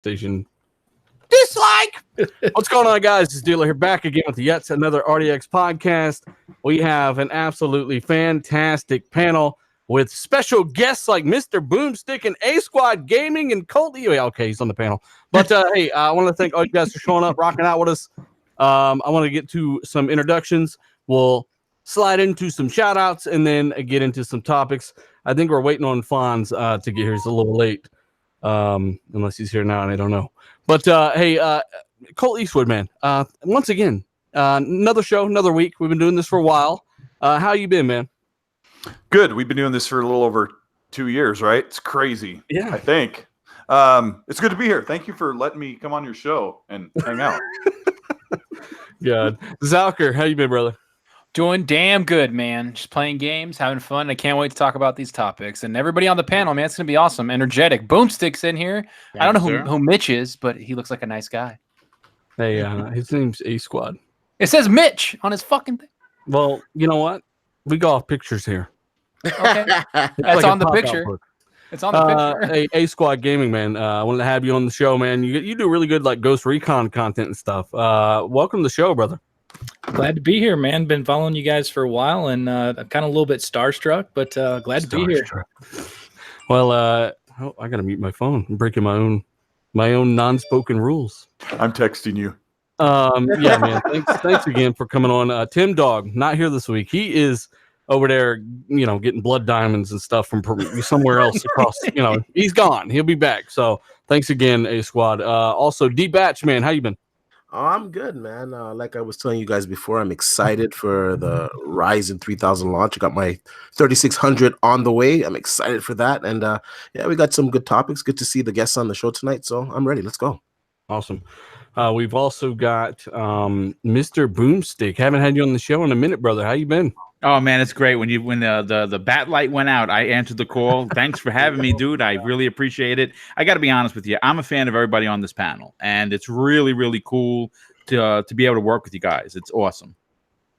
station. Dislike! What's going on, guys? It's Dealer here, back again with yet another RDX podcast. We have an absolutely fantastic panel with special guests like Mr. Boomstick and A-Squad Gaming and Colt. Okay, he's on the panel. But hey, I want to thank all you guys for showing up, rocking out with us. I want to get to some introductions. We'll slide into some shout outs and then get into some topics. I think we're waiting on Fonz to get here. He's a little late, unless he's here now, and I don't know. But hey, Colt Eastwood, man, once again, another show, another week. We've been doing this for a while. How you been, man? Good. We've been doing this for a little over 2 years, right? It's crazy. Yeah, I think. It's good to be here. Thank you for letting me come on your show and hang out. God, Zalker, how you been, brother? Doing damn good, man. Just playing games, having fun. I can't wait to talk about these topics. And everybody on the panel, man, it's going to be awesome. Energetic. Boomstick's in here. Thanks, I don't know who Mitch is, but he looks like a nice guy. Hey, his name's A-Squad. It says Mitch on his fucking thing. Well, you know what? We got off pictures here. Okay. That's like on the picture. It's on the picture. Hey, A-Squad Gaming, man. I wanted to have you on the show, man. You do really good like Ghost Recon content and stuff. Welcome to the show, brother. Glad to be here, man. Been following you guys for a while, and I'm kind of a little bit starstruck, but glad to be here. Well, I gotta mute my phone. I'm breaking my own non-spoken rules. I'm texting you. Yeah, man. Thanks again for coming on. Tim Dog, not here this week. He is over there, getting blood diamonds and stuff from somewhere else across. He's gone. He'll be back. So thanks again, A-Squad. Also, D-Batch, man, how you been? Oh, I'm good, man. Like I was telling you guys before, I'm excited for the Ryzen 3000 launch. I got my 3600 on the way. I'm excited for that. And yeah, we got some good topics. Good to see the guests on the show tonight. So I'm ready. Let's go. Awesome. We've also got Mr. Boomstick. Haven't had you on the show in a minute, brother. How you been? Oh man, it's great. When the bat light went out, I answered the call. Thanks for having me, dude. I really appreciate it. I got to be honest with you. I'm a fan of everybody on this panel, and it's really, really cool to be able to work with you guys. It's awesome.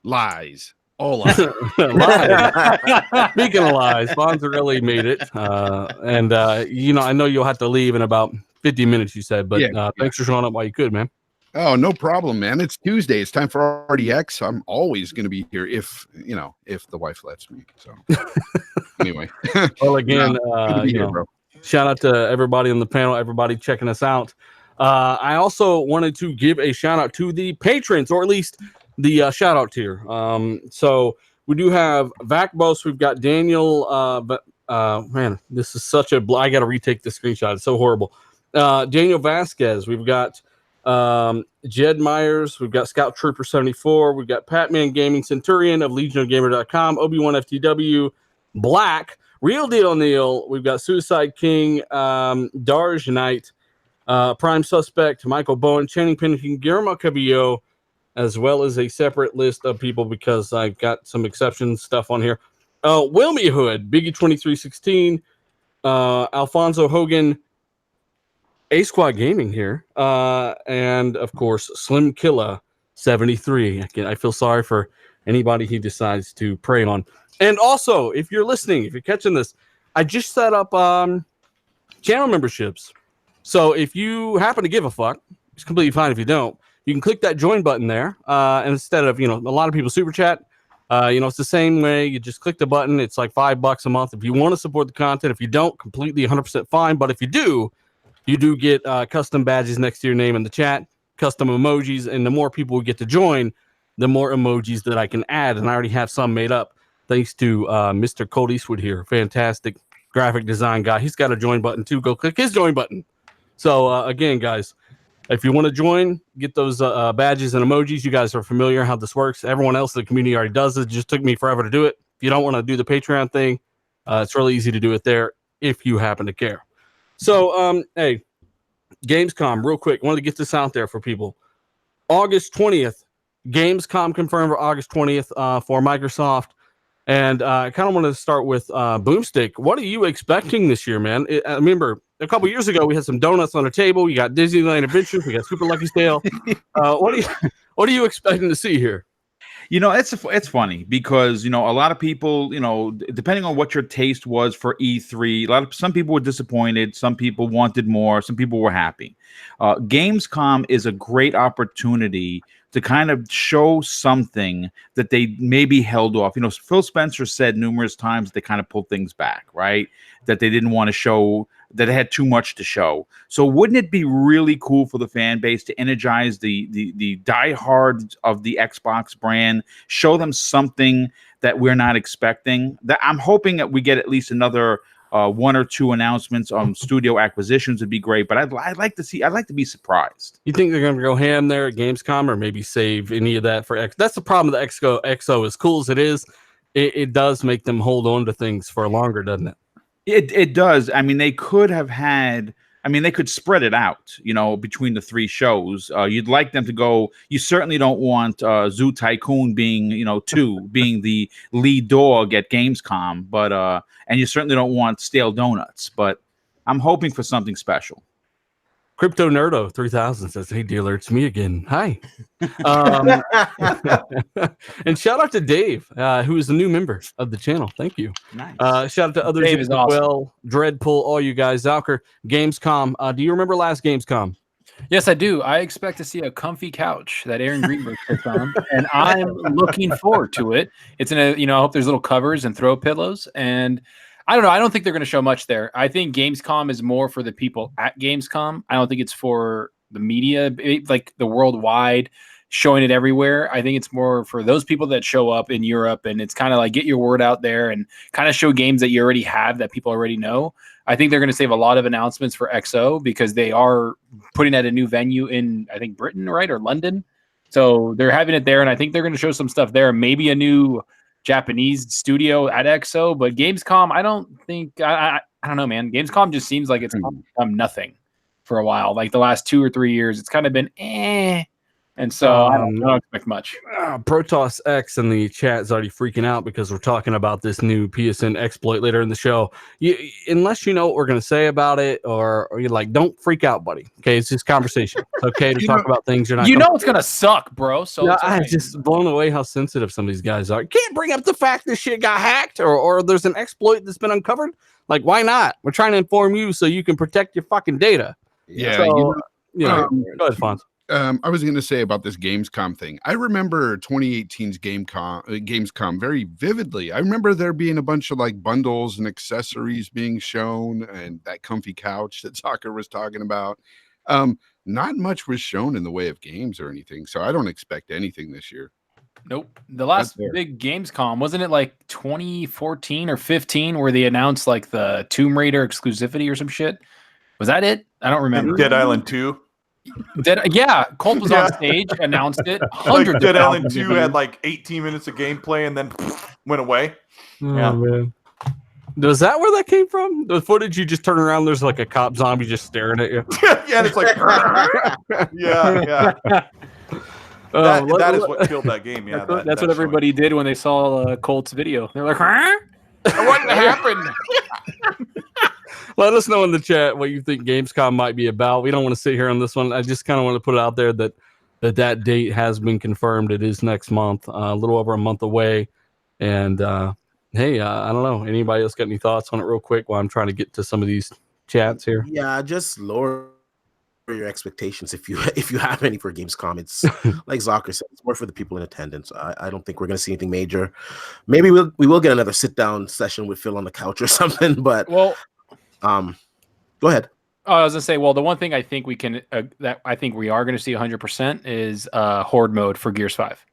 Lies. All lies. Lies. Speaking of lies, Fonz really made it. And I know you'll have to leave in about 50 minutes, you said, but thanks for showing up while you could, man. Oh, no problem, man. It's Tuesday. It's time for RDX. I'm always going to be here if the wife lets me. So anyway. Well, again, shout out to everybody on the panel, everybody checking us out. I also wanted to give a shout out to the patrons, or at least the shout out tier. So we do have Vakbos. We've got Daniel. Man, this is such a. I got to retake the screenshot. It's so horrible. Daniel Vasquez. We've got Jed Myers, we've got Scout Trooper 74, we've got Patman Gaming Centurion of LegionOfGamer.com, Obi-Wan FTW, Black, Real Deal Neil, we've got Suicide King, Darj Knight, Prime Suspect, Michael Bowen, Channing Pennington, Guillermo Cabillo, as well as a separate list of people because I've got some exception stuff on here. Wilmy Hood, Biggie2316, Alfonso Hogan, A-Squad Gaming here, and of course Slim Killa 73. Again, I feel sorry for anybody he decides to prey on. And also, if you're listening, if you're catching this, I just set up channel memberships. So if you happen to give a fuck, it's completely fine if you don't. You can click that join button there, and instead of a lot of people super chat, it's the same way. You just click the button. It's like $5 a month if you want to support the content. If you don't, completely 100% fine. But if you do, you do get custom badges next to your name in the chat, custom emojis, and the more people we get to join, the more emojis that I can add. And I already have some made up thanks to Mr. Colt Eastwood here. Fantastic graphic design guy. He's got a join button too. Go click his join button. So again, guys, if you want to join, get those badges and emojis. You guys are familiar how this works. Everyone else in the community already does it. It just took me forever to do it. If you don't want to do the Patreon thing, it's really easy to do it there if you happen to care. So, hey, Gamescom, real quick. Wanted to get this out there for people. August 20th, Gamescom confirmed for August 20th for Microsoft. And I kind of want to start with Boomstick. What are you expecting this year, man? I remember a couple years ago, we had some donuts on the table. We got Disneyland Adventures. We got Super Lucky's Tale. What are you expecting to see here? You know, it's funny because, you know, a lot of people, you know, depending on what your taste was for E3, some people were disappointed, some people wanted more, some people were happy. Gamescom is a great opportunity to kind of show something that they maybe held off. You know, Phil Spencer said numerous times they kind of pulled things back, right? That they didn't want to show, that they had too much to show. So wouldn't it be really cool for the fan base to energize the diehards of the Xbox brand, show them something that we're not expecting? That I'm hoping that we get at least another one or two announcements on studio acquisitions would be great, but I'd like to be surprised. You think they're going to go ham there at Gamescom, or maybe save any of that for X? That's the problem with the XO. As cool as it is, it does make them hold on to things for longer, doesn't it? It does. I mean, they could have had. I mean, they could spread it out, you know, between the three shows. You'd like them to go. You certainly don't want Zoo Tycoon being, you know, being the lead dog at Gamescom, but and you certainly don't want Stale Donuts. But I'm hoping for something special. Crypto Nerdo 3000 says, "Hey dealer, it's me again. Hi." And shout out to Dave, who is a new member of the channel. Thank you. Nice. Shout out to others Dave as is awesome. well. Dreadpool, all you guys. Zalker, Gamescom. Do you remember last Gamescom? Yes, I do. I expect to see a comfy couch that Aaron Greenberg sits on, and I'm looking forward to it. It's in a, you know, I hope there's little covers and throw pillows, and I don't know. I don't think they're going to show much there. I think Gamescom is more for the people at Gamescom. I don't think it's for the media, like the worldwide showing it everywhere. I think it's more for those people that show up in Europe, and it's kind of like get your word out there and kind of show games that you already have that people already know. I think they're going to save a lot of announcements for XO because they are putting at a new venue in, I think, Britain, right? Or London. So they're having it there, and I think they're going to show some stuff there. Maybe a new Japanese studio at XO, but Gamescom, I don't think, I don't know, man. Gamescom just seems like it's become nothing for a while. Like the last 2 or 3 years, it's kind of been and so I don't expect much. Protoss X in the chat is already freaking out because we're talking about this new PSN exploit later in the show. Unless you know what we're going to say about it, or you're like, don't freak out, buddy. Okay, it's just conversation. It's okay to talk about things you're not. You know it's going to suck, bro. So no, I'm just blown away how sensitive some of these guys are. You can't bring up the fact this shit got hacked or there's an exploit that's been uncovered. Like, why not? We're trying to inform you so you can protect your fucking data. Yeah. So, go ahead, Fonz. I was going to say about this Gamescom thing. I remember 2018's Gamescom very vividly. I remember there being a bunch of like bundles and accessories being shown, and that comfy couch that Soccer was talking about. Not much was shown in the way of games or anything, so I don't expect anything this year. Nope. The last big Gamescom, wasn't it like 2014 or 15 where they announced like the Tomb Raider exclusivity or some shit? Was that it? I don't remember. Dead Island 2. Colt was on stage, announced it. Like Dead Island 2 had like 18 minutes of gameplay and then went away. Man. Was that where that came from? The footage you just turn around, there's like a cop zombie just staring at you. Yeah, and it's like yeah. That is what killed that game. Yeah, that's what everybody did when they saw Colt's video. They're like, huh? What happened? Let us know in the chat what you think Gamescom might be about. We don't want to sit here on this one. I just kind of want to put it out there that date has been confirmed. It is next month, a little over a month away. And hey, I don't know. Anybody else got any thoughts on it real quick while I'm trying to get to some of these chats here? Yeah, just lower your expectations if you have any for Gamescom. It's like Zocker said, it's more for the people in attendance. I don't think we're going to see anything major. Maybe we will get another sit down session with Phil on the couch or something. But go ahead. Oh, I was gonna say, well, the one thing I think we can that I think we are going to see 100% is Horde mode for Gears 5,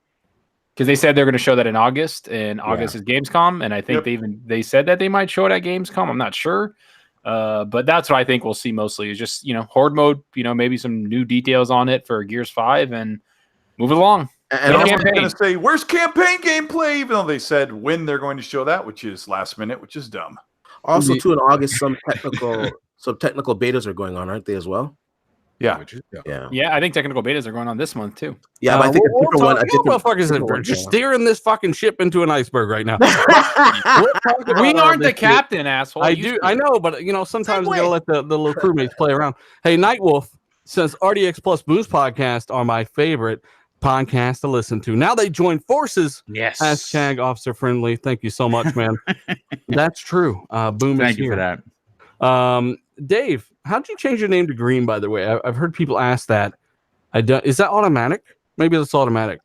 because they said they're going to show that in August, and August is Gamescom, and I think they said that they might show it at Gamescom. I'm not sure, but that's what I think we'll see mostly is just Horde mode. Maybe some new details on it for Gears 5 and move it along. And I'm going to say, where's campaign gameplay? Even though they said when they're going to show that, which is last minute, which is dumb. Also, too, in August, some technical betas are going on, aren't they, as well? Yeah. I think technical betas are going on this month too. Yeah, but I think motherfuckers are just steering this fucking ship into an iceberg right now. We aren't the captain, asshole. I know, but sometimes we gotta let the little crewmates play around. Hey, Nightwolf says RDX plus Boost podcast are my favorite. podcast to listen to. Now they join forces. Yes. Hashtag officer friendly. Thank you so much, man. That's true. Boom Thank is you here. for that. Dave, how'd you change your name to Green, by the way? I've heard people ask that. Is that automatic? Maybe that's automatic.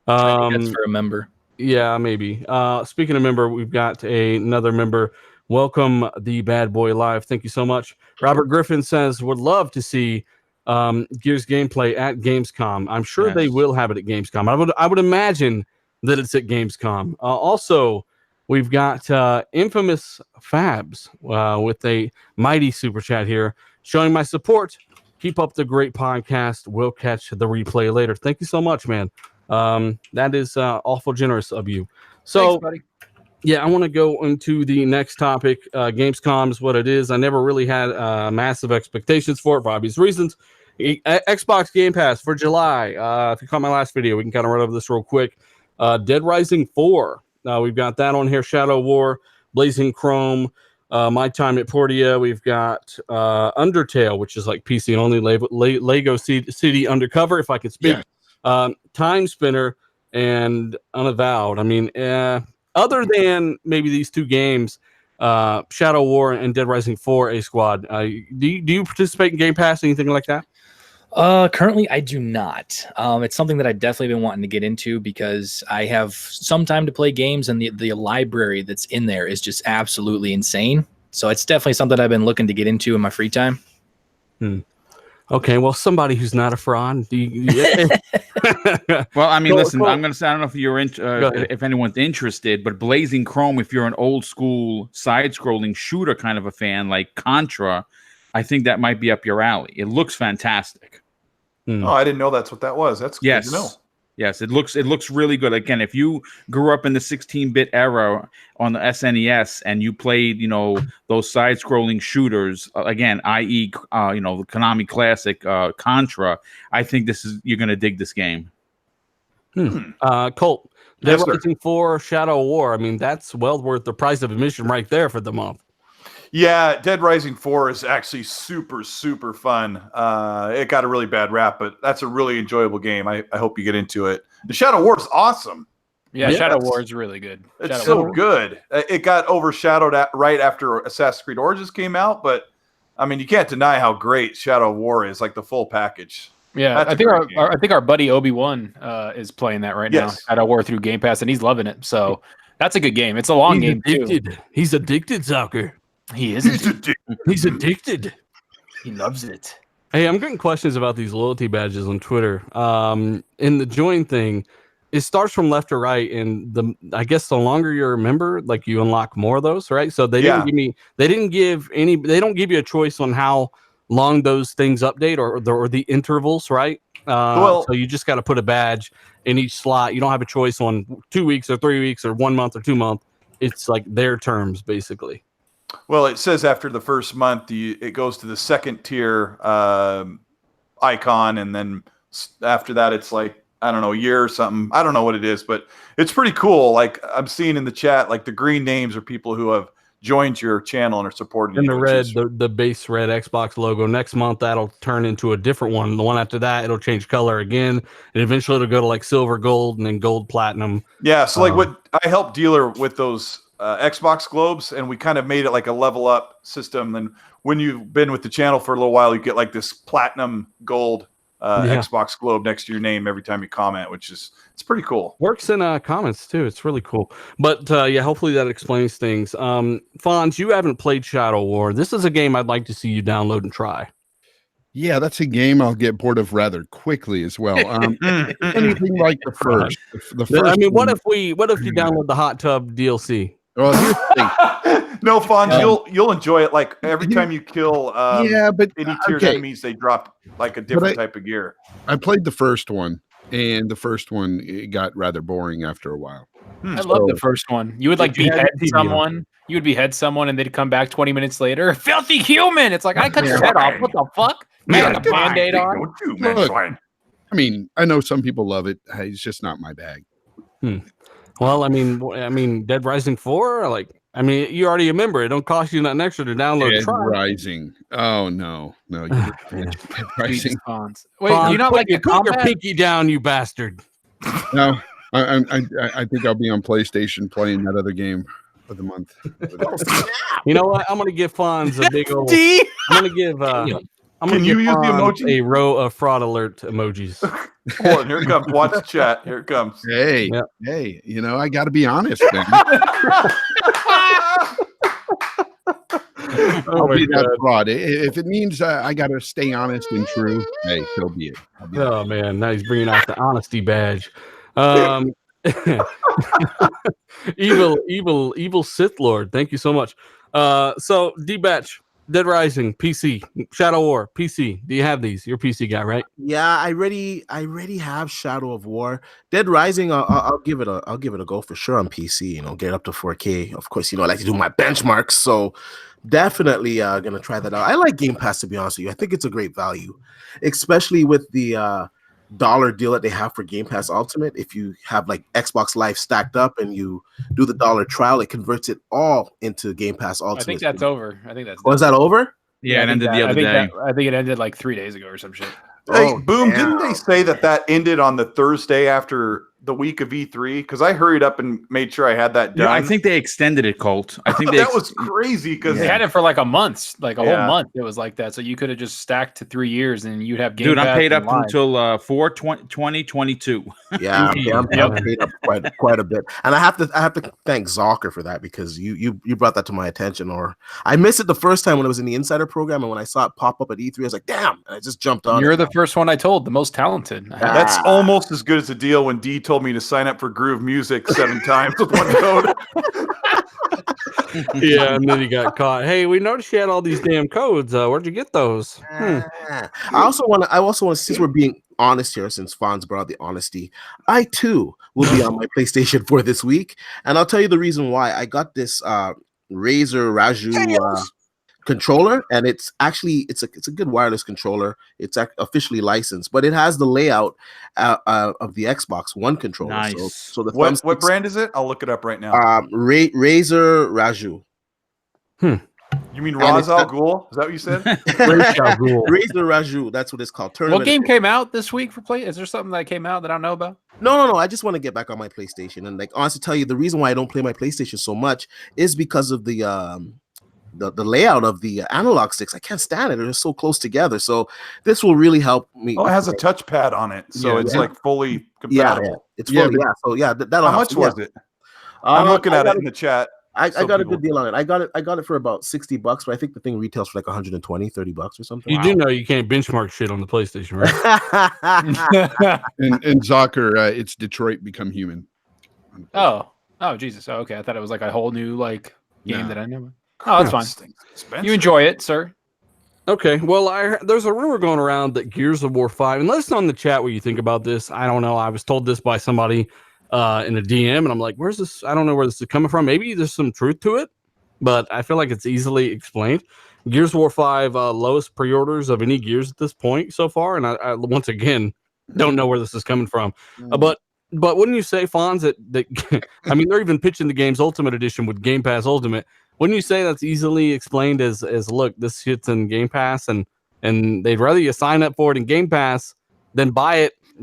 I think that's for a member. Yeah, maybe. Speaking of member, we've got another member. Welcome the bad boy live. Thank you so much. Robert Griffin says would love to see Gears gameplay at Gamescom. I'm sure they will have it at Gamescom. I would imagine that it's at Gamescom. Also, we've got Infamous Fabs with a mighty super chat here, showing my support. Keep up the great podcast. We'll catch the replay later. Thank you so much, man. That is awful generous of you. So, thanks, buddy. Yeah, I want to go into the next topic. Gamescom is what it is. I never really had massive expectations for it for obvious reasons. Xbox Game Pass for July. If you caught my last video, we can kind of run over this real quick. Dead Rising 4. We've got that on here. Shadow War, Blazing Chrome, My Time at Portia. We've got Undertale, which is like PC only. Lego City Undercover, if I could speak. Yeah. Time Spinner and Unavowed. I mean, other than maybe these two games, Shadow War and Dead Rising 4 A Squad, do you participate in Game Pass, anything like that? Currently, I do not. It's something that I definitely been wanting to get into because I have some time to play games, and the library that's in there is just absolutely insane. So it's definitely something I've been looking to get into in my free time. Okay, well, somebody who's not a fraud. Well, I mean, listen, I'm going to say, I don't know if you're if anyone's interested, but Blazing Chrome, if you're an old school side-scrolling shooter kind of a fan like Contra, I think that might be up your alley. It looks fantastic. Oh, I didn't know that's what that was. That's good to know. Yes, it looks really good. Again, if you grew up in the 16-bit era on the SNES and you played, those side-scrolling shooters, again, i.e., the Konami classic Contra, I think you're going to dig this game. Colt, Dead Rising 4 Shadow War. I mean, that's well worth the price of admission right there for the month. Yeah, Dead Rising 4 is actually super, super fun. It got a really bad rap, but that's a really enjoyable game. I hope you get into it. The Shadow War is awesome. Yeah, Shadow War is really good. It's so good. It got overshadowed right after Assassin's Creed Origins came out, but I mean, you can't deny how great Shadow War is, like the full package. Yeah, I think our buddy Obi-Wan is playing that right now. Shadow War through Game Pass, and he's loving it. So that's a good game. It's a long game too. He's addicted, Zucker. He is. He's addicted. He loves it. Hey, I'm getting questions about these loyalty badges on Twitter. In the join thing, it starts from left to right, and I guess the longer you're a member, like you unlock more of those, right? So they don't give you a choice on how long those things update or the intervals, right? So you just got to put a badge in each slot. You don't have a choice on 2 weeks or 3 weeks or 1 month or 2 months. It's like their terms, basically. Well, it says after the first month, it goes to the second tier icon, and then after that, it's like, I don't know, a year or something. I don't know what it is, but it's pretty cool. Like I'm seeing in the chat, like the green names are people who have joined your channel and are supporting and you. And the red, the base red Xbox logo. Next month, that'll turn into a different one. The one after that, it'll change color again, and eventually it'll go to like silver, gold, and then gold, platinum. Yeah, so like what I helped Dealer with those Xbox globes, and we kind of made it like a level up system. And when you've been with the channel for a little while, you get like this platinum gold Xbox globe next to your name every time you comment, it's pretty cool. Works in comments too. It's really cool. But yeah, hopefully that explains things. Fonz, you haven't played Shadow War. This is a game I'd like to see you download and try. Yeah, that's a game I'll get bored of rather quickly as well. Anything like the first. I mean, what if you download the Hot Tub DLC? Well, here's the thing. No, Fonz, you'll enjoy it. Like every time you kill but any tiered enemies, they drop like a different type of gear. I played the first one, and the first one it got rather boring after a while. I love the first one. You would like behead someone. You would behead someone, and they'd come back 20 minutes later. Filthy human! It's like I cut your head off. What the fuck? Like a Band-Aid on. Look, I mean, I know some people love it. It's just not my bag. Well, I mean, Dead Rising 4, like I mean, you already remember it. Don't cost you nothing extra to download. Dead Rising. Oh no. You Dead Rising. Wait, do you not like the put your combat? pinky down, you bastard. No, I think I'll be on PlayStation playing that other game of the month. You know what? I'm gonna give Fonz a big old. I'm gonna give. Can you use the emoji? A row of fraud alert emojis. Hold on, here it comes. Watch the chat. Here it comes. Hey, Yep. hey, I got to be honest, man. I'll be that fraud. If it means I got to stay honest and true, hey, so be it. Oh man, now he's bringing out the honesty badge. Evil Sith Lord. Thank you so much. So D-Batch, Dead Rising, PC, Shadow War, PC. Do you have these? You're a PC guy, right? Yeah, I already have Shadow of War. Dead Rising, I'll give it a go for sure on PC. Get up to 4K. Of course, I like to do my benchmarks, so definitely gonna try that out. I like Game Pass, to be honest with you. I think it's a great value, especially with the dollar deal that they have for Game Pass Ultimate. If you have like Xbox Live stacked up and you do the dollar trial, it converts it all into Game Pass Ultimate. I think that's over. I think that's. Was that over? Yeah, it ended the other day. I think it ended like 3 days ago or some shit. Hey, Boom, didn't they say that ended on the Thursday after the week of E3? Because I hurried up and made sure I had that done. Yeah, I think they extended it, Colt. I think that was crazy because they had it for like a month, like a whole month. It was like that. So you could have just stacked to 3 years and you'd have Game Dude, Pass I'm paid up live. until 4/20/22. Yeah, I'm paid up quite a bit, and I have to thank Zocker for that, because you brought that to my attention. Or I missed it the first time when it was in the Insider program, and when I saw it pop up at E3, I was like, "Damn!" And I just jumped on. You're the first one I told, the most talented. That's almost as good as a deal when D told me to sign up for Groove Music 7 times with one code. Yeah, and then he got caught. Hey, we noticed you had all these damn codes. Where'd you get those? I also want to, since we're being honest here, since Fonz brought the honesty, I too will be on my PlayStation 4 this week, and I'll tell you the reason why. I got this Razer Raju controller, and it's a good wireless controller. It's officially licensed, but it has the layout of the Xbox One controller. Nice. So the what brand is it? I'll look it up right now. Razer Raju. You mean Ra's al Ghul? Is that what you said? Razer Raju. That's what it's called. What game came out this week for Play? Is there something that came out that I don't know about? No. I just want to get back on my PlayStation, and honestly tell you, the reason why I don't play my PlayStation so much is because of the layout of the analog sticks. I can't stand it. They're so close together. So this will really help me. Oh, it has a touchpad on it, so it's like fully compatible. Yeah. It's fully, So that'll How much was it? I'm looking at it in the chat. I got a good deal on it. I got it for about $60, but I think the thing retails for like $120, $30 or something. You do know you can't benchmark shit on the PlayStation, right? and Zocker, it's Detroit Become Human. Oh, Jesus. Oh, okay. I thought it was like a whole new game that I never. Oh, that's fine. You enjoy it, sir. Okay. Well, there's a rumor going around that Gears of War 5, and let us know in the chat what you think about this. I don't know. I was told this by somebody in a DM, and I'm like, where's this? I don't know where this is coming from. Maybe there's some truth to it, but I feel like it's easily explained. Gears of War 5 lowest pre-orders of any Gears at this point so far, and I once again don't know where this is coming from. But wouldn't you say, Fonz, that I mean, they're even pitching the game's Ultimate Edition with Game Pass Ultimate. Wouldn't you say that's easily explained as look, this shit's in Game Pass, and they'd rather you sign up for it in Game Pass than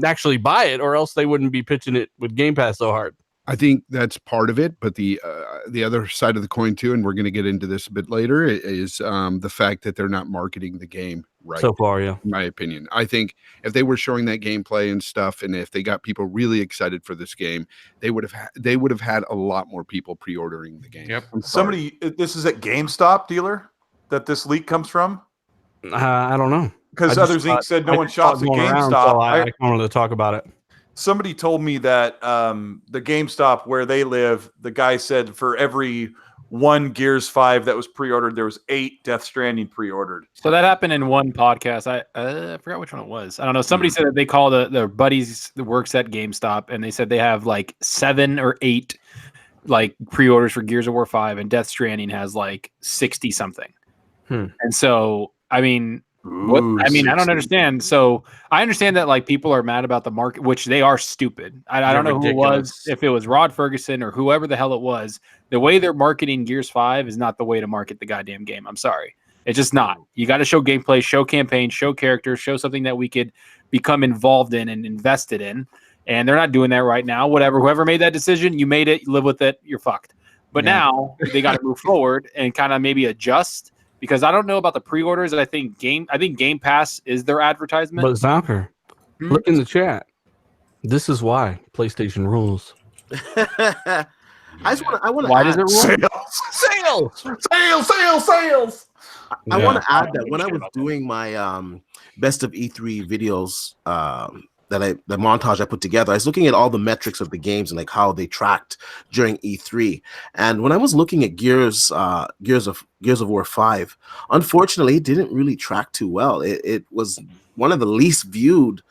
actually buy it, or else they wouldn't be pitching it with Game Pass so hard? I think that's part of it, but the other side of the coin too, and we're going to get into this a bit later, is the fact that they're not marketing the game right so far. Yeah, in my opinion, I think if they were showing that gameplay and stuff, and if they got people really excited for this game, they would have had a lot more people pre-ordering the game. Yep. This is at GameStop, dealer, that this leak comes from. I don't know, because Others Inc. said no one shops at GameStop. So I wanted to talk about it. Somebody told me that the GameStop where they live, the guy said for every one Gears 5 that was pre-ordered, there was 8 Death Stranding pre-ordered. So that happened in one podcast. I forgot which one it was. I don't know. Somebody said that they call their buddies that works at GameStop, and they said they have like 7 or 8 like pre-orders for Gears of War 5, and Death Stranding has like 60 something. And so, I mean, What? Ooh, I mean, I don't 60. understand. So I understand that like people are mad about the market, which they are stupid. I don't know who it was, if it was Rod Ferguson or whoever the hell it was. The way they're marketing Gears 5 is not the way to market the goddamn game. I'm sorry. It's just not. You got to show gameplay, show campaign, show characters, show something that we could become involved in and invested in. And they're not doing that right now. Whatever, whoever made that decision, you made it, you live with it, you're fucked. But now they got to move forward and kind of maybe adjust. Because I don't know about the pre-orders. I think Game Pass is their advertisement. But Zonker, look in the chat. This is why PlayStation rules. I want to. Why does it rule? Sales. I want to add that when I was doing my best of E3 videos, the montage I put together, I was looking at all the metrics of the games and like how they tracked during E3. And when I was looking at Gears of War 5, unfortunately, it didn't really track too well. It was one of the least viewed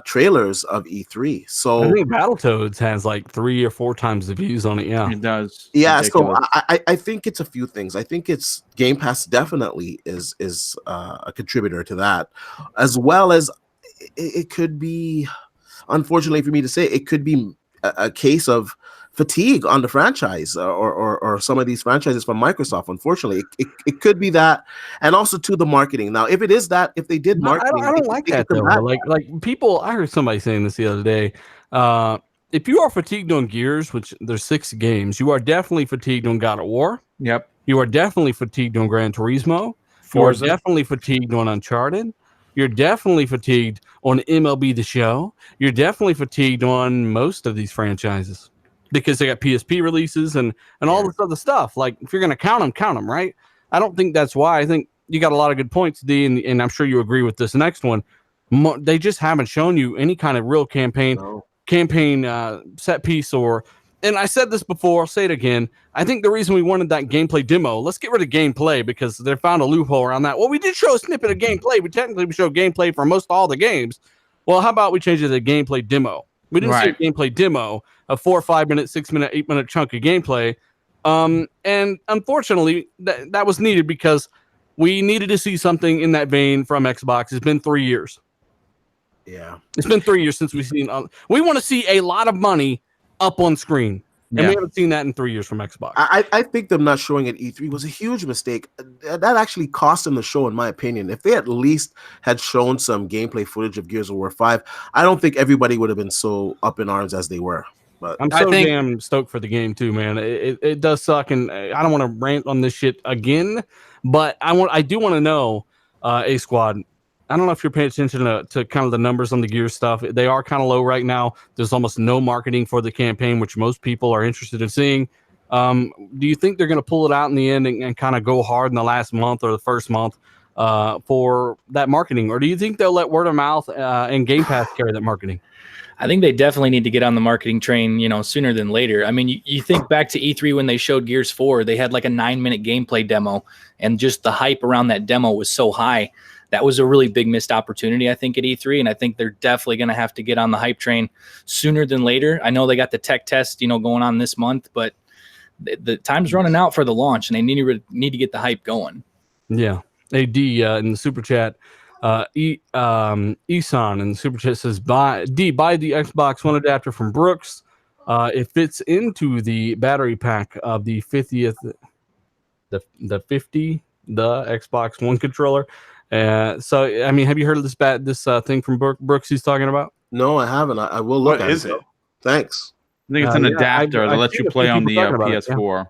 trailers of E3. So I think Battletoads has like 3 or 4 times the views on it. Yeah, It does. yeah, Ridiculous. so I think it's a few things. I think it's Game Pass definitely is a contributor to that, as well as it could be, unfortunately for me to say, it could be a case of fatigue on the franchise or some of these franchises from Microsoft. Unfortunately, it could be that, and also to the marketing. Now, if it is that, if they did marketing, I don't like that though. Like people, I heard somebody saying this the other day. If you are fatigued on Gears, which there's 6 games, you are definitely fatigued on God of War. Yep. You are definitely fatigued on Gran Turismo. Forza. You are definitely fatigued on Uncharted. You're definitely fatigued on MLB The Show. You're definitely fatigued on most of these franchises because they got PSP releases and all this other stuff. Like, if you're going to count them, right? I don't think that's why. I think you got a lot of good points, D, and I'm sure you agree with this next one. They just haven't shown you any kind of real campaign set piece or... And I said this before, I'll say it again. I think the reason we wanted that gameplay demo, let's get rid of gameplay because they found a loophole around that. Well, we did show a snippet of gameplay, but technically we showed gameplay for most all the games. Well, how about we change it to gameplay demo? We didn't see a gameplay demo, a 4 or 5 minute, 6 minute, 8 minute chunk of gameplay. And unfortunately, that was needed because we needed to see something in that vein from Xbox. It's been 3 years. Yeah. It's been 3 years since we've seen. We want to see a lot of money up on screen. And we haven't seen that in 3 years from Xbox. I think them not showing at E3 was a huge mistake. That actually cost them the show, in my opinion. If they at least had shown some gameplay footage of Gears of War 5, I don't think everybody would have been so up in arms as they were. But I'm so damn stoked for the game too, man. It does suck, and I don't want to rant on this shit again, but I do want to know, A Squad. I don't know if you're paying attention to kind of the numbers on the Gears stuff. They are kind of low right now. There's almost no marketing for the campaign, which most people are interested in seeing. Do you think they're going to pull it out in the end and kind of go hard in the last month or the first month for that marketing? Or do you think they'll let word of mouth and Game Pass carry that marketing? I think they definitely need to get on the marketing train, sooner than later. I mean, you think back to E3 when they showed Gears 4, they had like a 9-minute gameplay demo, and just the hype around that demo was so high. That was a really big missed opportunity, I think, at E3, and I think they're definitely going to have to get on the hype train sooner than later. I know they got the tech test, going on this month, but the time's running out for the launch, and they need to get the hype going. Yeah. AD in the super chat, Isan in the super chat says, buy the Xbox One adapter from Brooks. It fits into the battery pack of the 50th, the Xbox One controller. So I mean, have you heard of this thing from Brooks he's talking about? No, I haven't. I will look. What is it? Thanks. I think it's an adapter that lets you play on the PS4.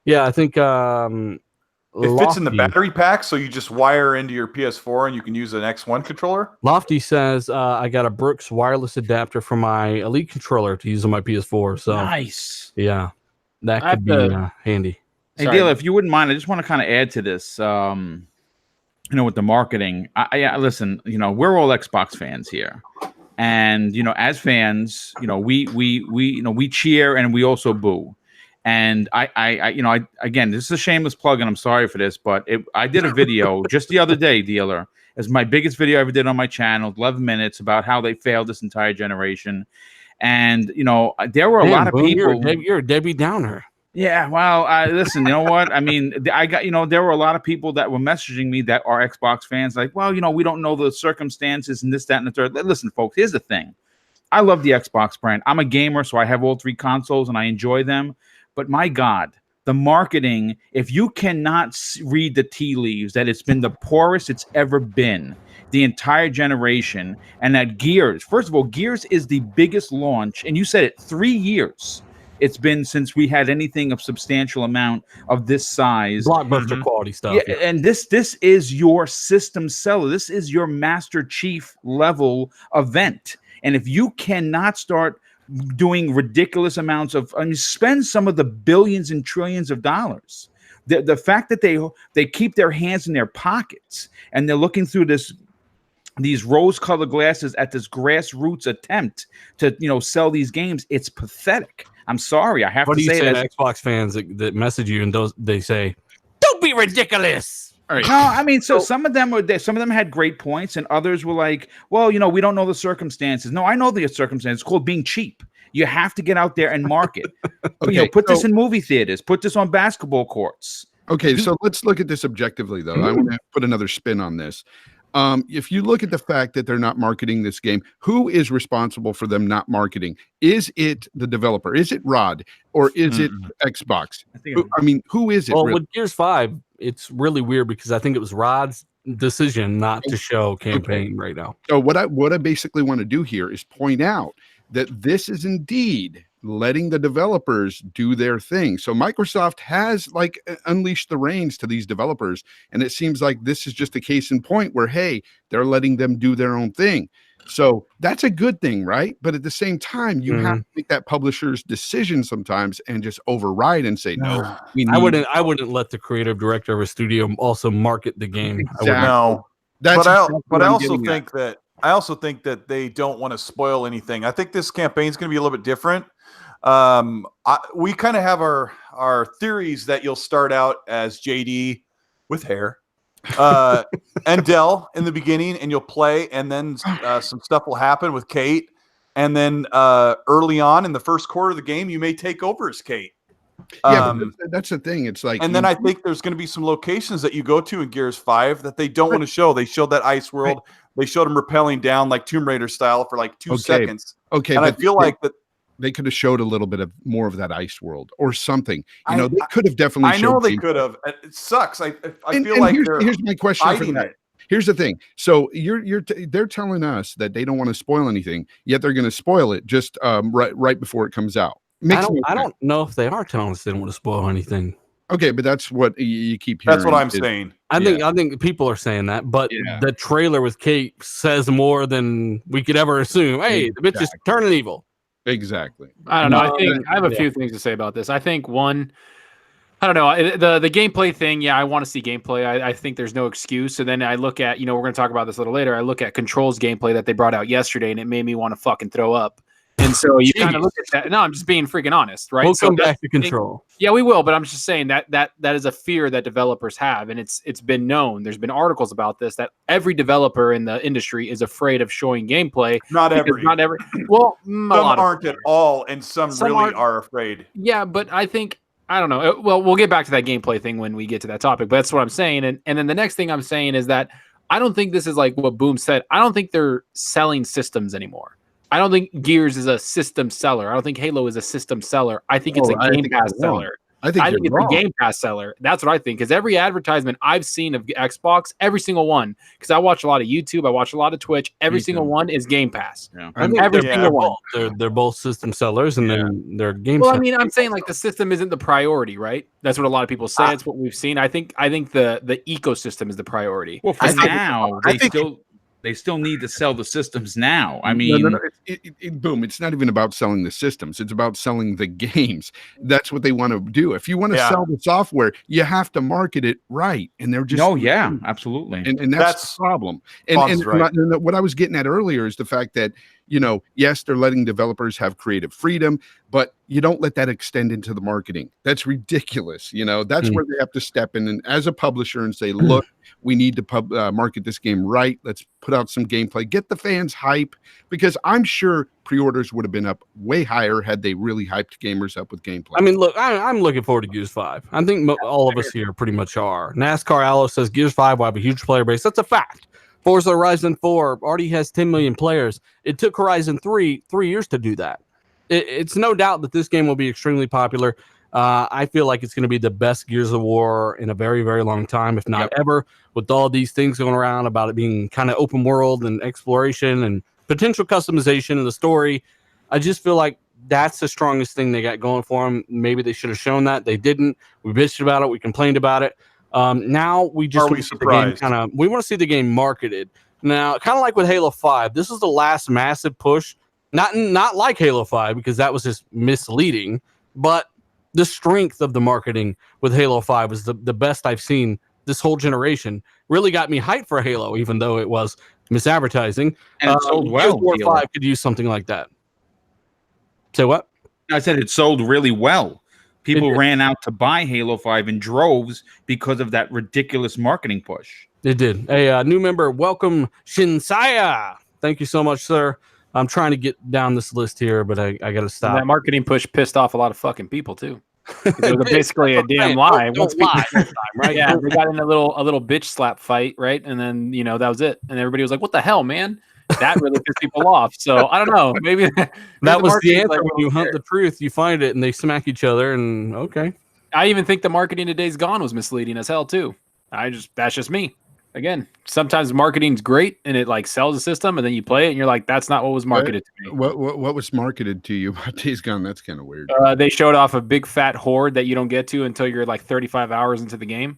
Yeah, I think it fits in the battery pack, so you just wire into your PS4 and you can use an X1 controller. Lofty says, I got a Brooks wireless adapter for my Elite controller to use on my PS4. So nice. Yeah, that could be handy. Hey, Dale, if you wouldn't mind, I just want to kind of add to this. With the marketing, listen, we're all Xbox fans here, and as fans, we cheer and we also boo. And I again, this is a shameless plug, and I'm sorry for this, but I did a video just the other day, Dealer, as my biggest video I ever did on my channel, 11 minutes, about how they failed this entire generation. And there were a lot of people. You're a Debbie Downer. Yeah, well, listen, you know what? I mean, I got, there were a lot of people that were messaging me that are Xbox fans, like, well, we don't know the circumstances and this, that, and the third. Listen, folks, here's the thing. I love the Xbox brand. I'm a gamer, so I have all 3 consoles and I enjoy them. But my God, the marketing, if you cannot read the tea leaves, that it's been the poorest it's ever been, the entire generation, and that Gears, first of all, Gears is the biggest launch, and you said it, 3 years. It's been since we had anything of substantial amount of this size. Blockbuster quality stuff. Yeah, and this is your system seller. This is your Master Chief level event. And if you cannot start doing ridiculous amounts of, spend some of the billions and trillions of dollars. The fact that they keep their hands in their pockets and they're looking through these rose-colored glasses at this grassroots attempt to sell these games, it's pathetic. I'm sorry, I have to say that. What do you say to Xbox fans that message you and they say, "Don't be ridiculous"? All right. No, I mean, so some of them had great points, and others were like, "Well, we don't know the circumstances." No, I know the circumstances. It's called being cheap. You have to get out there and market. Okay, put this in movie theaters. Put this on basketball courts. Okay, so let's look at this objectively, though. I want to put another spin on this. If you look at the fact that they're not marketing this game, who is responsible for them not marketing? Is it the developer? Is it Rod? Or is it Xbox? Who is it? Well, really? with Gears 5, it's really weird because I think it was Rod's decision not to show campaign right now. So what I basically want to do here is point out that this is indeed letting the developers do their thing. So Microsoft has unleashed the reins to these developers, and it seems like this is just a case in point where, hey, they're letting them do their own thing. So that's a good thing, right? But at the same time, you have to make that publisher's decision sometimes and just override and say, no. I wouldn't let the creative director of a studio also market the game. Exactly. No. That's But I also think that they don't want to spoil anything. I think this campaign is going to be a little bit different. We kind of have our theories that you'll start out as JD with hair, and Dell in the beginning, and you'll play, and then some stuff will happen with Kate, and then early on in the first quarter of the game, you may take over as Kate. But that's the thing. It's like, and then I think there's going to be some locations that you go to in Gears 5 that they don't want to show. They showed that ice world. They showed them rappelling down like Tomb Raider style for like 2 seconds. Okay, and I feel like that. They could have showed a little bit of more of that ice world or something. They could have definitely. I know they could have. It sucks. I feel like here's my question for that. Here's the thing. So they're telling us that they don't want to spoil anything, yet they're going to spoil it just right before it comes out. I don't know if they are telling us they don't want to spoil anything. Okay, but that's what you keep hearing. That's what I'm saying. I think people are saying that, but the trailer with Kate says more than we could ever assume. Hey, the bitch is turning evil. Exactly. I don't know. I have a few things to say about this. I think one, I don't know, the gameplay thing. Yeah, I want to see gameplay. I think there's no excuse. So then I look at, we're going to talk about this a little later. I look at Control's gameplay that they brought out yesterday, and it made me want to fucking throw up. And so you kind of look at that. No, I'm just being freaking honest, right? We'll come back to Control. Yeah, we will. But I'm just saying that is a fear that developers have, and it's been known. There's been articles about this that every developer in the industry is afraid of showing gameplay. Not every. Well, some aren't at all, and some really are afraid. Yeah, but I think. I don't know. Well, we'll get back to that gameplay thing when we get to that topic. But that's what I'm saying. And then the next thing I'm saying is that I don't think this is like what Boom said. I don't think they're selling systems anymore. I don't think Gears is a system seller. I don't think Halo is a system seller. I think it's a Game Pass seller. I think it's a Game Pass seller. That's what I think. Because every advertisement I've seen of Xbox, every single one, because I watch a lot of YouTube, I watch a lot of Twitch, every single one is Game Pass. Yeah. Every single one. They're both system sellers, and then they're Game Pass. Well, I mean, I'm saying like the system isn't the priority, right? That's what a lot of people say. It's what we've seen. I think the ecosystem is the priority. Well, for now, they still need to sell the systems now. I mean, no. Boom. It's not even about selling the systems. It's about selling the games. That's what they want to do. If you want to sell the software, you have to market it right. And they're just absolutely. And that's the problem. And what I was getting at earlier is the fact that you know, yes, they're letting developers have creative freedom, but you don't let that extend into the marketing. That's ridiculous. You know, that's where they have to step in and as a publisher and say, look, we need to market this game right. Let's put out some gameplay, get the fans hype, because I'm sure pre-orders would have been up way higher had they really hyped gamers up with gameplay. I mean, look, I'm looking forward to Gears 5. I think all of us here pretty much are. NASCAR Allo says Gears 5 will have a huge player base. That's a fact. Forza Horizon 4 already has 10 million players. It took Horizon 3 years to do that. It's no doubt that this game will be extremely popular. I feel like it's going to be the best Gears of War in a very, very long time, if not ever, with all these things going around about it being kind of open world and exploration and potential customization of the story. I just feel like that's the strongest thing they got going for them. Maybe they should have shown that. They didn't. We bitched about it. We complained about it. Now we just want to see the game we want to see the game marketed. Now, kind of like with Halo 5, this is the last massive push. Not like Halo 5, because that was just misleading, but the strength of the marketing with Halo 5 was the best I've seen this whole generation. Really got me hyped for Halo, even though it was misadvertising. And it sold well. War 5 could use something like that. Say what? I said it sold really well. People ran out to buy Halo 5 in droves because of that ridiculous marketing push. It did. A new member, welcome, Shinsaya. Thank you so much, sir. I'm trying to get down this list here, but I got to stop. And that marketing push pissed off a lot of fucking people too. It was basically a damn lie. Don't lie next time, right? Yeah, they got in a little bitch slap fight, right? And then that was it. And everybody was like, "What the hell, man?" That really pissed people off. So I don't know. Maybe that was the answer. Like, when you hunt the truth, you find it, and they smack each other. And okay, I even think the marketing to Days Gone was misleading as hell too. That's just me. Again, sometimes marketing's great and it like sells the system, and then you play it and you're like, that's not what was marketed to me. What was marketed to you about Days Gone? That's kind of weird. They showed off a big fat horde that you don't get to until you're like 35 hours into the game.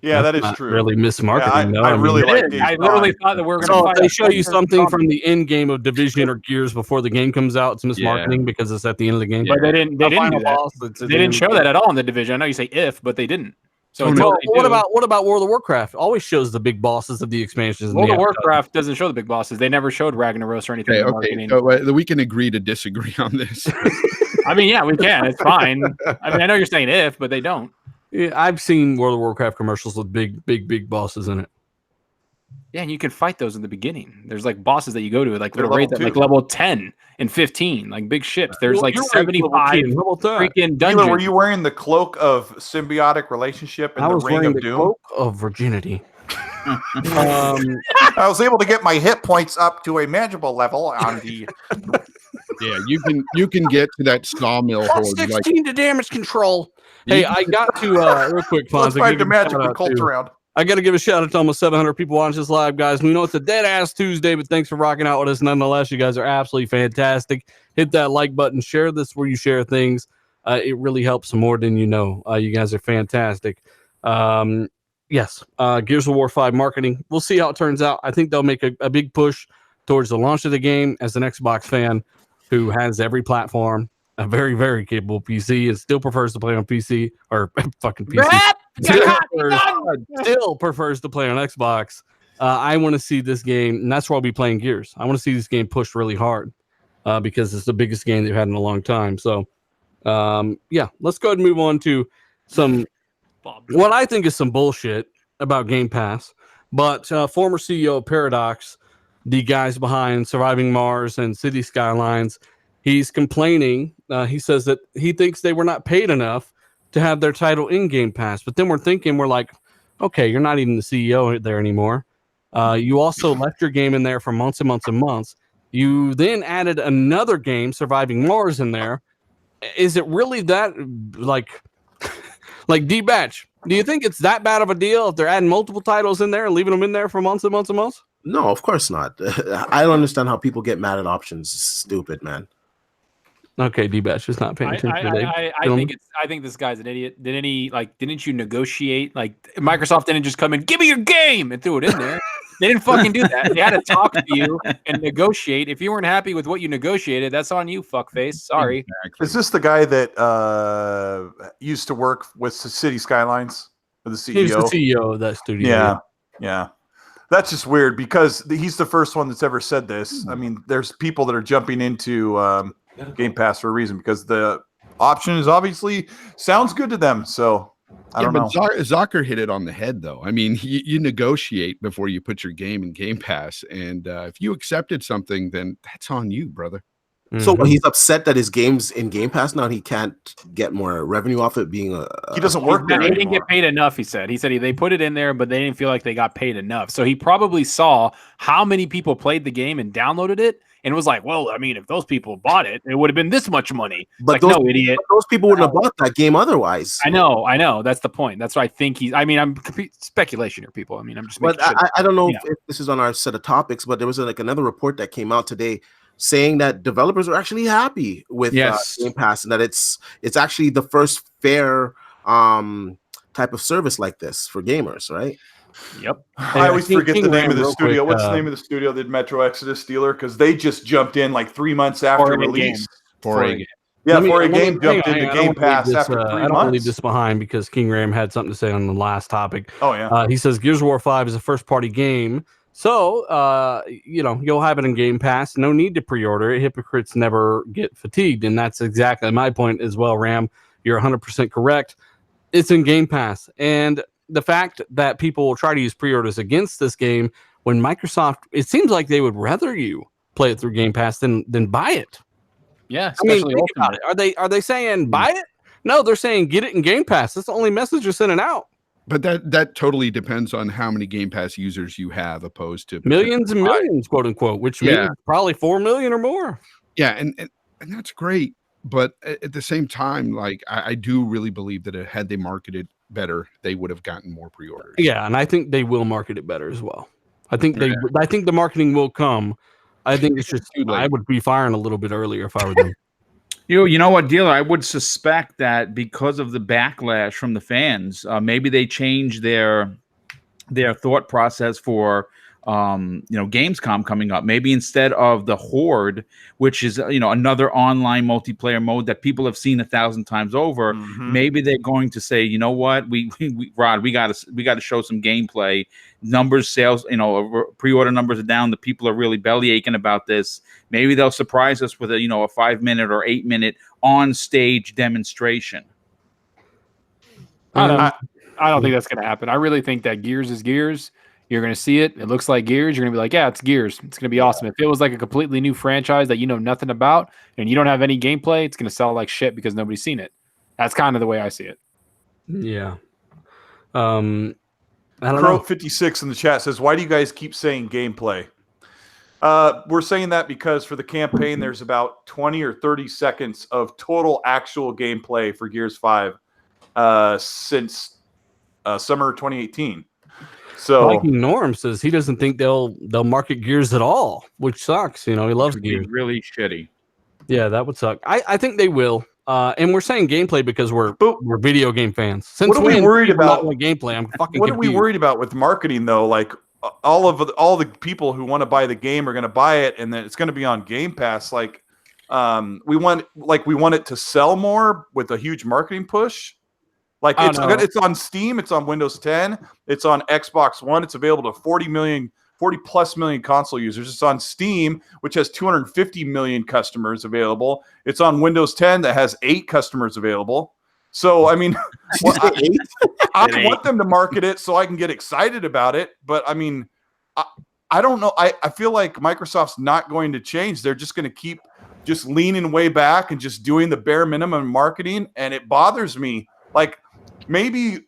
Yeah, that is true. Really mismarketing. Yeah, I really like Days Gone. I literally thought that we were going to. So they show you something from the end game of Division or Gears before the game comes out. It's mismarketing because it's at the end of the game. But they didn't do that. They didn't show that at all in the Division. I know you say if, but they didn't. So what about World of Warcraft? Always shows the big bosses of the expansions. World of Warcraft doesn't show the big bosses. They never showed Ragnaros or anything. Okay. So we can agree to disagree on this. I mean, yeah, we can. It's fine. I mean, I know you're saying if, but they don't. Yeah, I've seen World of Warcraft commercials with big bosses in it. Yeah, and you can fight those in the beginning. There's like bosses that you go to, like little raids at like level 10 and 15, like big ships. There's like 75 freaking dungeons. Were you wearing the cloak of symbiotic relationship in the Ring of Doom? Cloak of virginity. I was able to get my hit points up to a manageable level on the. Yeah, you can get to that sawmill horde. 16 to damage control. Hey, I got to real quick, Fonz. Let's find the magical cult around. I got to give a shout out to almost 700 people watching this live, guys. We know it's a dead ass Tuesday, but thanks for rocking out with us. Nonetheless, you guys are absolutely fantastic. Hit that like button. Share this where you share things. It really helps more than you know. You guys are fantastic. Yes, Gears of War 5 marketing. We'll see how it turns out. I think they'll make a big push towards the launch of the game. As an Xbox fan who has every platform, a very, very capable PC, and still prefers to play on PC or fucking PC. Still prefers to play on Xbox. I want to see this game, and that's where I'll be playing Gears. I want to see this game pushed really hard because it's the biggest game they've had in a long time. So, yeah, let's go ahead and move on to some what I think is some bullshit about Game Pass. But former CEO of Paradox, the guys behind Surviving Mars and City Skylines, he's complaining. He says that he thinks they were not paid enough to have their title in Game Pass. But then we're like, okay, you're not even the CEO there anymore. You also left your game in there for months and months and months. You then added another game, Surviving Mars, in there. Is it really that, like D-Batch, do you think it's that bad of a deal if they're adding multiple titles in there and leaving them in there for months and months and months? No, of course not. I don't understand how people get mad at options. It's stupid, man. Okay, D-Batch is not paying attention today. I think this guy's an idiot. Didn't you negotiate? Like, Microsoft didn't just come in, give me your game, and threw it in there. They didn't fucking do that. They had to talk to you and negotiate. If you weren't happy with what you negotiated, that's on you, fuckface. Sorry. Exactly. Is this the guy that used to work with City Skylines? Or the CEO? He was the CEO of that studio. Yeah. That's just weird because he's the first one that's ever said this. I mean, there's people that are jumping into Game Pass for a reason because the option is obviously sounds good to them. So I don't know. Zucker hit it on the head, though. I mean, you negotiate before you put your game in Game Pass, and if you accepted something, then that's on you, brother. So he's upset that his game's in Game Pass now. He can't get more revenue off it being a. He doesn't work there. They didn't get paid enough. He said they put it in there, but they didn't feel like they got paid enough. So he probably saw how many people played the game and downloaded it, and was like, "Well, I mean, if those people bought it, it would have been this much money." But like, those, no, idiot. Those people wouldn't have bought that game otherwise. I know. That's the point. That's what I think he's. I mean, I'm speculation here, people. I mean, I'm just. But I don't know if this is on our set of topics, but there was like another report that came out today saying that developers are actually happy with Game Pass and that it's actually the first fair type of service like this for gamers, right? Yep. I always forget the name of the studio. What's the name of the studio that Metro Exodus Steeler? Because they just jumped in like 3 months after release. 4A game. Yeah, 4A game jumped into Game Pass after 3 months. I don't want to leave this behind because King Ram had something to say on the last topic. Oh, yeah. He says Gears of War 5 is a first-party game. So, you'll have it in Game Pass. No need to pre-order it. Hypocrites never get fatigued. And that's exactly my point as well, Ram. You're 100% correct. It's in Game Pass. And the fact that people will try to use pre-orders against this game when Microsoft, it seems like they would rather you play it through Game Pass than buy it. Yeah, especially Are they saying buy it? No, they're saying get it in Game Pass. That's the only message you're sending out. But that totally depends on how many Game Pass users you have, opposed to millions and millions, quote unquote, which means probably 4 million or more. Yeah, and that's great. But at the same time, like I do really believe that had they marketed better, they would have gotten more pre-orders. Yeah, and I think they will market it better as well. I think the marketing will come. I think it's just I would be firing a little bit earlier if I were them. You know what, dealer? I would suspect that because of the backlash from the fans, maybe they changed their thought process for Gamescom coming up. Maybe instead of the Horde, which is another online multiplayer mode that people have seen 1,000 times over, maybe they're going to say, you know what, Rod, we got to show some gameplay. Numbers, sales, pre-order numbers are down. The people are really belly aching about this. Maybe they'll surprise us with a 5-minute or 8-minute on-stage demonstration. I don't think that's going to happen. I really think that Gears is Gears. You're going to see it. It looks like Gears. You're going to be like, yeah, it's Gears. It's going to be awesome. If it was like a completely new franchise that you know nothing about and you don't have any gameplay, it's going to sell like shit because nobody's seen it. That's kind of the way I see it. Yeah. I don't know. 56 in the chat says, why do you guys keep saying gameplay? We're saying that because for the campaign, there's about 20 or 30 seconds of total actual gameplay for Gears 5 since summer 2018. So Viking Norm says he doesn't think they'll market Gears at all, which sucks. He loves Gears. Really shitty. Yeah, that would suck. I think they will. And we're saying gameplay because we're video game fans. Since what are we worried about with gameplay? I'm fucking. What are we worried about with marketing though? Like all the people who want to buy the game are going to buy it, and then it's going to be on Game Pass. Like we want it to sell more with a huge marketing push. Like it's on Steam, it's on Windows 10, it's on Xbox One, it's available to 40 plus million console users. It's on Steam, which has 250 million customers available. It's on Windows 10 that has 8 customers available. So I mean, I want them to market it so I can get excited about it. But I mean, I don't know. I feel like Microsoft's not going to change. They're just going to keep just leaning way back and just doing the bare minimum marketing. And it bothers me. Like maybe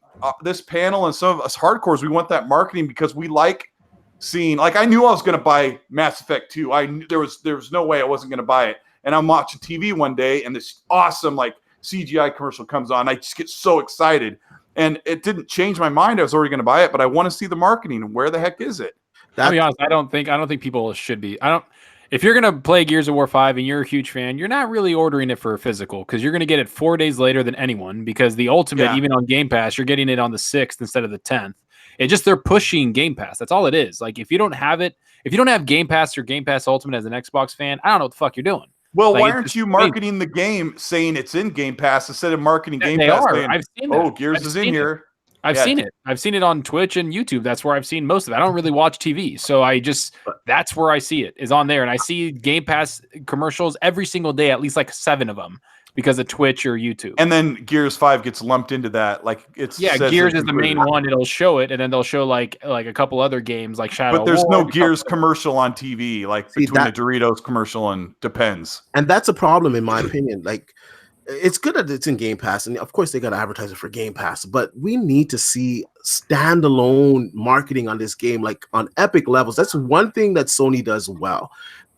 this panel and some of us hardcores, we want that marketing because we like seeing. Like I knew I was going to buy Mass Effect 2. I knew there was no way I wasn't going to buy it. And I'm watching TV one day, and this awesome like CGI commercial comes on. I just get so excited, and it didn't change my mind. I was already going to buy it, but I want to see the marketing. Where the heck is it? I'll be honest. I don't think people should be. If you're going to play Gears of War 5 and you're a huge fan, you're not really ordering it for a physical because you're going to get it 4 days later than anyone because the Ultimate, even on Game Pass, you're getting it on the 6th instead of the 10th. They're pushing Game Pass. That's all it is. Like if you don't have it, if you don't have Game Pass or Game Pass Ultimate as an Xbox fan, I don't know what the fuck you're doing. Well, why aren't you marketing the game saying it's in Game Pass instead of marketing Game Pass saying, Gears is in here? I've seen it. I've seen it on Twitch and YouTube. That's where I've seen most of it. I don't really watch TV, so that's where I see it, is on there. And I see Game Pass commercials every single day, at least like 7 of them, because of Twitch or YouTube. And then Gears 5 gets lumped into that. Like Gears is the main one. It'll show it, and then they'll show like a couple other games like Shadow. But there's no Gears commercial on TV, like between the Doritos commercial and Depends. And that's a problem, in my opinion. Like, it's good that it's in Game Pass, and of course they got to advertise it for Game Pass, but we need to see standalone marketing on this game, like on epic levels. That's one thing that Sony does well.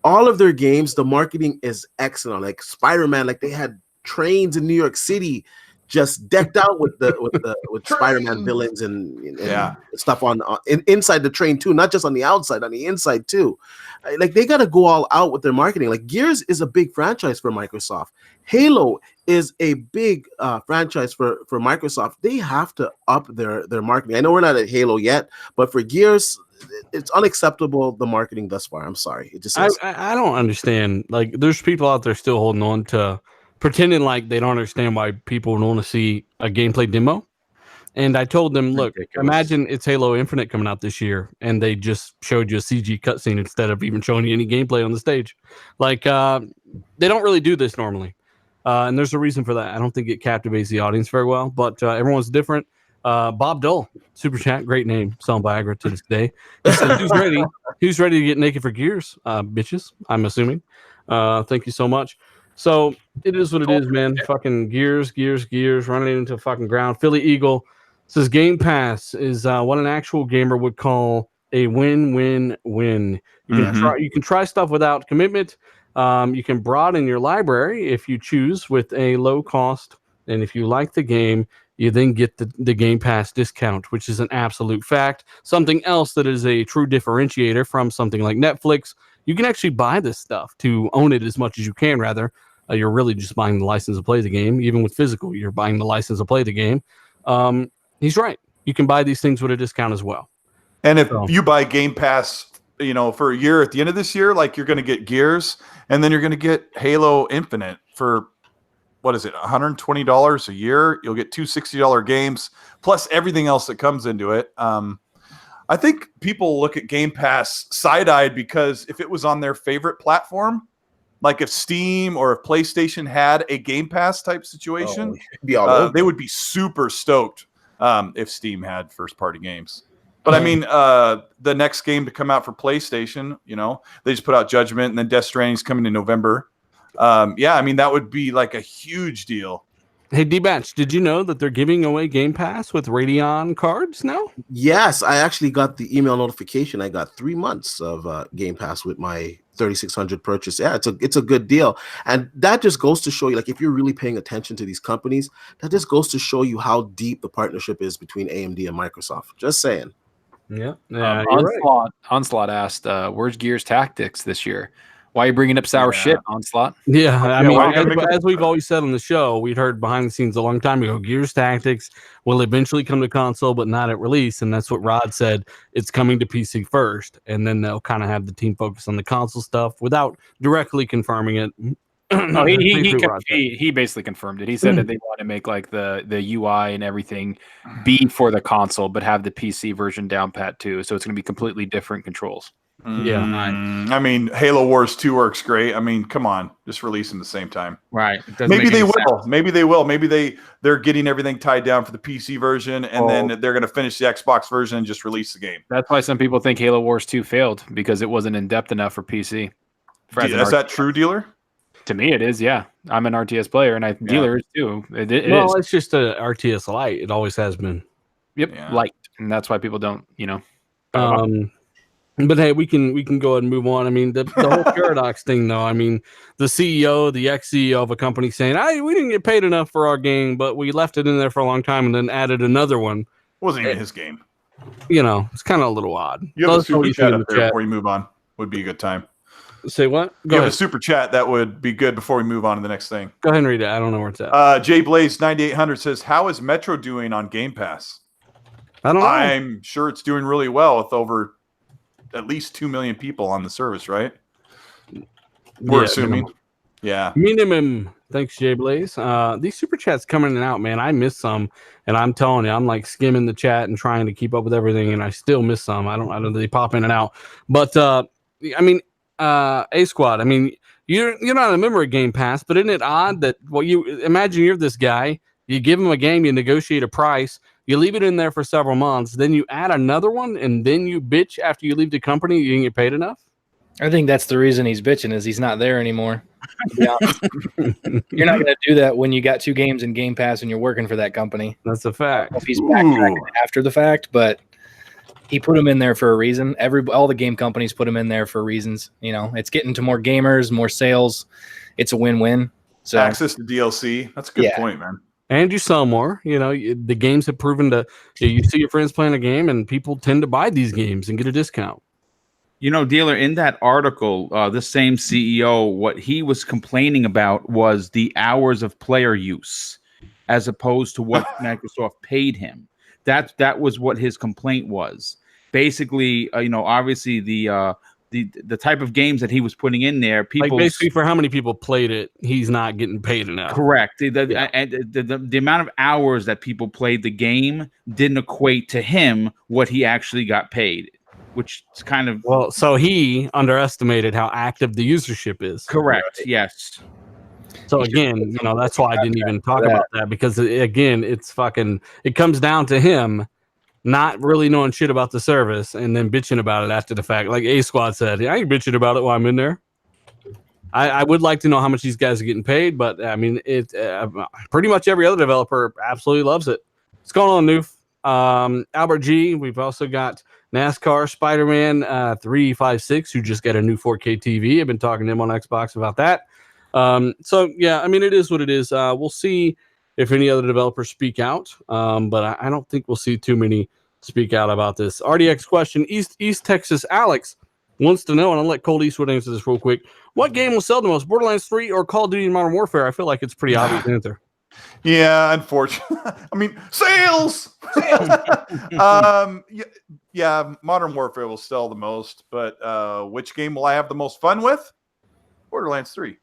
All of their games, the marketing is excellent. Like Spider-Man, like they had trains in New York City just decked out with Spider-Man villains and stuff on inside the train too, not just on the outside, on the inside too. Like they got to go all out with their marketing. Like Gears is a big franchise for Microsoft. Halo is a big franchise for Microsoft. They have to up their marketing. I know we're not at Halo yet, but for Gears, it's unacceptable, the marketing thus far. I'm sorry. It just I don't understand. Like there's people out there still holding on to pretending like they don't understand why people want to see a gameplay demo. And I told them, look, imagine it's Halo Infinite coming out this year, and they just showed you a CG cutscene instead of even showing you any gameplay on the stage. Like, they don't really do this normally. And there's a reason for that. I don't think it captivates the audience very well, but everyone's different. Bob Dull, Super Chat, great name, selling Viagra to this day. He said, who's ready? Who's ready to get naked for Gears? Bitches, I'm assuming. Thank you so much. So it is what it is, man. Fucking Gears, running into fucking ground. Philly Eagle says Game Pass is what an actual gamer would call a win-win-win. You can try stuff without commitment. You can broaden your library if you choose with a low cost. And if you like the game, you then get the Game Pass discount, which is an absolute fact. Something else that is a true differentiator from something like Netflix. You can actually buy this stuff to own it as much as you can, rather. You're really just buying the license to play the game. Even with physical, you're buying the license to play the game. He's right. You can buy these things with a discount as well. And if you buy Game Pass, for a year at the end of this year, like you're going to get Gears, and then you're going to get Halo Infinite for, what is it, $120 a year? You'll get 2 $60 games, plus everything else that comes into it. I think people look at Game Pass side-eyed because if it was on their favorite platform, like if Steam or if PlayStation had a Game Pass type situation, they would be super stoked if Steam had first-party games. But I mean, the next game to come out for PlayStation, they just put out Judgment, and then Death Stranding's coming in November. I mean, that would be like a huge deal. Hey, D-Batch, did you know that they're giving away Game Pass with Radeon cards now? Yes, I actually got the email notification. I got 3 months of Game Pass with my 3600 purchase. Yeah, it's a good deal. And that just goes to show you, like, if you're really paying attention to these companies, that just goes to show you how deep the partnership is between AMD and Microsoft. Just saying. Yeah. Onslaught asked, where's Gears Tactics this year? Why are you bringing up sour shit, Onslaught? Yeah, I mean, as we've always said on the show, we'd heard behind the scenes a long time ago, Gears Tactics will eventually come to console, but not at release. And that's what Rod said. It's coming to PC first, and then they'll kind of have the team focus on the console stuff without directly confirming it. No, he basically confirmed it. He said that they want to make like the UI and everything be for the console, but have the PC version down pat too. So it's going to be completely different controls. Yeah, I mean, Halo Wars 2 works great. I mean, come on, just release them at the same time. Right. Maybe they will. Maybe they will. Maybe they're getting everything tied down for the PC version, and then they're going to finish the Xbox version and just release the game. That's why some people think Halo Wars 2 failed, because it wasn't in depth enough for PC. Is that true, Dealer? To me, it is. Yeah, I'm an RTS player, and Dealer is too. It is. It's just a RTS light. It always has been. Yep, light, and that's why people don't. But hey, we can go ahead and move on. I mean, the whole paradox thing, though. I mean, the CEO, the ex-CEO of a company saying, we didn't get paid enough for our game, but we left it in there for a long time and then added another one. It wasn't even his game. It's kind of a little odd. You have a super chat up there before you move on. Would be a good time. Say what? Go ahead. A super chat that would be good before we move on to the next thing. Go ahead and read it. I don't know where it's at. Jay Blaze 9800 says, "How is Metro doing on Game Pass?" I don't know. I'm sure it's doing really well with over at least 2 million people on the service, right? We're assuming. Minimum. Thanks, Jay Blaze. These super chats coming in and out, man. I miss some, and I'm telling you, I'm like skimming the chat and trying to keep up with everything, and I still miss some. I don't. They pop in and out, but I mean, A Squad. I mean, you're not a member of Game Pass, but isn't it odd that you imagine you're this guy, you give him a game, you negotiate a price, you leave it in there for several months, then you add another one, and then you bitch after you leave the company you didn't get paid enough? I think that's the reason he's bitching is he's not there anymore. You're not going to do that when you got 2 games in Game Pass and you're working for that company. That's a fact. If he's backtracking after the fact, but he put him in there for a reason. All the game companies put him in there for reasons. You know, it's getting to more gamers, more sales. It's a win-win. So access to DLC. That's a good point, man. And you sell more. You know, the games have proven to. You see your friends playing a game, and people tend to buy these games and get a discount. You know, Dealer, in that article, the same CEO, what he was complaining about was the hours of player use as opposed to what Microsoft paid him. That was what his complaint was. Basically, you know, obviously the type of games that he was putting in there, people like basically for how many people played it, he's not getting paid enough. Correct. The amount of hours that people played the game didn't equate to him what he actually got paid, which is kind of so he underestimated how active the usership is. Correct. Right? Yes. So again, you know, that's why I didn't even talk about that, because again, it comes down to him not really knowing shit about the service and then bitching about it after the fact. Like A Squad said, I ain't bitching about it while I'm in there. I would like to know how much these guys are getting paid, but I mean, pretty much every other developer absolutely loves it. What's going on, Noof? Albert G. We've also got NASCAR Spider-Man 356, who just got a new 4K TV. I've been talking to him on Xbox about that. So yeah, I mean, it is what it is. We'll see if any other developers speak out, but I don't think we'll see too many speak out about this. RDX question: East Texas Alex wants to know, and I'll let Cold Eastwood answer this real quick. What game will sell the most, Borderlands 3 or Call of Duty Modern Warfare? I feel like it's a pretty obvious answer. Yeah, unfortunately. I mean, sales. Yeah, Modern Warfare will sell the most, but which game will I have the most fun with? Borderlands 3.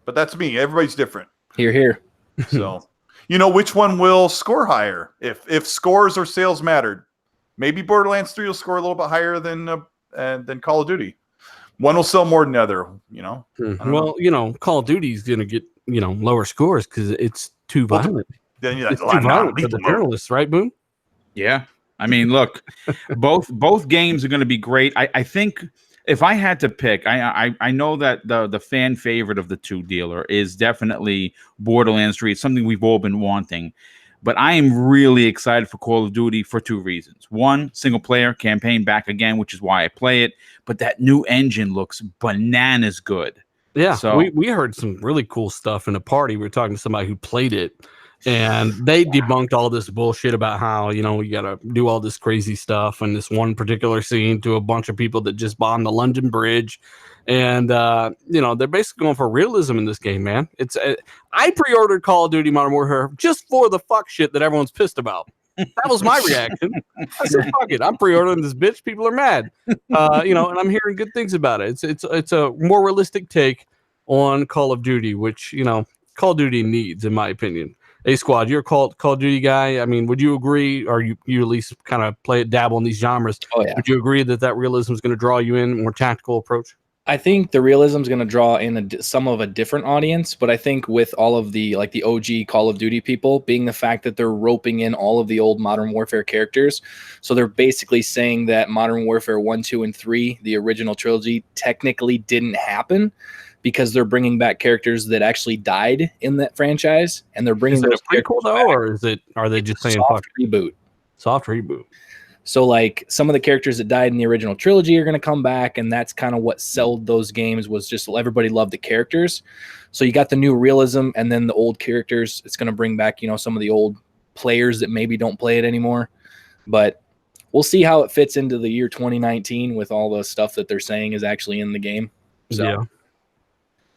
But that's me. Everybody's different. Here. So, you know, which one will score higher? If scores or sales mattered, maybe Borderlands 3 will score a little bit higher than Call of Duty. One will sell more than the other, you know. Well, you know, Call of Duty is going to get, you know, lower scores because it's too violent. Then it's too violent for the journalists, right, Boom? Yeah. I mean, look, both games are going to be great. I think if I had to pick, I know that the fan favorite of the two, Dealer, is definitely Borderlands 3. It's something we've all been wanting. But I am really excited for Call of Duty for 2 reasons. One, single player campaign back again, which is why I play it. But that new engine looks bananas good. Yeah, so we heard some really cool stuff in a party. We were talking to somebody who played it, and they debunked all this bullshit about how, you know, you got to do all this crazy stuff and this one particular scene to a bunch of people that just bombed the London Bridge. And, you know, they're basically going for realism in this game, man. I pre-ordered Call of Duty Modern Warfare just for the fuck shit that everyone's pissed about. That was my reaction. I said, fuck it. I'm pre-ordering this bitch. People are mad. You know, and I'm hearing good things about it. It's a more realistic take on Call of Duty, which, you know, Call of Duty needs, in my opinion. A Squad, you're a Call of Duty guy. I mean, would you agree, or you at least kind of dabble in these genres? Oh, yeah. Would you agree that realism is going to draw you in, more tactical approach? I think the realism is going to draw in some of a different audience, but I think with all of the OG Call of Duty people, being the fact that they're roping in all of the old Modern Warfare characters, so they're basically saying that Modern Warfare 1, 2, and 3, the original trilogy, technically didn't happen because they're bringing back characters that actually died in that franchise, and they're bringing those a prequel though, or are they just saying soft reboot? Soft reboot. So, like, some of the characters that died in the original trilogy are going to come back, and that's kind of what sold those games, was just everybody loved the characters. So you got the new realism, and then the old characters. It's going to bring back, you know, some of the old players that maybe don't play it anymore. But we'll see how it fits into the year 2019 with all the stuff that they're saying is actually in the game. So, yeah.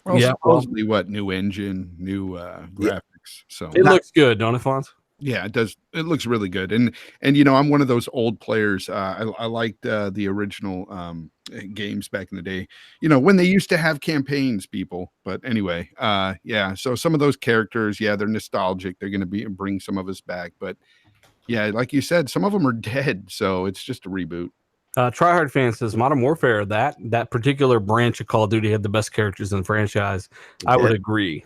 Well, supposedly, new engine, new graphics. So it looks good, don't it, Fonz? Yeah, it does. It looks really good, and you know, I'm one of those old players. I liked the original games back in the day. You know, when they used to have campaigns, people. But anyway, yeah. So some of those characters, yeah, they're nostalgic. They're going to bring some of us back. But yeah, like you said, some of them are dead. So it's just a reboot. Tryhard Fan says Modern Warfare, that particular branch of Call of Duty had the best characters in the franchise. I would agree.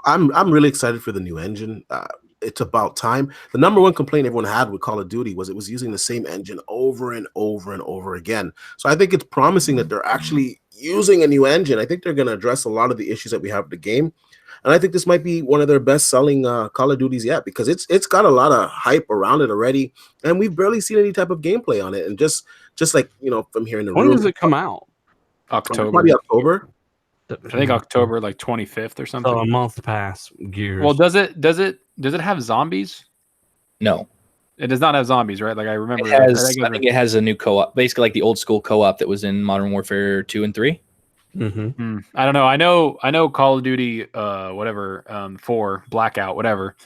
I'm really excited for the new engine. It's about time. The number one complaint everyone had with Call of Duty was it was using the same engine over and over and over again. So I think it's promising that they're actually using a new engine. I think they're going to address a lot of the issues that we have with the game. And I think this might be one of their best-selling Call of Duties yet, because it's got a lot of hype around it already, and we've barely seen any type of gameplay on it. And just like, you know, from here in the room, when does it come out? October. Probably October. I think October, like 25th or something. So a month past gears. Well, does it have zombies? No, it does not have zombies, right? Like I remember, I think it has a new co-op, basically like the old school co-op that was in Modern Warfare 2 and 3. Mm-hmm. I don't know. I know Call of Duty, 4 Blackout, whatever.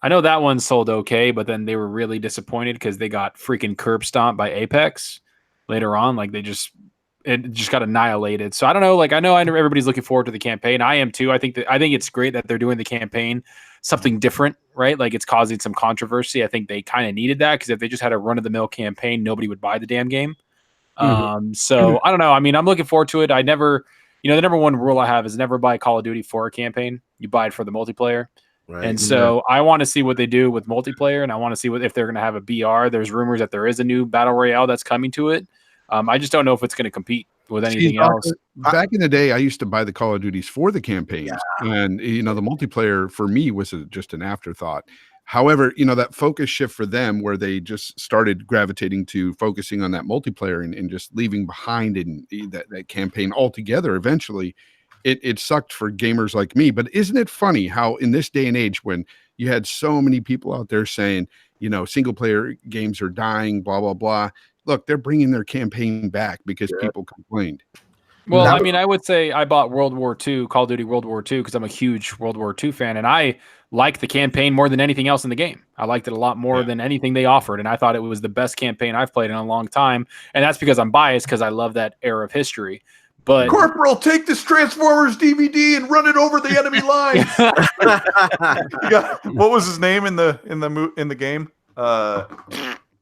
I know that one sold okay, but then they were really disappointed because they got freaking curb stomped by Apex later on. Like it just got annihilated. So I don't know. Like I know everybody's looking forward to the campaign. I am too. I think it's great that they're doing the campaign something different, right? Like it's causing some controversy. I think they kind of needed that because if they just had a run of the mill campaign, nobody would buy the damn game. So I don't know. I mean, I'm looking forward to it. I never, you know, the number one rule I have is never buy Call of Duty for a campaign. You buy it for the multiplayer. Right. And so I want to see what they do with multiplayer, and I want to see if they're going to have a BR. There's rumors that there is a new battle royale that's coming to it. I just don't know if it's going to compete with anything else. Back in the day, I used to buy the Call of Duties for the campaigns, and you know, the multiplayer for me was just an afterthought. However, you know, that focus shift for them, where they just started gravitating to focusing on that multiplayer and just leaving behind that campaign altogether. Eventually, it sucked for gamers like me. But isn't it funny how in this day and age, when you had so many people out there saying, you know, single player games are dying, blah blah blah. Look, they're bringing their campaign back because people complained. Well, I mean, I would say I bought World War II, Call of Duty World War II, because I'm a huge World War II fan, and I liked the campaign more than anything else in the game. I liked it a lot more than anything they offered, and I thought it was the best campaign I've played in a long time, and that's because I'm biased because I love that era of history. But Corporal, take this Transformers DVD and run it over the enemy lines. What was his name in the game?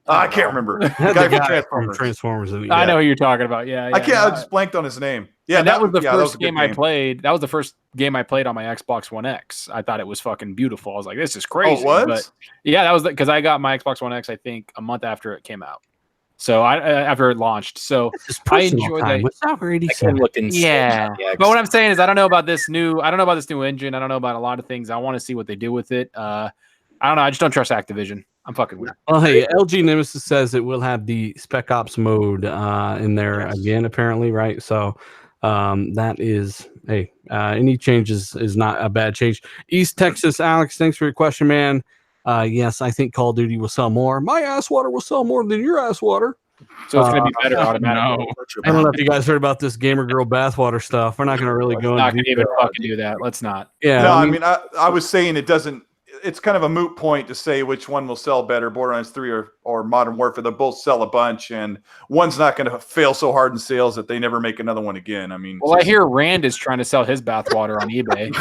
I can't remember. The guy from Transformers. I know who you're talking about. Yeah, I can't. I just blanked on his name. Yeah, and that was the first game I played. That was the first game I played on my Xbox One X. I thought it was fucking beautiful. I was like, this is crazy. Oh, it was? But yeah, that was because I got my Xbox One X, I think, a month after it came out. So after it launched. So I enjoyed that. What's that 87? Yeah. But what I'm saying is I don't know about this new engine. I don't know about a lot of things. I want to see what they do with it. I don't know. I just don't trust Activision. I'm fucking weird. Oh, hey, LG Nemesis says it will have the Spec Ops mode in there again, apparently, right? So that is, hey, any changes is not a bad change. East Texas, Alex, thanks for your question, man. Yes, I think Call of Duty will sell more. My ass water will sell more than your ass water. So it's going to be better automatically. No. I don't know if you guys heard about this gamer girl bathwater stuff. We're not going to really go into not even fucking do that. Let's not. Yeah. No, I mean, I was saying it doesn't. It's kind of a moot point to say which one will sell better, Borderlands 3 or Modern Warfare. They both sell a bunch, and one's not going to fail so hard in sales that they never make another one again. I mean, well, I hear Rand is trying to sell his bathwater on eBay.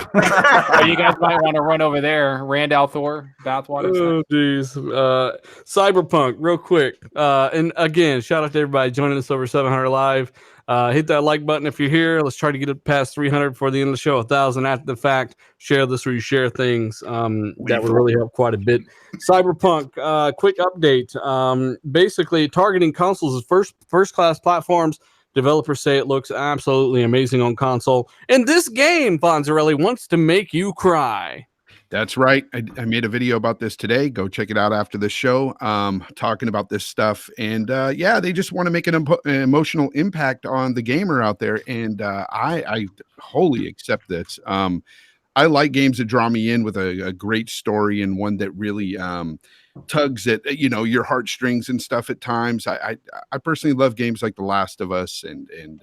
So you guys might want to run over there. Rand Althor bathwater. Oh, geez. Cyberpunk, real quick. And again, shout out to everybody joining us over 700 live. Hit that like button if you're here. Let's try to get it past 300 before the end of the show. 1,000 after the fact. Share this where you share things. That would really help quite a bit. Cyberpunk, quick update. Basically, targeting consoles as first-class platforms. Developers say it looks absolutely amazing on console. And this game, Fonzarelli, wants to make you cry. That's right. I made a video about this today. Go check it out after the show, talking about this stuff. And yeah, they just want to make an emotional impact on the gamer out there. And I wholly accept this. I like games that draw me in with a great story and one that really tugs at your heartstrings and stuff at times. I personally love games like The Last of Us and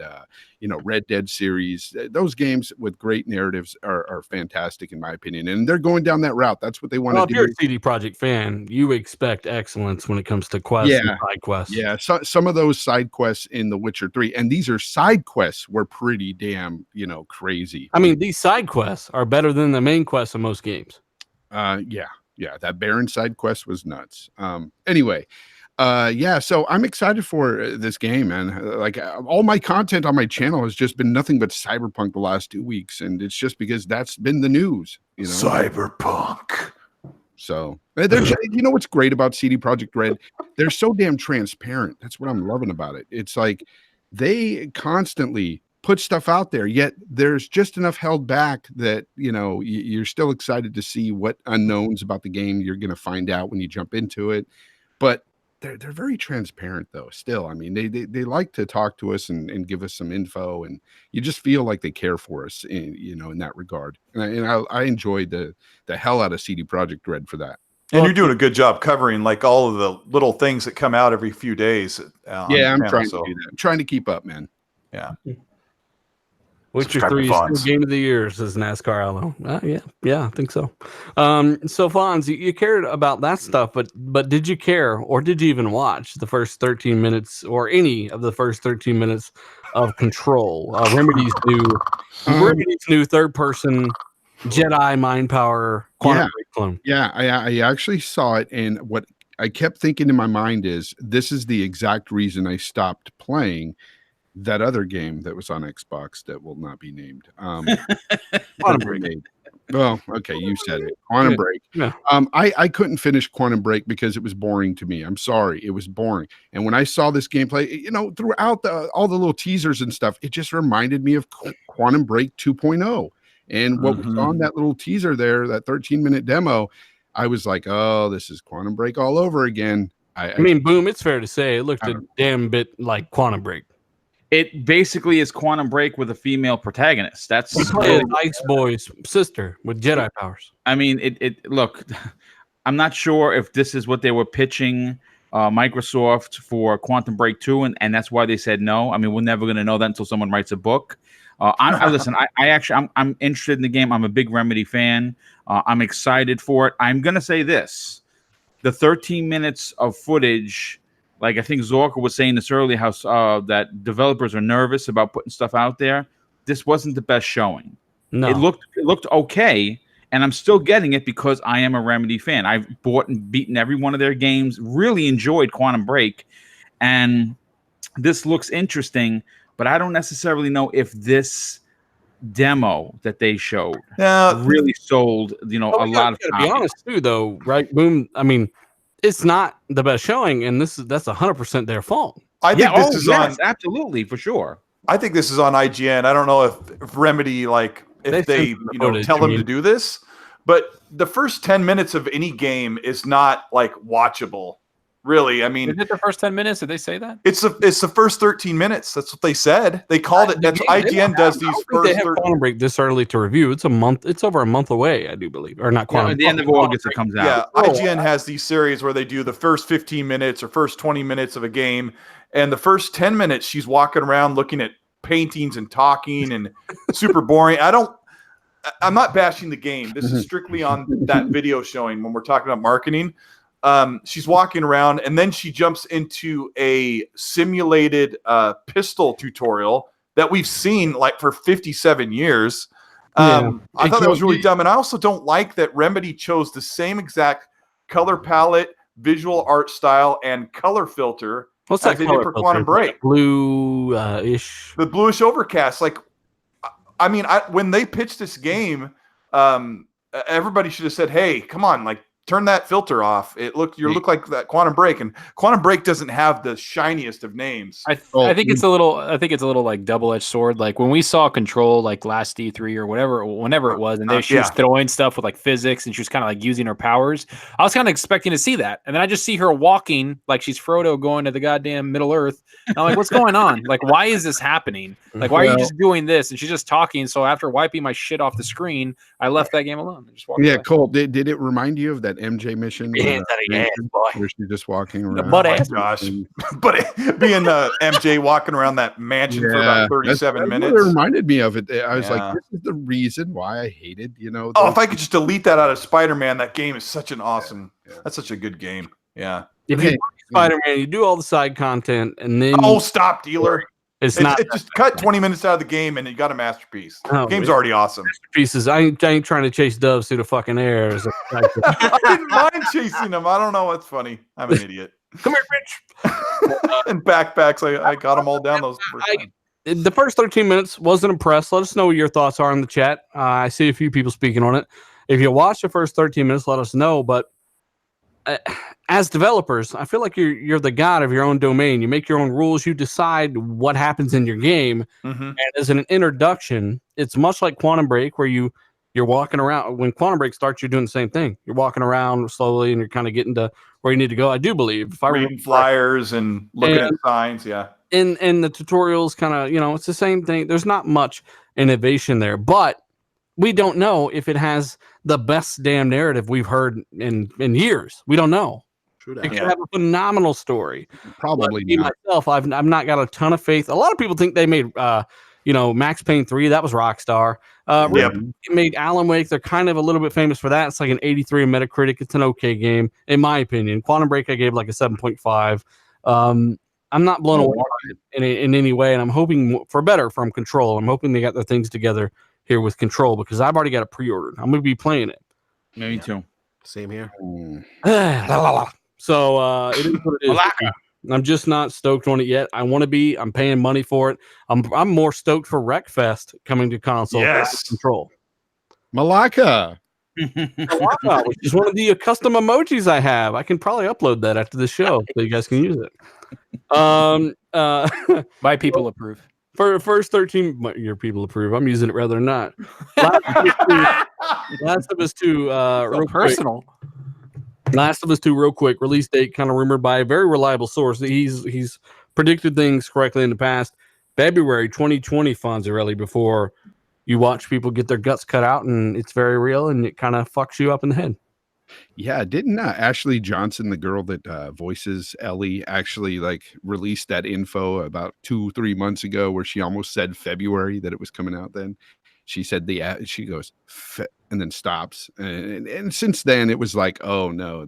Red Dead series. Those games with great narratives are fantastic in my opinion, and they're going down that route. That's what they want to do. If you're a CD Projekt fan, you expect excellence when it comes to quests and side quests. Yeah, so some of those side quests in The Witcher 3, and these are side quests, were pretty damn crazy. I mean, these side quests are better than the main quests in most games. Yeah, that Baron side quest was nuts. Anyway, so I'm excited for this game, man. Like all my content on my channel has just been nothing but Cyberpunk the last 2 weeks, and it's just because that's been the news. Cyberpunk. So what's great about CD Projekt Red? They're so damn transparent. That's what I'm loving about it. It's like they constantly put stuff out there, yet there's just enough held back that you're still excited to see what unknowns about the game you're going to find out when you jump into it. But they're very transparent though. Still, I mean, they like to talk to us and give us some info, and you just feel like they care for us in that regard. And I enjoyed the hell out of CD Projekt Red for that. And you're doing a good job covering like all of the little things that come out every few days. I'm trying to do that. I'm trying to keep up, man. Yeah. Witcher 3 is still game of the year, says NASCAR Allo. Yeah, I think so. So Fonz, you cared about that stuff, but did you care, or did you even watch the first 13 minutes, or any of the first 13 minutes of Control? Remedy's new third-person Jedi mind power quantum break clone. Yeah, I actually saw it, and what I kept thinking in my mind is this is the exact reason I stopped playing that other game that was on Xbox that will not be named. Quantum Break. Well, okay, you said it. Quantum Break. Yeah. I couldn't finish Quantum Break because it was boring to me. I'm sorry, it was boring. And when I saw this gameplay, throughout all the little teasers and stuff, it just reminded me of Quantum Break 2.0. And what was on that little teaser there, that 13-minute demo, I was like, oh, this is Quantum Break all over again. I mean, boom, it's fair to say it looked a damn bit like Quantum Break. It basically is Quantum Break with a female protagonist. That's Ice Boy's sister with Jedi powers. I mean, look, I'm not sure if this is what they were pitching Microsoft for Quantum Break 2, and that's why they said no. I mean, we're never going to know that until someone writes a book. Listen, I'm interested in the game. I'm a big Remedy fan. I'm excited for it. I'm going to say this. The 13 minutes of footage, like I think Zorka was saying this earlier, how that developers are nervous about putting stuff out there. This wasn't the best showing. No. It looked okay, and I'm still getting it because I am a Remedy fan. I've bought and beaten every one of their games, really enjoyed Quantum Break, and this looks interesting, but I don't necessarily know if this demo that they showed really sold, a lot of copies. To be honest too, though, right? Boom. I mean, it's not the best showing, and that's 100% their fault. I think this is absolutely for sure. I think this is on IGN. I don't know if Remedy if they tell them to do this, but the first 10 minutes of any game is not like watchable. Really, I mean, is it the first 10 minutes? Did they say that? It's the first 13 minutes. That's what they said. They called it. That's IGN does these first. They have Quantum Break this early to review. It's a month. It's over a month away, I do believe, or not Quantum. At the end of August, it comes out. Yeah, IGN has these series where they do the first 15 minutes or first 20 minutes of a game, and the first 10 minutes she's walking around looking at paintings and talking and super boring. I'm not bashing the game. This is strictly on that video showing when we're talking about marketing. She's walking around, and then she jumps into a simulated pistol tutorial that we've seen like for 57 years. I thought that was really dumb, and I also don't like that Remedy chose the same exact color palette, visual art style, and color filter. What's that color for Quantum Break? Blue-ish. The bluish overcast. Like, I mean, when they pitched this game, everybody should have said, "Hey, come on, like." Turn that filter off. You look like that Quantum Break, and Quantum Break doesn't have the shiniest of names. I think it's a little like double-edged sword. Like when we saw Control, like last E3 or whenever it was, and she was throwing stuff with like physics, and she was kind of like using her powers. I was kind of expecting to see that, and then I just see her walking like she's Frodo going to the goddamn Middle Earth. And I'm like, what's going on? Like, why is this happening? Like, why are you just doing this? And she's just talking. So after wiping my shit off the screen, I left that game alone and just walked away. Cole, did it remind you of that MJ mission Hands out of your ass, boy. where she's just walking around. butt Oh my ass. gosh. But being MJ walking around that mansion for about 37 that's minutes. what it reminded me of it. I was Yeah. like, this is the reason why I hated, Oh, if I could just delete that out of Spider-Man, that game is such an awesome. That's such a good game. Yeah. If you play Spider-Man, you do all the side content, and then Oh, stop, dealer. it's It not just cut 20 minutes out of the game, and you got a masterpiece. Oh, The game's man. already awesome. pieces. I ain't trying to chase doves through the fucking air. I didn't mind chasing them. I don't know what's funny. I'm an idiot. Come here, bitch. And backpacks, I got them all down those. The first 13 minutes wasn't impressed. Let us know what your thoughts are in the chat. I see a few people speaking on it. If you watch the first 13 minutes, let us know. But as developers, I feel like you're the god of your own domain. You make your own rules. You decide what happens in your game. Mm-hmm. And as an introduction, it's much like Quantum Break, where you're walking around. When Quantum Break starts, you're doing the same thing. You're walking around slowly, and you're kind of getting to where you need to go. I do believe. If I reading flyers and looking at signs, yeah. And the tutorials kind of, it's the same thing. There's not much innovation there, but we don't know if it has the best damn narrative we've heard in years. We don't know. True It that. could have a phenomenal story. Probably Me, not. myself, I've not got a ton of faith. A lot of people think they made, Max Payne 3. That was Rockstar. Yep. It made Alan Wake. They're kind of a little bit famous for that. It's like an 83 in Metacritic. It's an okay game, in my opinion. Quantum Break, I gave like a 7.5. I'm not blown away in any way, and I'm hoping for better from Control. I'm hoping they got their things together here with Control, because I've already got it pre-ordered. I'm going to be playing it. Me too. Same here. So it is what it is. I'm just not stoked on it yet. I want to be. I'm paying money for it. I'm more stoked for Wreckfest coming to console. Yes. Control. Malacca. Which is one of the custom emojis I have. I can probably upload that after the show so you guys can use it. My people approve. For first 13, your people approve. I'm using it rather than not. Last of Us 2, real personal. Quick. Last of Us 2, real quick. Release date kind of rumored by a very reliable source. He's predicted things correctly in the past. February 2020, Fonzarelli, before you watch people get their guts cut out, and it's very real, and it kind of fucks you up in the head. Yeah, didn't Ashley Johnson, the girl that voices Ellie, actually released that info about 2-3 months ago, where she almost said February that it was coming out? Then she said she goes and then stops, and since then it was like, oh no,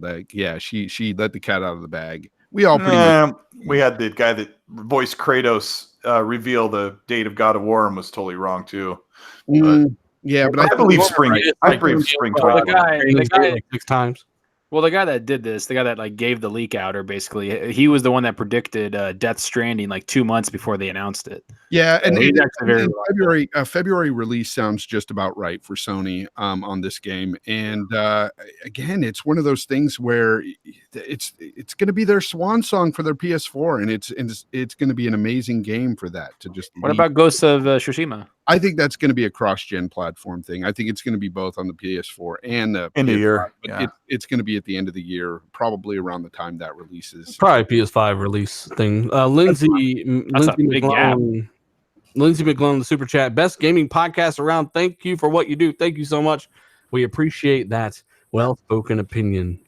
she let the cat out of the bag. We all pretty much. We had the guy that voiced Kratos reveal the date of God of War and was totally wrong too. Yeah, but I believe spring. I believe spring. The guy like 6 times. Well, the guy that did this, the guy that gave the leak out, or basically, he was the one that predicted Death Stranding 2 months before they announced it. Yeah, and he's actually very February release sounds just about right for Sony on this game. And again, it's one of those things where it's going to be their swan song for their PS4, and it's going to be an amazing game for that to just. What about Ghosts of Tsushima? I think that's going to be a cross-gen platform thing. I think it's going to be both on the PS4 and the end of the year. It's going to be at the end of the year, probably around the time that releases. Probably PS5 release thing. Lindsay McClone, the super chat. Best gaming podcast around. Thank you for what you do. Thank you so much. We appreciate that well-spoken opinion.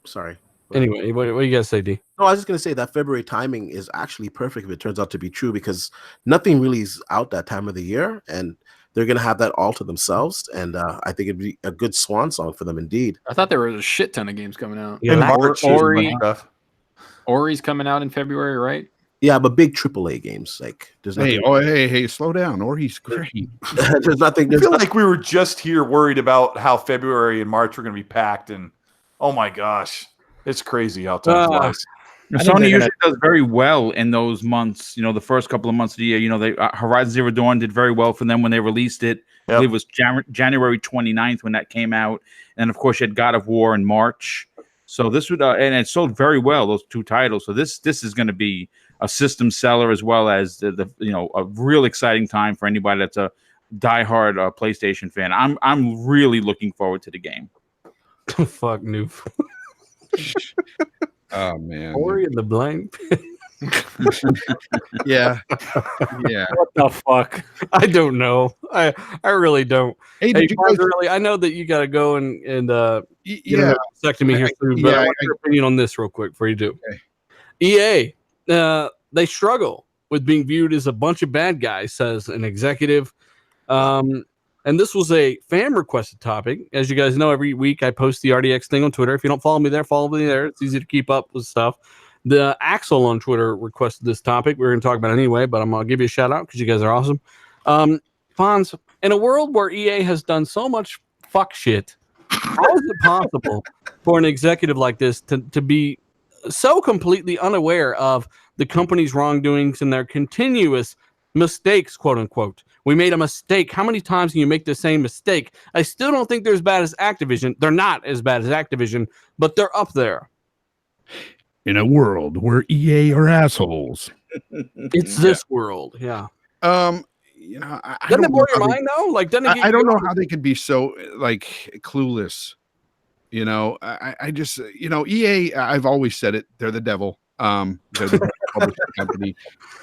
Sorry. Anyway, what do you guys say, D? No, I was just going to say that February timing is actually perfect if it turns out to be true, because nothing really is out that time of the year, and they're going to have that all to themselves. And I think it'd be a good swan song for them indeed. I thought there was a shit ton of games coming out. Yeah, Ori's coming out in February, right? Yeah, but big AAA games. There's nothing. Hey, slow down. Ori's great. There's nothing. I feel like we were just here worried about how February and March were going to be packed, and oh my gosh. It's crazy how time flies. Sony usually does very well in those months. The first couple of months of the year. Horizon Zero Dawn did very well for them when they released it. I believe it was January 29th when that came out, and of course you had God of War in March. So this would and it sold very well, those 2 titles. So this is going to be a system seller, as well as a real exciting time for anybody that's a diehard PlayStation fan. I'm really looking forward to the game. Fuck noob. Oh man, Ori in the blank. yeah. What the fuck? I don't know. I really don't. Hey, Really? I know that you got to go and Yeah. Second me here, too, but I want your opinion on this real quick before you do. Okay. EA, they struggle with being viewed as a bunch of bad guys, says an executive. And this was a fan requested topic. As you guys know, every week I post the RDX thing on Twitter. If you don't follow me there, follow me there. It's easy to keep up with stuff. The Axel on Twitter requested this topic. We're going to talk about it anyway, but I'm going to give you a shout out because you guys are awesome. Fonz, in a world where EA has done so much fuck shit, how is it possible for an executive like this to be so completely unaware of the company's wrongdoings and their continuous mistakes, quote unquote? We made a mistake. How many times can you make the same mistake? I still don't think they're as bad as Activision. They're not as bad as Activision, but they're up there. In a world where EA are assholes. It's this world. Yeah. You know, I doesn't it don't blow know your mind though? Like, doesn't it I don't know how they could be so like clueless. You know, I just, you know, EA, I've always said it, they're the devil. They're the publishing company.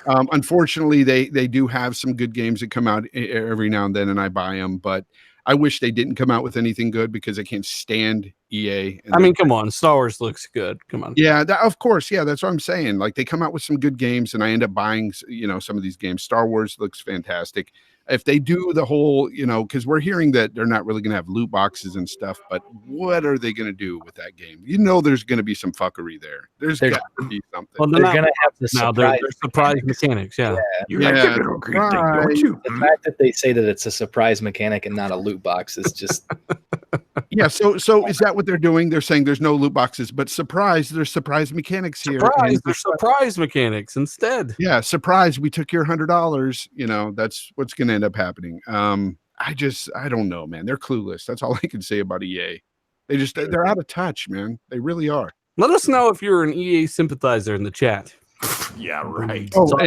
Unfortunately, they do have some good games that come out every now and then, and I buy them. But I wish they didn't come out with anything good because I can't stand EA. I mean, come on, Star Wars looks good. Come on. Yeah, of course. Yeah, that's what I'm saying. Like, they come out with some good games, and I end up buying, you know, some of these games. Star Wars looks fantastic. If they do the whole, you know, because we're hearing that they're not really going to have loot boxes and stuff, but what are they going to do with that game? You know, there's going to be some fuckery there. There's got to be something. Well, they're going to have the surprise mechanics. Yeah. You like that little green thing, don't you? The fact that they say that it's a surprise mechanic and not a loot box is just. Yeah. So is that what they're doing? They're saying there's no loot boxes, but surprise, there's surprise mechanics here. There's surprise mechanics instead. Yeah. Surprise. We took your $100. You know, that's what's going to end up happening. I don't know, man. They're clueless. That's all I can say about EA. They're out of touch, man. They really are. Let us know if you're an EA sympathizer in the chat. Yeah, right. Oh, so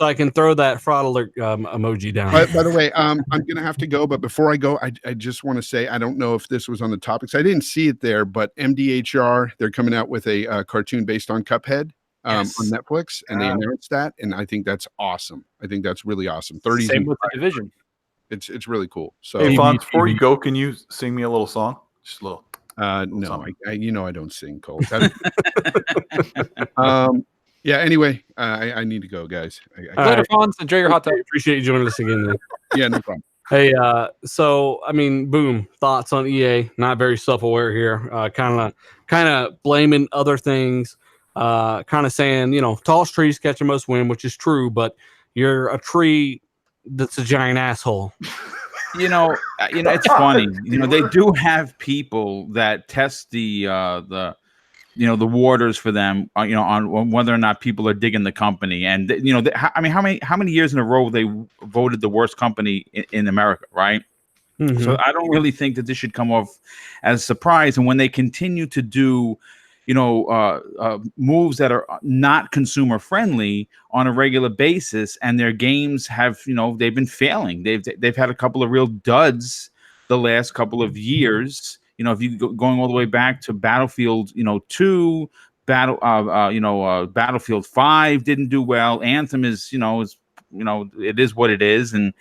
I can throw that fraud alert emoji down. By the way, I'm gonna have to go, but before I go, I just want to say I don't know if this was on the topics. I didn't see it there, but MDHR, they're coming out with a cartoon based on Cuphead. On Netflix, and they announced that, and I think that's awesome. I think that's really awesome. 30s. Same with the Division. It's really cool. So, hey, Fonz, before you go, can you sing me a little song? Just a little. No, you know I don't sing, Cole. Yeah. Anyway, I need to go, guys. Later, Fonz. Enjoy your hot tub. Appreciate you joining us again. Man. Yeah, no problem. Hey, so I mean, boom. Thoughts on EA? Not very self-aware here. Kind of blaming other things. Kind of saying, you know, tallest trees catch the most wind, which is true, but you're a tree that's a giant asshole. You know, it's funny. You know, they do have people that test the waters for them. You know, on whether or not people are digging the company, and you know, I mean, how many years in a row they voted the worst company in America, right? Mm-hmm. So I don't really think that this should come off as a surprise. And when they continue to do, you know, moves that are not consumer friendly on a regular basis, and their games have, you know, they've been failing. They've had a couple of real duds the last couple of years. You know, if you going all the way back to Battlefield, you know, 2, Battlefield 5 didn't do well. Anthem is, it is what it is, and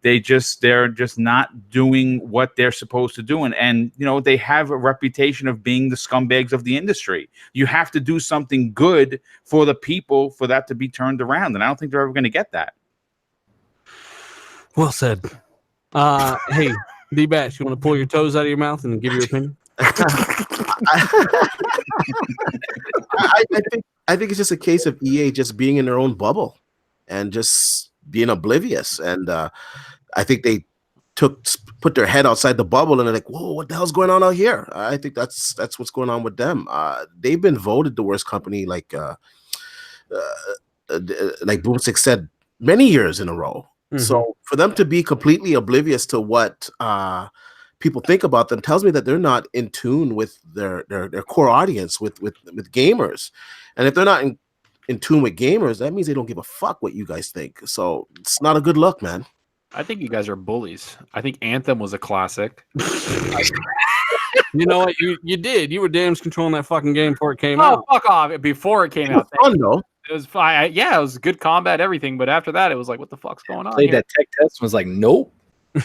they're just not doing what they're supposed to do. And you know, they have a reputation of being the scumbags of the industry. You have to do something good for the people for that to be turned around. And I don't think they're ever going to get that. Well said. Hey, D-Batch, you want to pull your toes out of your mouth and give your opinion? I think it's just a case of EA just being in their own bubble and just being oblivious. And I think they put their head outside the bubble and they're like, whoa, what the hell's going on out here? I think that's what's going on with them. They've been voted the worst company, like Boomstick said, many years in a row. Mm-hmm. So for them to be completely oblivious to what people think about them tells me that they're not in tune with their core audience, with gamers. And if they're not in tune with gamers, that means they don't give a fuck what you guys think. So it's not a good look, man. I think you guys are bullies. I think Anthem was a classic. You know what? You did. You were damn controlling that fucking game before it came out. Oh, fuck off. Before it came out. Fun, though. It was fine. Yeah, it was good combat, everything. But after that, it was like, what the fuck's going on? Played that tech test and was like, nope.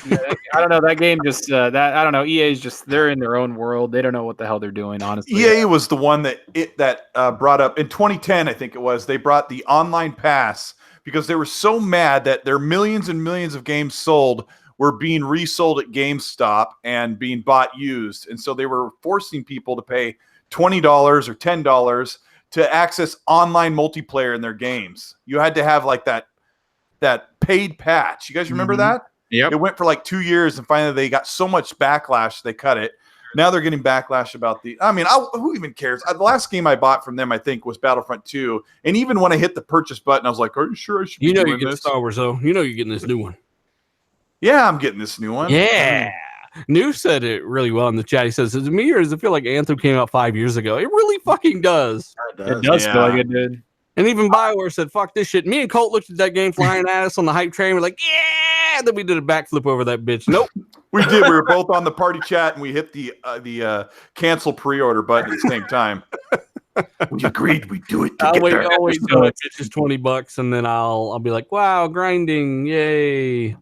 Yeah, I don't know. That game just I don't know. EA's just they're in their own world. They don't know what the hell they're doing. Honestly, EA was the one that brought up in 2010, I think it was. They brought the online pass because they were so mad that their millions and millions of games sold were being resold at GameStop and being bought used, and so they were forcing people to pay $20 or $10 to access online multiplayer in their games. You had to have like that paid patch. You guys remember that? Yep. It went for like 2 years, and finally they got so much backlash they cut it. Now they're getting backlash about who even cares? The last game I bought from them, I think, was Battlefront 2. And even when I hit the purchase button, I was like, "Are you sure I should?" You know you're getting Star Wars, though. You know you're getting this new one. Yeah, I'm getting this new one. Yeah. New said it really well in the chat. He says, "Is it me or does it feel like Anthem came out 5 years ago?" It really fucking does. it does feel like it did. And even BioWare said, "Fuck this shit." Me and Colt looked at that game flying at us on the hype train. We're like, "Yeah!" And then we did a backflip over that bitch. Nope. We did. We were both on the party chat, and we hit the cancel pre-order button at the same time. We agreed we'd do it together. I'll wait till it gets just $20, and then I'll be like, "Wow, grinding, yay!"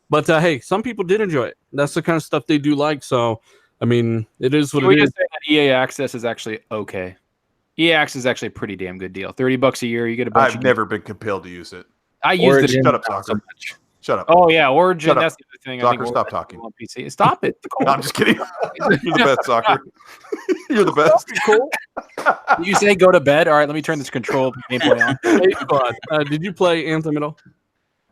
But hey, some people did enjoy it. That's the kind of stuff they do like. So, I mean, it is what it is. We just say that EA Access is actually okay. EA Access is actually a pretty damn good deal. $30 a year, you get a bunch. I've never been compelled to use it. I used it. Shut up, Soccer. Shut up. Oh yeah, Origin. That's the other thing. Soccer, stop talking. On PC. Stop it. No, I'm just kidding. You're the best, Soccer. You're the best. Cool. Did you say go to bed? All right, let me turn this control gameplay on. Hey, did you play Anthem at all?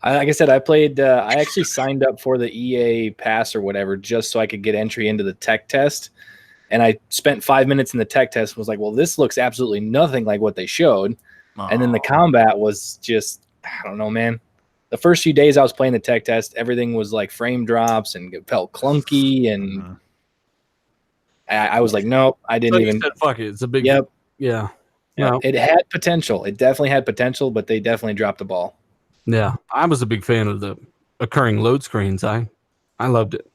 Like I said, I played. I actually signed up for the EA Pass or whatever just so I could get entry into the tech test. And I spent 5 minutes in the tech test and was like, well, this looks absolutely nothing like what they showed. Oh. And then the combat was just, I don't know, man. The first few days I was playing the tech test, everything was like frame drops and it felt clunky. And I was like, nope, I didn't even. Said, fuck it. It's a big. Yep. Yeah. No. It had potential. It definitely had potential, but they definitely dropped the ball. Yeah. I was a big fan of the occurring load screens. I loved it.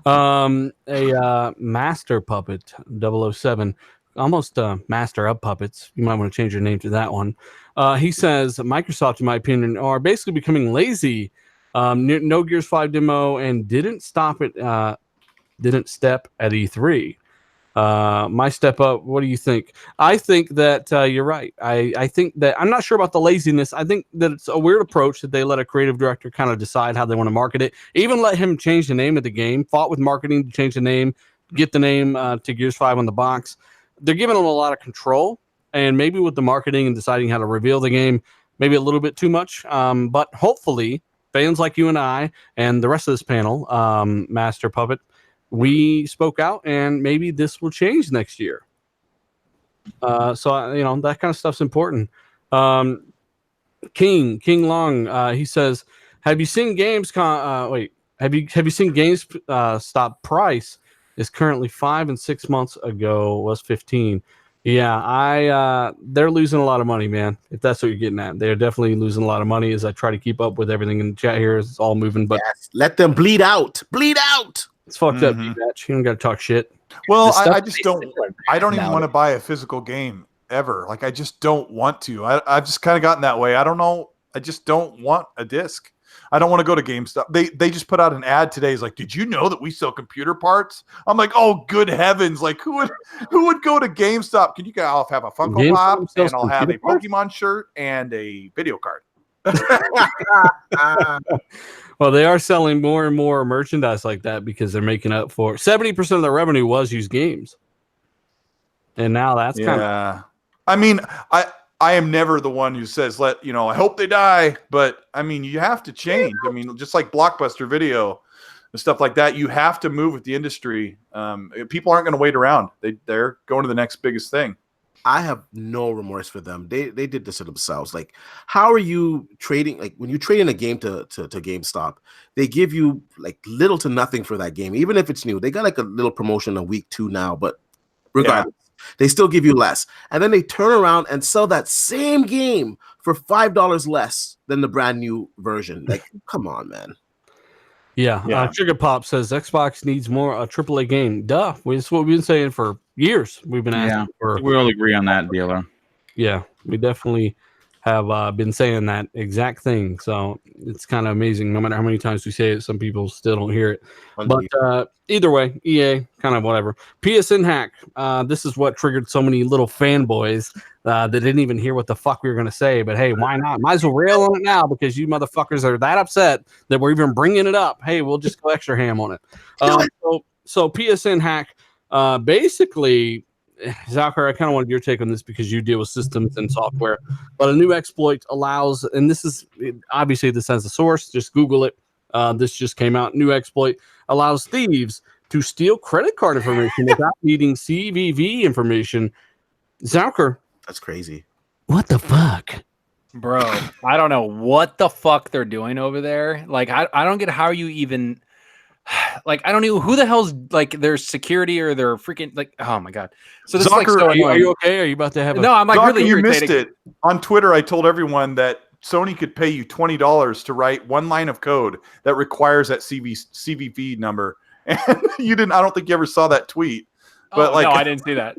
A Master Puppet 007, almost Master of Puppets. You might want to change your name to that one. He says Microsoft, in my opinion, are basically becoming lazy. No Gears 5 demo and didn't step at E3. My step up. What do you think? I think that you're right. I think that I'm not sure about the laziness. I think that it's a weird approach that they let a creative director kind of decide how they want to market it. Even let him change the name of the game. Fought with marketing to change the name, get the name to Gears 5 on the box. They're giving them a lot of control, and maybe with the marketing and deciding how to reveal the game, maybe a little bit too much. But hopefully, fans like you and I and the rest of this panel, Master Puppet, we spoke out, and maybe this will change next year. So that kind of stuff's important. King Long, he says, "Have you seen gamescom? Have you seen GameStop price is currently 5 and 6 months ago was 15. Yeah, they're losing a lot of money, man. If that's what you're getting at, they're definitely losing a lot of money. As I try to keep up with everything in the chat here, it's all moving. But yes, let them bleed out. Bleed out. It's fucked up, D-Batch. You don't got to talk shit. Well, I just don't. I don't even want to buy a physical game ever. Like, I just don't want to. I've just kind of gotten that way. I don't know. I just don't want a disc. I don't want to go to GameStop. They just put out an ad today. It's like, did you know that we sell computer parts? I'm like, oh, good heavens! Like, who would go to GameStop? Can you guys have a Funko Pop, and I'll have a Pokemon shirt and a video card. Well, they are selling more and more merchandise like that because they're making up for 70% of their revenue was used games, and now that's kind of. I mean, I am never the one who says I hope they die, but I mean, you have to change. I mean, just like Blockbuster Video and stuff like that, you have to move with the industry. People aren't going to wait around. They're going to the next biggest thing. I have no remorse for them. They did this to themselves. Like, how are you trading? Like, when you trade in a game to GameStop, they give you like little to nothing for that game, even if it's new. They got like a little promotion on week 2 now, but regardless, they still give you less. And then they turn around and sell that same game for $5 less than the brand new version. Like, come on, man. Yeah. Sugar Pop says Xbox needs more AAA game. Duh. That's what we've been saying for years. We've been asking for. We all agree on that, dealer. Yeah, we definitely have been saying that exact thing. So it's kind of amazing. No matter how many times we say it, some people still don't hear it. But either way, EA, kind of whatever. PSN Hack. This is what triggered so many little fanboys that didn't even hear what the fuck we were going to say. But hey, why not? Might as well rail on it now because you motherfuckers are that upset that we're even bringing it up. Hey, we'll just go extra ham on it. So PSN Hack, basically, Zalkar, I kind of wanted your take on this because you deal with systems and software. But a new exploit allows, and this is obviously this has a source. Just Google it. This just came out. New exploit allows thieves to steal credit card information without needing CVV information. Zalkar, that's crazy. What the fuck? Bro, I don't know what the fuck they're doing over there. Like, I don't get how you even, like, I don't know who the hell's like their security or their freaking, like, oh my God. So this Zucker, is like, so are you okay? Are you about to have No, I'm like Zucker, really you irritated. missed it. On Twitter, I told everyone that Sony could pay you $20 to write one line of code that requires that CVV number. And you didn't, I don't think you ever saw that tweet. But no, I didn't see that.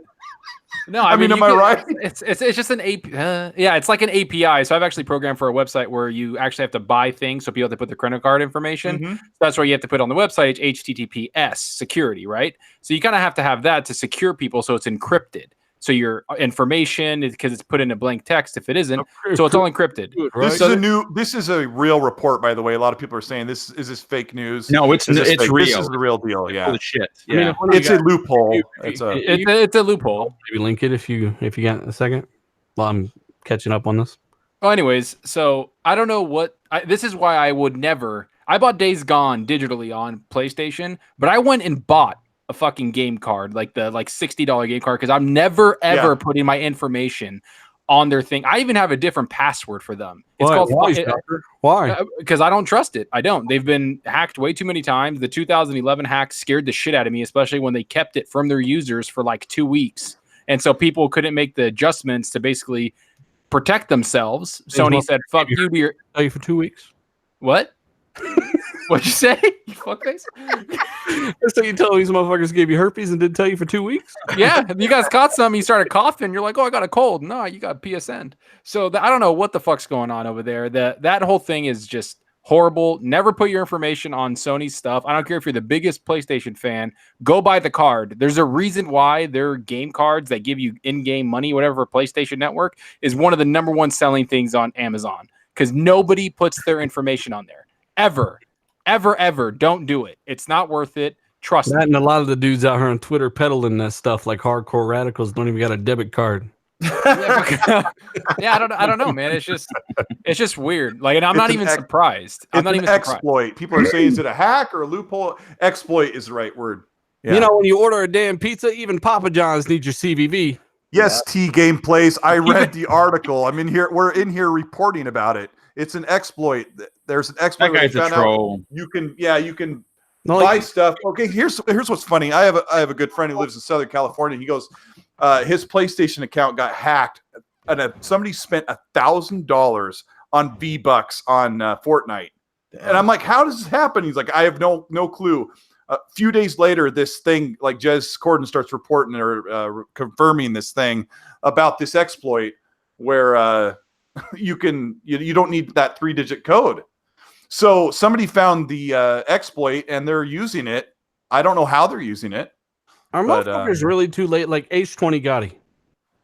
No, I mean, am I right? It's just an API. Yeah, it's like an API. So I've actually programmed for a website where you actually have to buy things, so people have to put their credit card information. Mm-hmm. So that's where you have to put on the website HTTPS security, right? So you kind of have to have that to secure people, so it's encrypted. So your information, because it's put in a blank text, if it isn't, so it's all encrypted. Right? This is a real report, by the way. A lot of people are saying this is fake news. No, it's real. This is the real deal. Yeah, holy shit. Yeah, I mean, it's a loophole. It's a loophole. Maybe link it if you got a second. While I'm catching up on this. Well, anyways, so I don't know what. This is why I would never. I bought Days Gone digitally on PlayStation, but I went and bought a fucking game card, like the $60 game card, because I'm never ever putting my information on their thing. I even have a different password for them. It's called Why? Because I don't trust it. I don't. They've been hacked way too many times. The 2011 hack scared the shit out of me, especially when they kept it from their users for like 2 weeks, and so people couldn't make the adjustments to basically protect themselves. Sony said, "Fuck you." To tell you for 2 weeks. What? What'd you say? You fuckface? So you tell these motherfuckers gave you herpes and didn't tell you for 2 weeks? Yeah, you guys caught some. You started coughing. You're like, "Oh, I got a cold." No, you got PSN. So I don't know what the fuck's going on over there. That whole thing is just horrible. Never put your information on Sony stuff. I don't care if you're the biggest PlayStation fan. Go buy the card. There's a reason why their game cards that give you in-game money, whatever, for PlayStation Network is one of the #1 selling things on Amazon, because nobody puts their information on there ever. Ever, don't do it. It's not worth it. Trust me. And a lot of the dudes out here on Twitter peddling that stuff, like hardcore radicals, don't even got a debit card. Yeah, I don't know, man. It's just weird. Like, and I'm not even surprised. I'm not even exploit. Surprised. People are saying, is it a hack or a loophole? Exploit is the right word. Yeah. You know, when you order a damn pizza, even Papa John's needs your CVV. Yes, T Gameplays. I read the article. I'm in here. We're in here reporting about it. It's an exploit. There's an exploit. That guy's a troll. You can buy stuff. Okay, here's what's funny. I have a good friend who lives in Southern California. He goes, his PlayStation account got hacked, and somebody spent $1,000 on V-Bucks on Fortnite. Damn. And I'm like, how does this happen? He's like, I have no clue. A few days later, this thing, like Jez Corden starts reporting or confirming this thing about this exploit where you don't need that 3-digit code. So somebody found the exploit and they're using it. I don't know how they're using it. Our motherfucker's really too late. Like H20 Gotti,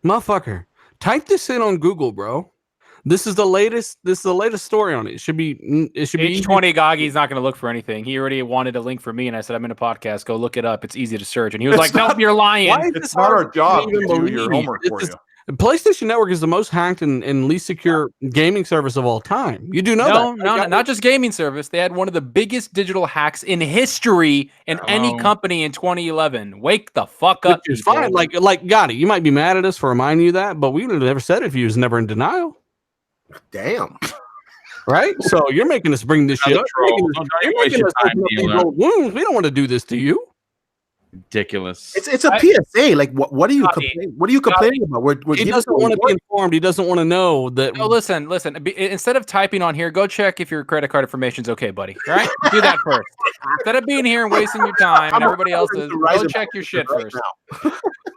motherfucker, type this in on Google, bro. This is the latest story on it. It should be H20 Goggy's not going to look for anything. He already wanted a link for me, and I said, I'm in a podcast. Go look it up. It's easy to search. And he was nope, you're lying. It's not our job to do your homework for you. PlayStation Network is the most hacked and least secure gaming service of all time. You do know that. No, not just gaming service. They had one of the biggest digital hacks in history in any company in 2011. Wake the fuck up. Which is fine. Like Gotti, you might be mad at us for reminding you that, but we would have never said it if you was never in denial. Damn. Right? So you're making us bring this shit up. We don't want to do this to you. Ridiculous. It's a PSA. Like what are you complaining about? He doesn't want to be informed. He doesn't want to know that. No, listen. Instead of typing on here, go check if your credit card information's okay, buddy. All right, do that first. Instead of being here and wasting your time and everybody else's, go check your shit first.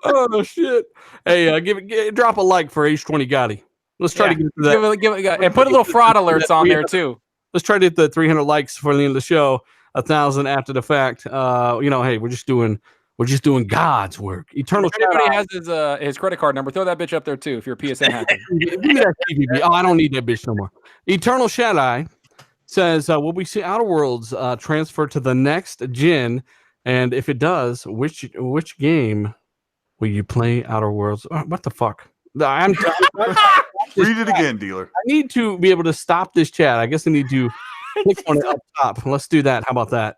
Oh shit! Hey, drop a like for H20 Gotti. Let's try to get to that. Give it, and put a little fraud alerts on there too. Let's try to get the 300 likes for the end of the show. 1,000 after the fact. Hey, we're just doing God's work. Eternal. If anybody has his credit card number, throw that bitch up there too. If you're a PSN hacker. Give me that TVB. Oh, I don't need that bitch no more. Eternal Shaddai says, will we see Outer Worlds transfer to the next gen? And if it does, which game will you play Outer Worlds? What the fuck? I'm Read it again, dealer. I need to be able to stop this chat. I guess I need to click on it up top. Let's do that. How about that?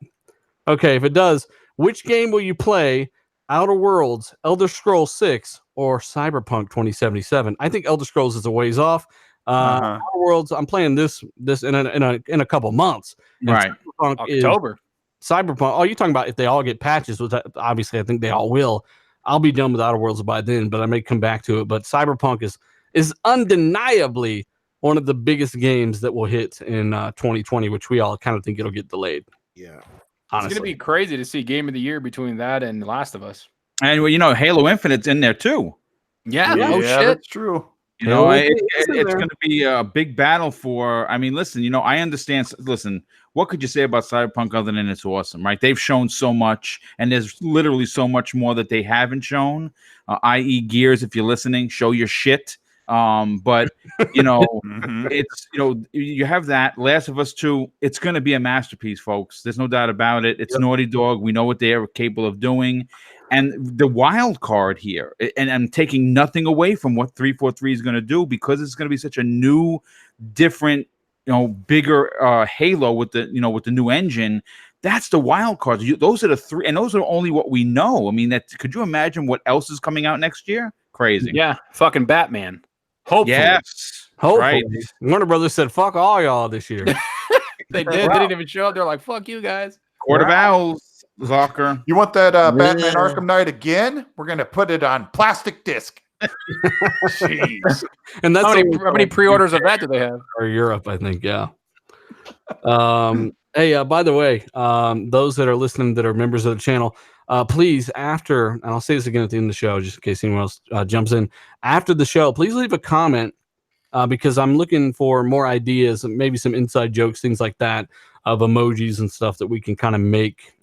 Okay, if it does, which game will you play? Outer Worlds, Elder Scrolls 6, or Cyberpunk 2077? I think Elder Scrolls is a ways off. Outer Worlds, I'm playing this in a couple months. And Right. October. Cyberpunk. Oh, you're talking about if they all get patches, which obviously I think they all will. I'll be done with Outer Worlds by then, but I may come back to it. But Cyberpunk is undeniably one of the biggest games that will hit in 2020, which we all kind of think it'll get delayed. Yeah. Honestly. It's gonna be crazy to see Game of the Year between that and The Last of Us. And Halo Infinite's in there too. Yeah. Yeah, Oh shit. that's true. It's going to be a big battle for. I mean, listen. I understand. Listen, what could you say about Cyberpunk other than it's awesome, right? They've shown so much, and there's literally so much more that they haven't shown. I.e., Gears, if you're listening, show your shit. But it's you have that Last of Us 2. It's going to be a masterpiece, folks. There's no doubt about it. It's Naughty Dog. We know what they are capable of doing. And the wild card here, and I'm taking nothing away from what 343 is going to do, because it's going to be such a new, different, bigger Halo with the new engine. That's the wild card. Those are the three, and those are only what we know. I mean, could you imagine what else is coming out next year? Crazy. Yeah, fucking Batman. Hopefully. Yes. Hopefully. Right. Warner Brothers said, "Fuck all y'all this year." They did. They didn't even show up. They're like, "Fuck you guys." Court of Owls. Zucker. You want that Batman Arkham Knight again? We're going to put it on plastic disc. Jeez. And that's how many pre-orders of that do they have? Or Europe, I think. Yeah. Hey, by the way, those that are listening that are members of the channel, please, after, and I'll say this again at the end of the show, just in case anyone else jumps in, after the show, please leave a comment, because I'm looking for more ideas, maybe some inside jokes, things like that, of emojis and stuff that we can kind of make,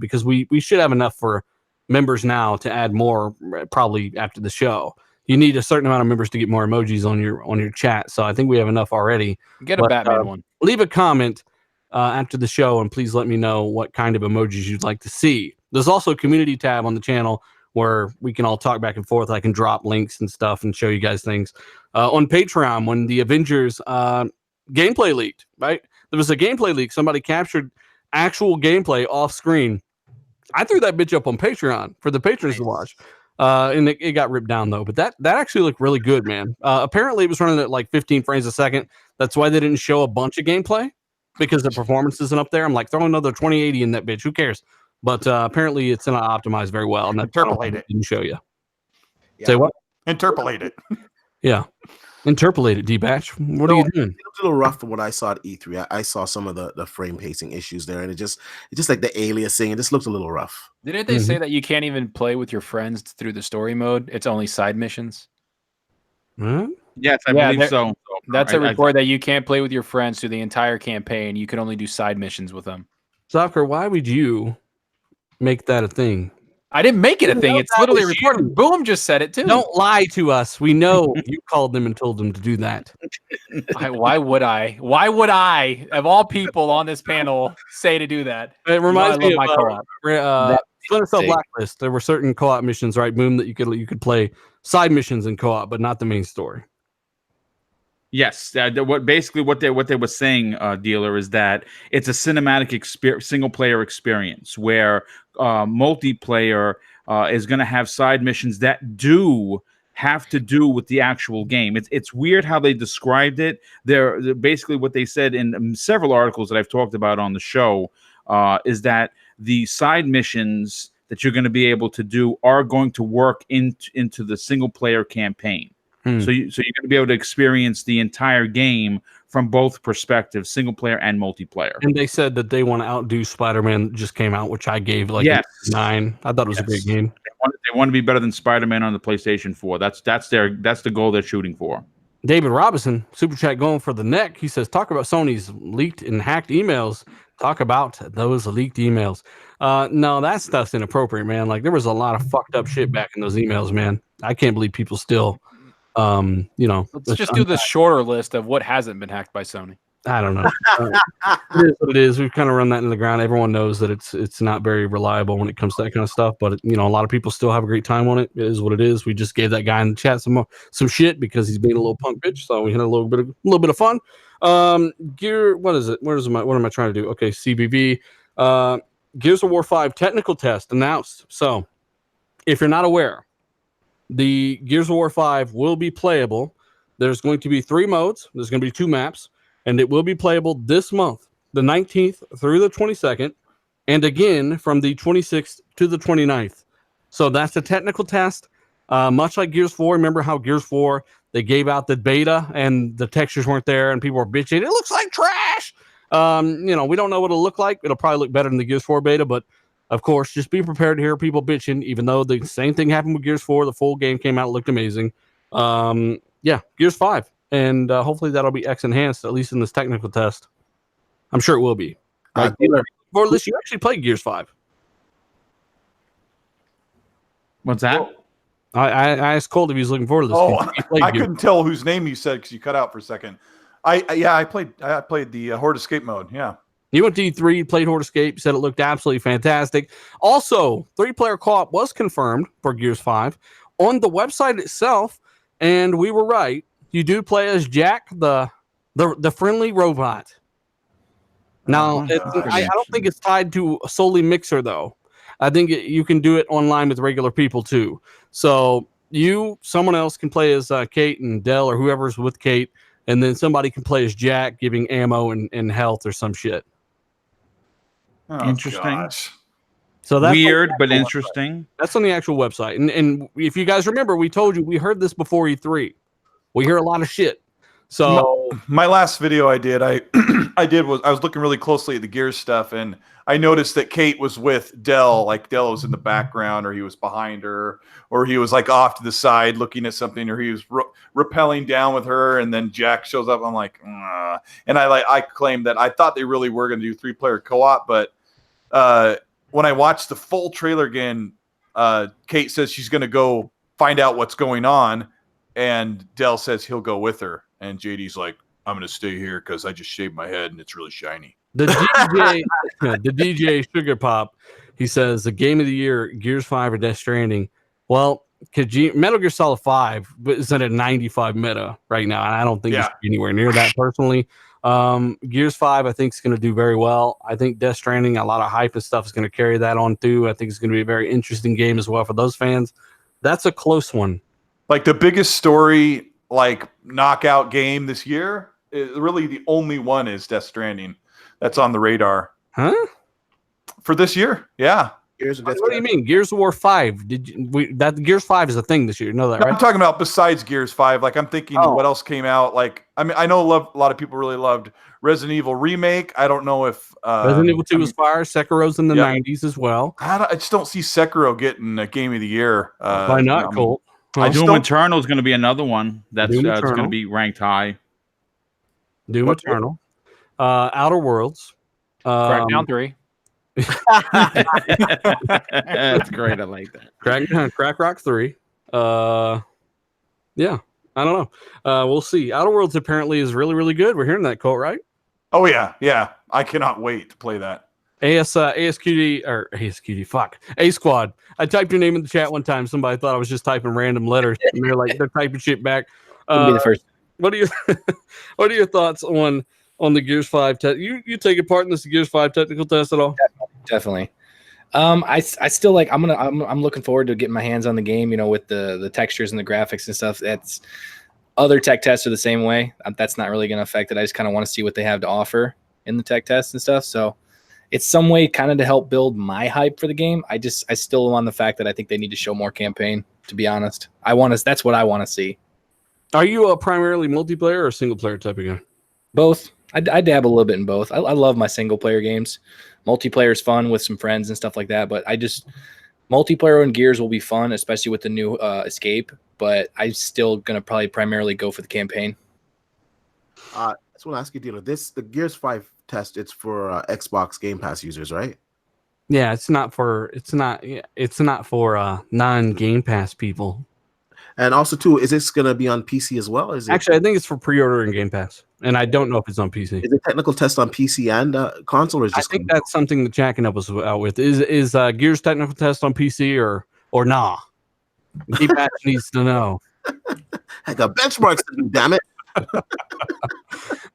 because we should have enough for members now to add more probably after the show. You need a certain amount of members to get more emojis on your chat, so I think we have enough already. Get a Batman one. Leave a comment after the show, and please let me know what kind of emojis you'd like to see. There's also a community tab on the channel where we can all talk back and forth. I can drop links and stuff and show you guys things. On Patreon, when the Avengers gameplay leaked, right? There was a gameplay leak. Somebody captured actual gameplay off screen. I threw that bitch up on Patreon for the patrons to watch. And it got ripped down though. But that actually looked really good, man. Apparently it was running at like 15 frames a second. That's why they didn't show a bunch of gameplay, because the performance isn't up there. I'm like, throw another 2080 in that bitch. Who cares? But apparently it's not optimized very well. And Interpolate it. Didn't show you. Yeah. Say what? Interpolate it. Yeah. Interpolate it, D-Batch. What are you doing? It was a little rough from what I saw at E3. I saw some of the frame pacing issues there, and it just like the aliasing. It just looks a little rough. Didn't they say that you can't even play with your friends through the story mode? It's only side missions. Huh? Yes, I believe so. That's a report that you can't play with your friends through the entire campaign. You can only do side missions with them. Soccer, why would you make that a thing? I didn't make it a thing. It's literally reported. Boom just said it too. Don't lie to us. We know you called them and told them to do that. Why would I? Why would I, of all people on this panel, say to do that? It reminds me of my co-op. Splinter Cell Blacklist. There were certain co-op missions, right? Boom, that you could play side missions in co-op, but not the main story. Yes, what they were saying, dealer, is that it's a cinematic single player experience where multiplayer is going to have side missions that do have to do with the actual game. It's weird how they described it. They're basically what they said in several articles that I've talked about on the show is that the side missions that you're going to be able to do are going to work into the single player campaign. So you're going to be able to experience the entire game from both perspectives, single player and multiplayer. And they said that they want to outdo Spider-Man that just came out, which I gave like 9. I thought it was a great game. They want to be better than Spider-Man on the PlayStation 4. That's the goal they're shooting for. David Robinson, super chat going for the neck. He says, talk about Sony's leaked and hacked emails. Talk about those leaked emails. No, that stuff's inappropriate, man. Like, there was a lot of fucked up shit back in those emails, man. I can't believe people still, Let's just do the shorter list of what hasn't been hacked by Sony. I don't know. It is what it is. We've kind of run that into the ground. Everyone knows that it's not very reliable when it comes to that kind of stuff. But a lot of people still have a great time on it. It is what it is. We just gave that guy in the chat some shit because he's being a little punk bitch. So we had a little bit of fun. What is it? What am I trying to do? Okay, CBV. Gears of War 5 technical test announced. So if you're not aware, the Gears of War 5 will be playable. There's going to be 3 modes. There's going to be 2 maps. And it will be playable this month, the 19th through the 22nd, and again from the 26th to the 29th. So that's a technical test. Much like Gears 4, remember how Gears 4, they gave out the beta and the textures weren't there and people were bitching, it looks like trash. We don't know what it'll look like. It'll probably look better than the Gears 4 beta, but of course, just be prepared to hear people bitching, even though the same thing happened with Gears 4. The full game came out, looked amazing. Gears 5. And hopefully that'll be X enhanced, at least in this technical test. I'm sure it will be. Right? Or you actually played Gears 5. What's that? I asked Colt if he was looking forward to this. Oh, I couldn't tell whose name you said because you cut out for a second. I played the Horde Escape mode. Yeah. You went to E3, played Horde Escape, said it looked absolutely fantastic. Also, 3-player co-op was confirmed for Gears 5 on the website itself, and we were right. You do play as Jack, the friendly robot. Now, I don't think it's tied to solely Mixer, though. I think you can do it online with regular people, too. So someone else can play as Kate and Dell or whoever's with Kate, and then somebody can play as Jack, giving ammo and health or some shit. Oh, interesting. Gosh. So that's weird, but interesting. Website. That's on the actual website. And if you guys remember, we told you, we heard this before E3. We hear a lot of shit. So my last video I did, I was looking really closely at the Gears stuff, and I noticed that Kate was with Dell, like Dell was in the background, or he was behind her, or he was like off to the side looking at something, or he was rappelling down with her, and then Jack shows up. I'm like, ugh. And I claimed that I thought they really were going to do 3-player co-op, but when I watched the full trailer again, Kate says she's going to go find out what's going on. And Dell says he'll go with her. And JD's like, I'm going to stay here because I just shaved my head and it's really shiny. The DJ Sugar Pop, he says, the game of the year, Gears 5 or Death Stranding. Well, Metal Gear Solid 5 is at a 95 meta right now. And I don't think it's anywhere near that personally. Gears 5, I think, is going to do very well. I think Death Stranding, a lot of hype and stuff is going to carry that on too. I think it's going to be a very interesting game as well for those fans. That's a close one. Like the biggest story, like knockout game this year, really the only one is Death Stranding. That's on the radar. Huh? For this year, yeah. What do you mean? Gears of War 5? Gears 5 is a thing this year. You know that, right? I'm talking about besides Gears 5. Like I'm thinking what else came out. Like I know a lot of people really loved Resident Evil Remake. I don't know if Resident Evil 2 was fire. Sekiro's in the 90s as well. I just don't see Sekiro getting a game of the year. Why not, Colt? Doom Eternal is going to be another one that's going to be ranked high. Doom Eternal, Outer Worlds, Crackdown 3. That's great. I like that. Crack Rock 3. I don't know. We'll see. Outer Worlds apparently is really, really good. We're hearing that, Colt, right? Oh yeah. I cannot wait to play that. ASQD, fuck. A Squad. I typed your name in the chat one time. Somebody thought I was just typing random letters. And they're typing shit back. Be the first. What are your thoughts on the Gears 5 test? You taking part in this Gears 5 technical test at all? Definitely. I still like. I'm looking forward to getting my hands on the game. With the textures and the graphics and stuff. That's other tech tests are the same way. That's not really going to affect it. I just kind of want to see what they have to offer in the tech tests and stuff. So it's some way kind of to help build my hype for the game. I still am on the fact that I think they need to show more campaign. To be honest, that's what I want to see. Are you a primarily multiplayer or single player type of guy? Both. I dab a little bit in both. I love my single player games. Multiplayer is fun with some friends and stuff like that. But Multiplayer in Gears will be fun, especially with the new escape. But I'm still gonna probably primarily go for the campaign. I just want to ask you, Dealer. The Gears 5 test, it's for Xbox Game Pass users, right? Yeah, it's not for non-Game Pass people. And also, too, is this going to be on PC as well? Actually, I think it's for pre-order in Game Pass, and I don't know if it's on PC. Is it technical test on PC and console? Or is I just think that's something that Jack can help us out with. Is Gears technical test on PC or nah? Game Pass needs to know. I got benchmarks to do, damn it.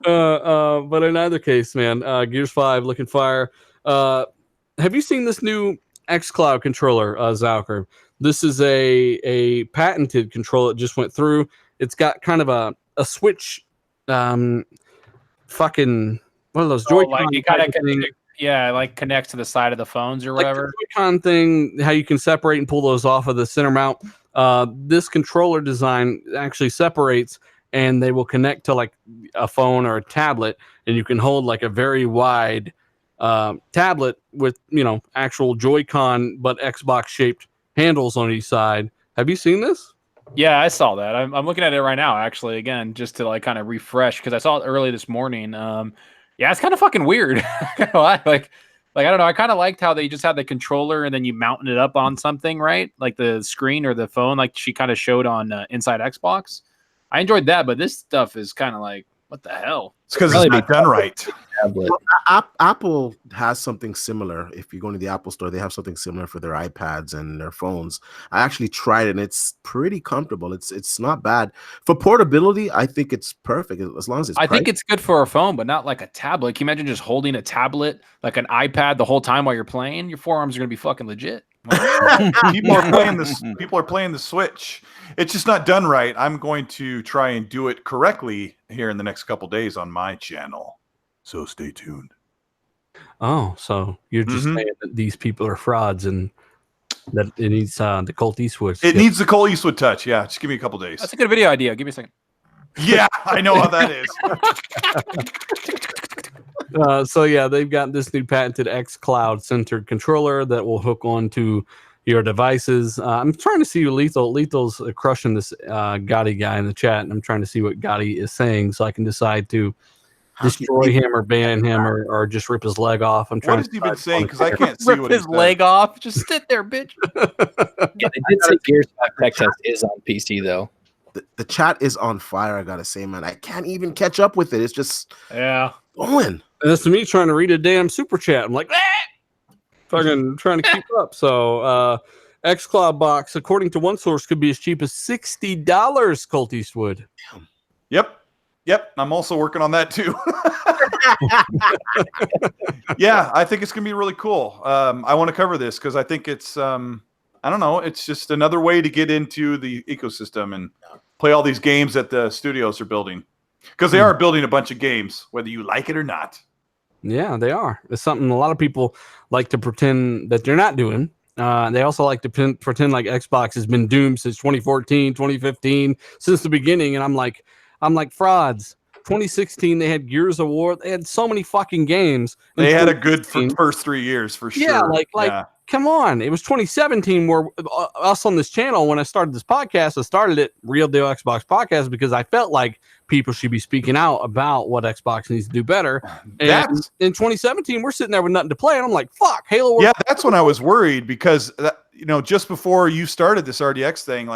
But in either case, man, Gears 5 looking fire. Have you seen this new Xcloud controller, Zalker? This is a patented controller that just went through. It's got kind of a switch, fucking one of those Joy-Con. Like it kind of like connects to the side of the phones or whatever. Like the Joy-Con thing, how you can separate and pull those off of the center mount. This controller design actually separates, and they will connect to like a phone or a tablet, and you can hold like a very wide tablet with actual Joy-Con but Xbox shaped handles on each side. Have you seen this? Yeah, I saw that. I'm looking at it right now, actually, again, just to like kind of refresh because I saw it early this morning. Yeah, it's kind of fucking weird. Like I don't know. I kind of liked how they just had the controller and then you mounted it up on something, right? Like the screen or the phone, like she kind of showed on Inside Xbox. I enjoyed that, but this stuff is kind of like, what the hell? It's because it's not done right. Well, Apple has something similar. If you go to the Apple store, they have something similar for their iPads and their phones. I actually tried it, and it's pretty comfortable. It's not bad for portability. I think it's perfect as long as it's. I think it's good for a phone, but not like a tablet. Can you imagine just holding a tablet like an iPad the whole time while you're playing? Your forearms are gonna be fucking legit. People are playing this. People are playing the Switch. It's just not done right. I'm going to try and do it correctly here in the next couple days on my channel. So stay tuned. Oh, so you're just saying that these people are frauds and that it needs the Colt Eastwood. It needs the Colt Eastwood touch. Yeah, just give me a couple days. That's a good video idea. Give me a second. Yeah, I know how that is. So yeah, they've got this new patented Xcloud centered controller that will hook onto your devices. I'm trying to see Lethal's crushing this Gotti guy in the chat, and I'm trying to see what Gotti is saying so I can decide to destroy him or ban him or just rip his leg off. I'm trying what to has he been saying? Because I can't see Rip what his leg off. Just sit there, bitch. Yeah, they did say Gears 5 tech test is on PC though. The chat is on fire. I gotta say, man, I can't even catch up with it. It's just going. And that's me trying to read a damn super chat. I'm like, fucking trying to keep up. So Xcloud box, according to one source, could be as cheap as $60. Colt Eastwood. Yep. I'm also working on that too. Yeah, I think it's gonna be really cool. I want to cover this because I think it's I don't know, it's just another way to get into the ecosystem and play all these games that the studios are building. Because they are building a bunch of games, whether you like it or not. Yeah, they are. It's something a lot of people like to pretend that they're not doing. They also like to pretend like Xbox has been doomed since 2014, 2015, since the beginning. And I'm like frauds. 2016, they had Gears of War. They had so many fucking games. They had a good first 3 years for sure. Yeah, come on. It was 2017 where us on this channel, when I started this podcast, I started it Real Deal Xbox Podcast because I felt like people should be speaking out about what Xbox needs to do better. And in 2017, we're sitting there with nothing to play. And I'm like, fuck, Halo Wars. Yeah, that's when I was worried because, just before you started this RDX thing,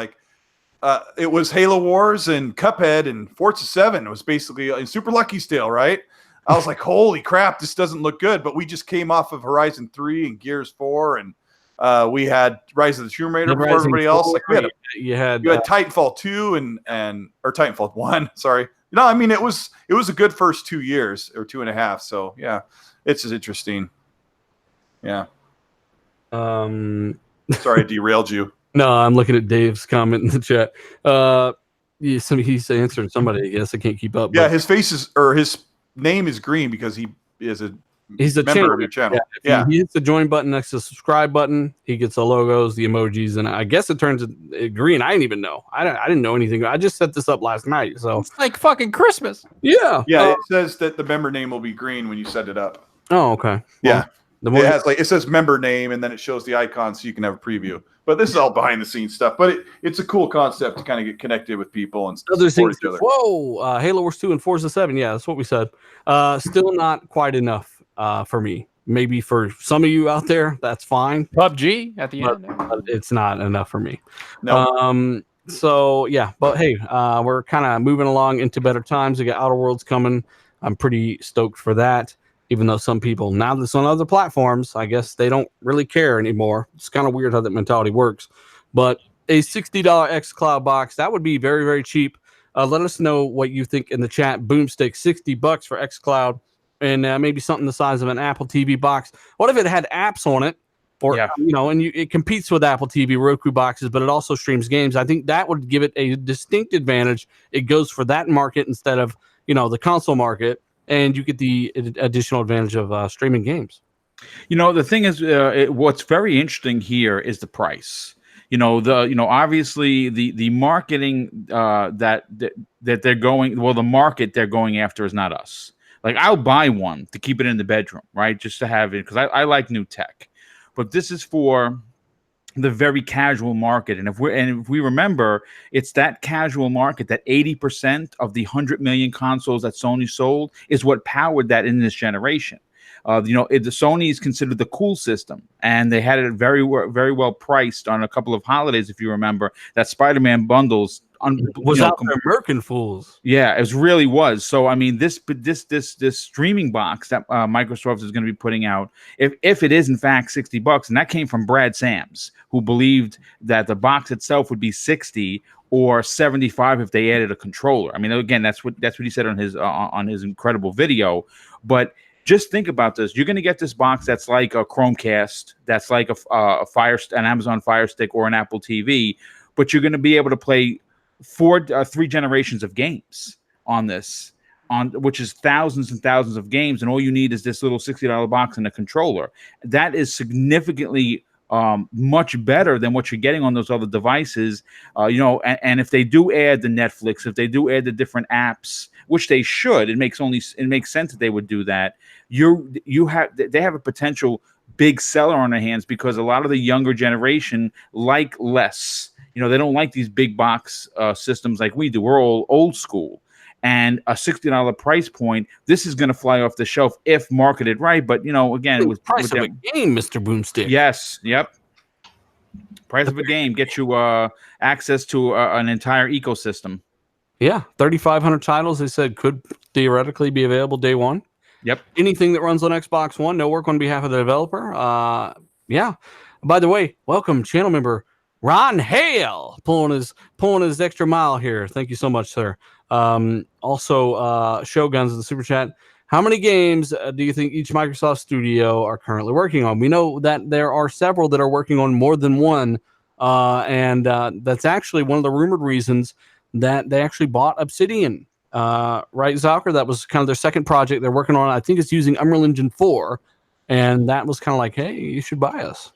it was Halo Wars and Cuphead and Forza 7. It was basically Super Lucky still, right? I was like, holy crap, this doesn't look good. But we just came off of Horizon 3 and Gears 4, and we had Rise of the Tomb Raider before everybody else. You had Titanfall 2 or Titanfall 1. Sorry. No, I mean it was a good first 2 years or 2.5. So yeah, it's just interesting. Yeah. Sorry, I derailed you. No, I'm looking at Dave's comment in the chat. He's answering somebody. I guess I can't keep up. Yeah, his his name is green because he is he's a member of your channel. Yeah, he hits the join button next to the subscribe button. He gets the logos, the emojis, and I guess it turns green. I didn't even know. I didn't know anything. I just set this up last night. So it's like fucking Christmas. Yeah. Yeah, it says that the member name will be green when you set it up. Oh, okay. Yeah. It has it says member name, and then it shows the icon so you can have a preview. But this is all behind the scenes stuff. But it's a cool concept to kind of get connected with people and other support things. each other. Whoa, Halo Wars 2 and Forza 7. Yeah, that's what we said. Still not quite enough for me. Maybe for some of you out there, that's fine. PUBG at the end. But it's not enough for me. No. So yeah, but hey, we're kind of moving along into better times. We got Outer Worlds coming. I'm pretty stoked for that. Even though some people now that's on other platforms, I guess they don't really care anymore. It's kind of weird how that mentality works. But a $60 Xcloud box, that would be very, very cheap. Let us know what you think in the chat. Boomstick, $60 for Xcloud, and maybe something the size of an Apple TV box. What if it had apps on it? Or and it competes with Apple TV, Roku boxes, but it also streams games. I think that would give it a distinct advantage. It goes for that market instead of the console market. And you get the additional advantage of streaming games. The thing is, what's very interesting here is the price. Obviously the marketing that they're going. Well, the market they're going after is not us. Like, I'll buy one to keep it in the bedroom, right, just to have it because I like new tech. But this is for the very casual market, and if we remember, it's that casual market that 80% of the 100 million consoles that Sony sold is what powered that in this generation. The Sony is considered the cool system, and they had it very well priced on a couple of holidays. If you remember, that Spider-Man bundles was out for American fools. Yeah, it really was. So I mean, this streaming box that Microsoft is going to be putting out, if it is in fact $60, and that came from Brad Sams, who believed that the box itself would be 60 or 75 if they added a controller. I mean, again, that's what he said on his incredible video. But just think about this. You're going to get this box that's like a Chromecast, that's like an Amazon Fire Stick or an Apple TV, but you're going to be able to play 3 generations of games on this, which is thousands and thousands of games, and all you need is this little $60 box and a controller. That is significantly much better than what you're getting on those other devices. And if they do add the Netflix, if they do add the different apps, which they should, it makes sense that they would do that. They have a potential big seller on their hands because a lot of the younger generation like less. They don't like these big box systems like we do. We're all old school. And a $60 price point, this is going to fly off the shelf if marketed right. But, again, with price of a game, Mr. Boomstick. Yes. Yep. Price of a game gets you access to an entire ecosystem. Yeah. 3,500 titles, they said, could theoretically be available day one. Yep. Anything that runs on Xbox One, no work on behalf of the developer. Yeah. By the way, welcome, channel member Ron Hale, pulling his extra mile here. Thank you so much, sir. Also, Shoguns in the super chat. How many games do you think each Microsoft studio are currently working on? We know that there are several that are working on more than one, and that's actually one of the rumored reasons that they actually bought Obsidian. Right, Zalker? That was kind of their second project they're working on. I think it's using Unreal Engine 4, and that was kind of like, hey, you should buy us.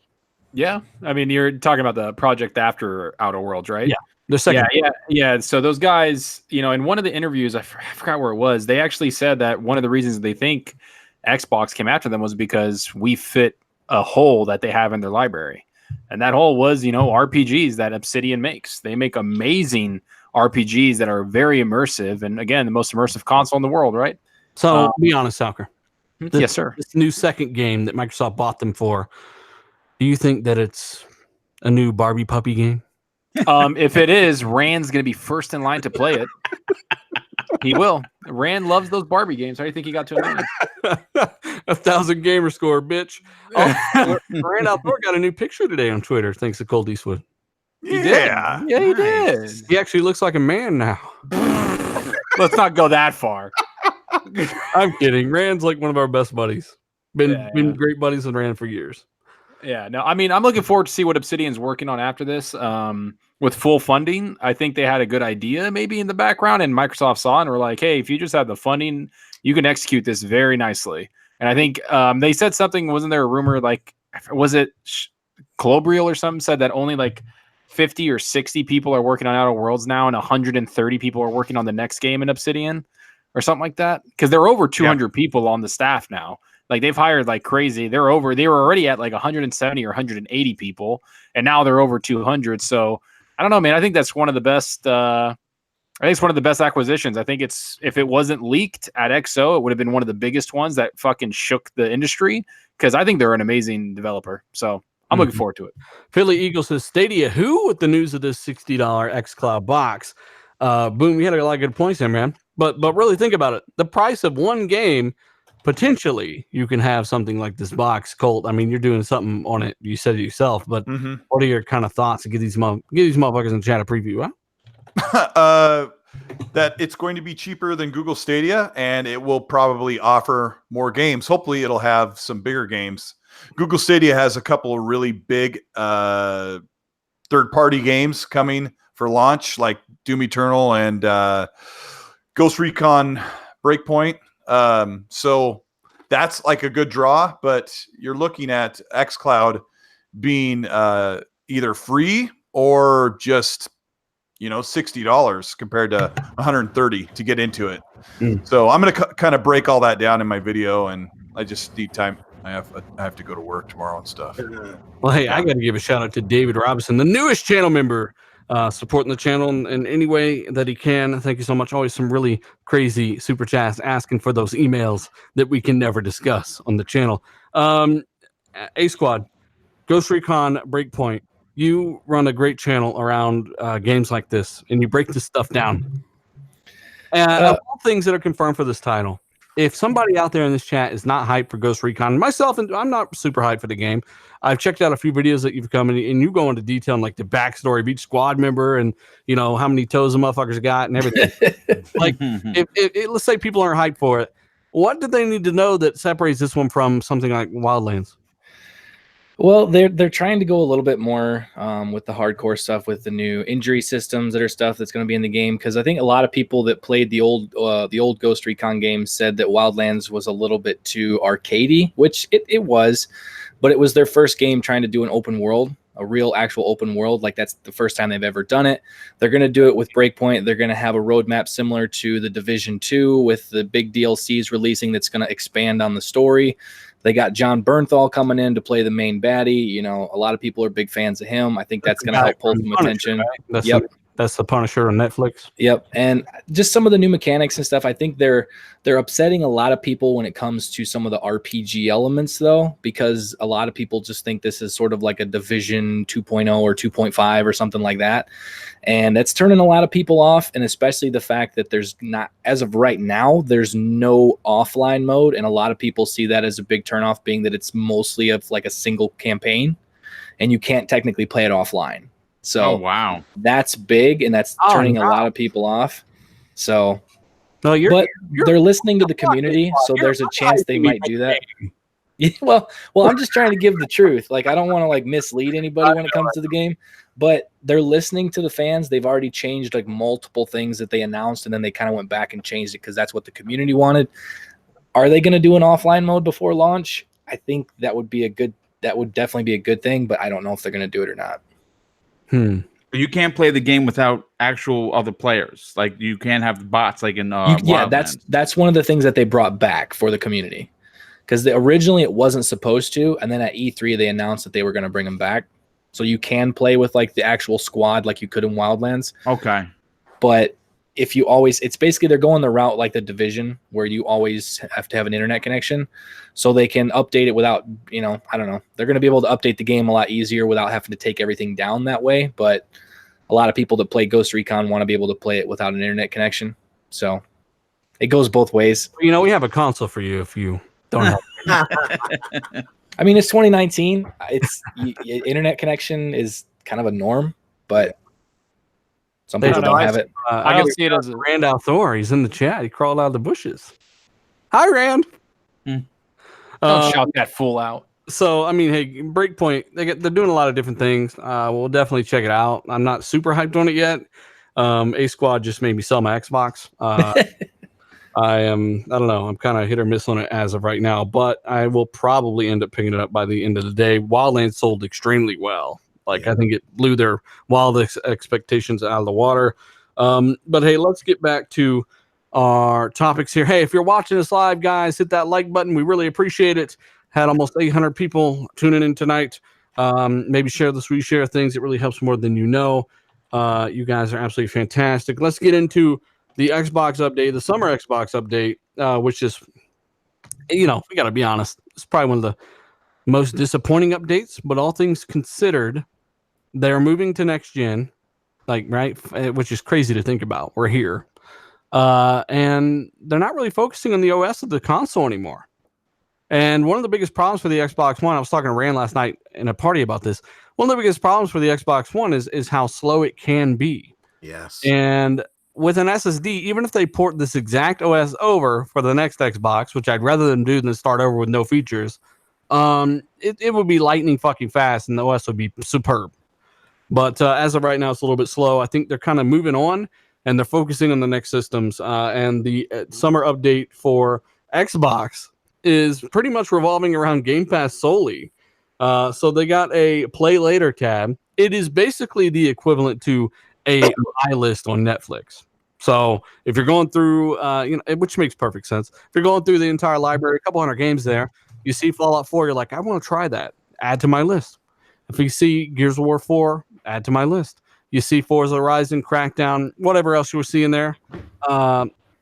Yeah, I mean, you're talking about the project after Outer Worlds, right? Yeah, the second. Yeah. So those guys, in one of the interviews, I forgot where it was. They actually said that one of the reasons they think Xbox came after them was because we fit a hole that they have in their library, and that hole was, RPGs that Obsidian makes. They make amazing RPGs that are very immersive, and again, the most immersive console in the world, right? So, be honest, Soccer. Yes, sir. This new second game that Microsoft bought them for. Do you think that it's a new Barbie puppy game? If it is, Rand's going to be first in line to play it. He will. Rand loves those Barbie games. How do you think he got to a million? 1,000 gamer score, bitch. Oh, Rand Outdoor got a new picture today on Twitter, thanks to Cold Eastwood. He did. Yeah, he did. He actually looks like a man now. Let's not go that far. I'm kidding. Rand's like one of our best buddies. Been great buddies with Rand for years. Yeah, no, I mean, I'm looking forward to see what Obsidian's working on after this. With full funding, I think they had a good idea maybe in the background, and Microsoft saw it and were like, hey, if you just have the funding, you can execute this very nicely. And I think they said something, wasn't there a rumor, like, was it Clobriel or something, said that only like 50 or 60 people are working on Outer Worlds now, and 130 people are working on the next game in Obsidian or something like that? Because there are over 200 people on the staff now Like they've hired like crazy. They were already at like 170 or 180 people, and now they're over 200. So I don't know, man. I think that's one of the best. I think it's one of the best acquisitions. I think if it wasn't leaked at XO, it would have been one of the biggest ones that fucking shook the industry, because I think they're an amazing developer. So I'm looking forward to it. Philly Eagle says, Stadia who with the news of this $60 Xcloud box? Boom, you had a lot of good points there, man. But really think about it. The price of one game, potentially you can have something like this box, Colt. I mean, you're doing something on it. You said it yourself, but what are your kind of thoughts to give these motherfuckers in the chat a preview? Huh? That it's going to be cheaper than Google Stadia, and it will probably offer more games. Hopefully it'll have some bigger games. Google Stadia has a couple of really big third-party games coming for launch, like Doom Eternal and Ghost Recon Breakpoint. So that's like a good draw, but you're looking at Xcloud being either free or just $60 compared to $130 to get into it. So I'm going to kind of break all that down in my video, and I just need time. I have to go to work tomorrow and stuff. Well, hey, I got to give a shout out to David Robinson, the newest channel member, supporting the channel in any way that he can. Thank you so much. Always some really crazy super chats asking for those emails that we can never discuss on the channel. A Squad, Ghost Recon Breakpoint. You run a great channel around games like this, and you break this stuff down. Of all things that are confirmed for this title, if somebody out there in this chat is not hyped for Ghost Recon, myself, and I'm not super hyped for the game. I've checked out a few videos that you've come in, and you go into detail on like the backstory of each squad member, and how many toes the motherfuckers got and everything. Like, if let's say people aren't hyped for it, what do they need to know that separates this one from something like Wildlands? Well, they're trying to go a little bit more with the hardcore stuff, with the new injury systems that are stuff that's going to be in the game. Because I think a lot of people that played the old Ghost Recon games said that Wildlands was a little bit too arcadey, which it was, but it was their first game trying to do an open world, a real actual open world. Like that's the first time they've ever done it. They're going to do it with Breakpoint. They're going to have a roadmap similar to the Division 2 with the big DLCs releasing that's going to expand on the story. They got John Bernthal coming in to play the main baddie. A lot of people are big fans of him. I think that's going to help pull some attention. Right? That's the Punisher on Netflix. Yep. And just some of the new mechanics and stuff. I think they're upsetting a lot of people when it comes to some of the RPG elements, though, because a lot of people just think this is sort of like a Division 2.0 or 2.5 or something like that. And that's turning a lot of people off, and especially the fact that there's not, as of right now, there's no offline mode, and a lot of people see that as a big turnoff, being that it's mostly of like a single campaign, and you can't technically play it offline. So wow, that's big, and that's turning a lot of people off. So, you're they're listening to the community, so there's a chance they might do that. Yeah, well, I'm just trying to give the truth. Like, I don't want to like mislead anybody when it comes to the game, but they're listening to the fans. They've already changed like multiple things that they announced, and then they kind of went back and changed it because that's what the community wanted. Are they going to do an offline mode before launch? I think that would definitely be a good thing, but I don't know if they're going to do it or not. You can't play the game without actual other players. Like you can't have bots like in that's one of the things that they brought back for the community, because originally it wasn't supposed to, and then at E3 they announced that they were going to bring them back, so you can play with like the actual squad like you could in Wildlands. Okay, but if you always, it's basically they're going the route like the Division, where you always have to have an internet connection, so they can update it without, I don't know. They're going to be able to update the game a lot easier without having to take everything down that way. But a lot of people that play Ghost Recon want to be able to play it without an internet connection. So it goes both ways. We have a console for you if you don't have. I mean, it's 2019. Internet connection is kind of a norm, but some people don't have it. I can see it as Rand Thor. He's in the chat. He crawled out of the bushes. Hi, Rand. Don't shout that fool out. So, I mean, hey, Breakpoint, they're doing a lot of different things. We'll definitely check it out. I'm not super hyped on it yet. A Squad just made me sell my Xbox. I don't know. I'm kind of hit or miss on it as of right now, but I will probably end up picking it up by the end of the day. Wildlands sold extremely well. Like, I think it blew their wildest expectations out of the water. But hey, let's get back to our topics here. Hey, if you're watching us live, guys, hit that like button. We really appreciate it. Had almost 800 people tuning in tonight. Maybe share this. We share things. It really helps more than you know. You guys are absolutely fantastic. Let's get into the Xbox update, the summer Xbox update, which is, we got to be honest, it's probably one of the most disappointing updates, but all things considered, they're moving to next gen, right? Which is crazy to think about. We're here. And they're not really focusing on the OS of the console anymore. And one of the biggest problems for the Xbox One, I was talking to Rand last night in a party about this. One of the biggest problems for the Xbox One is how slow it can be. Yes. And with an SSD, even if they port this exact OS over for the next Xbox, which I'd rather them do than start over with no features, it would be lightning fucking fast and the OS would be superb. But as of right now, it's a little bit slow. I think they're kind of moving on and they're focusing on the next systems. And the summer update for Xbox is pretty much revolving around Game Pass solely. So they got a Play Later tab. It is basically the equivalent to a My List on Netflix. So if you're going through, which makes perfect sense. If you're going through the entire library, a couple hundred games there, you see Fallout 4, you're like, I want to try that. Add to my list. If you see Gears of War 4, add to my list. You see Forza Horizon, Crackdown, whatever else you were seeing there.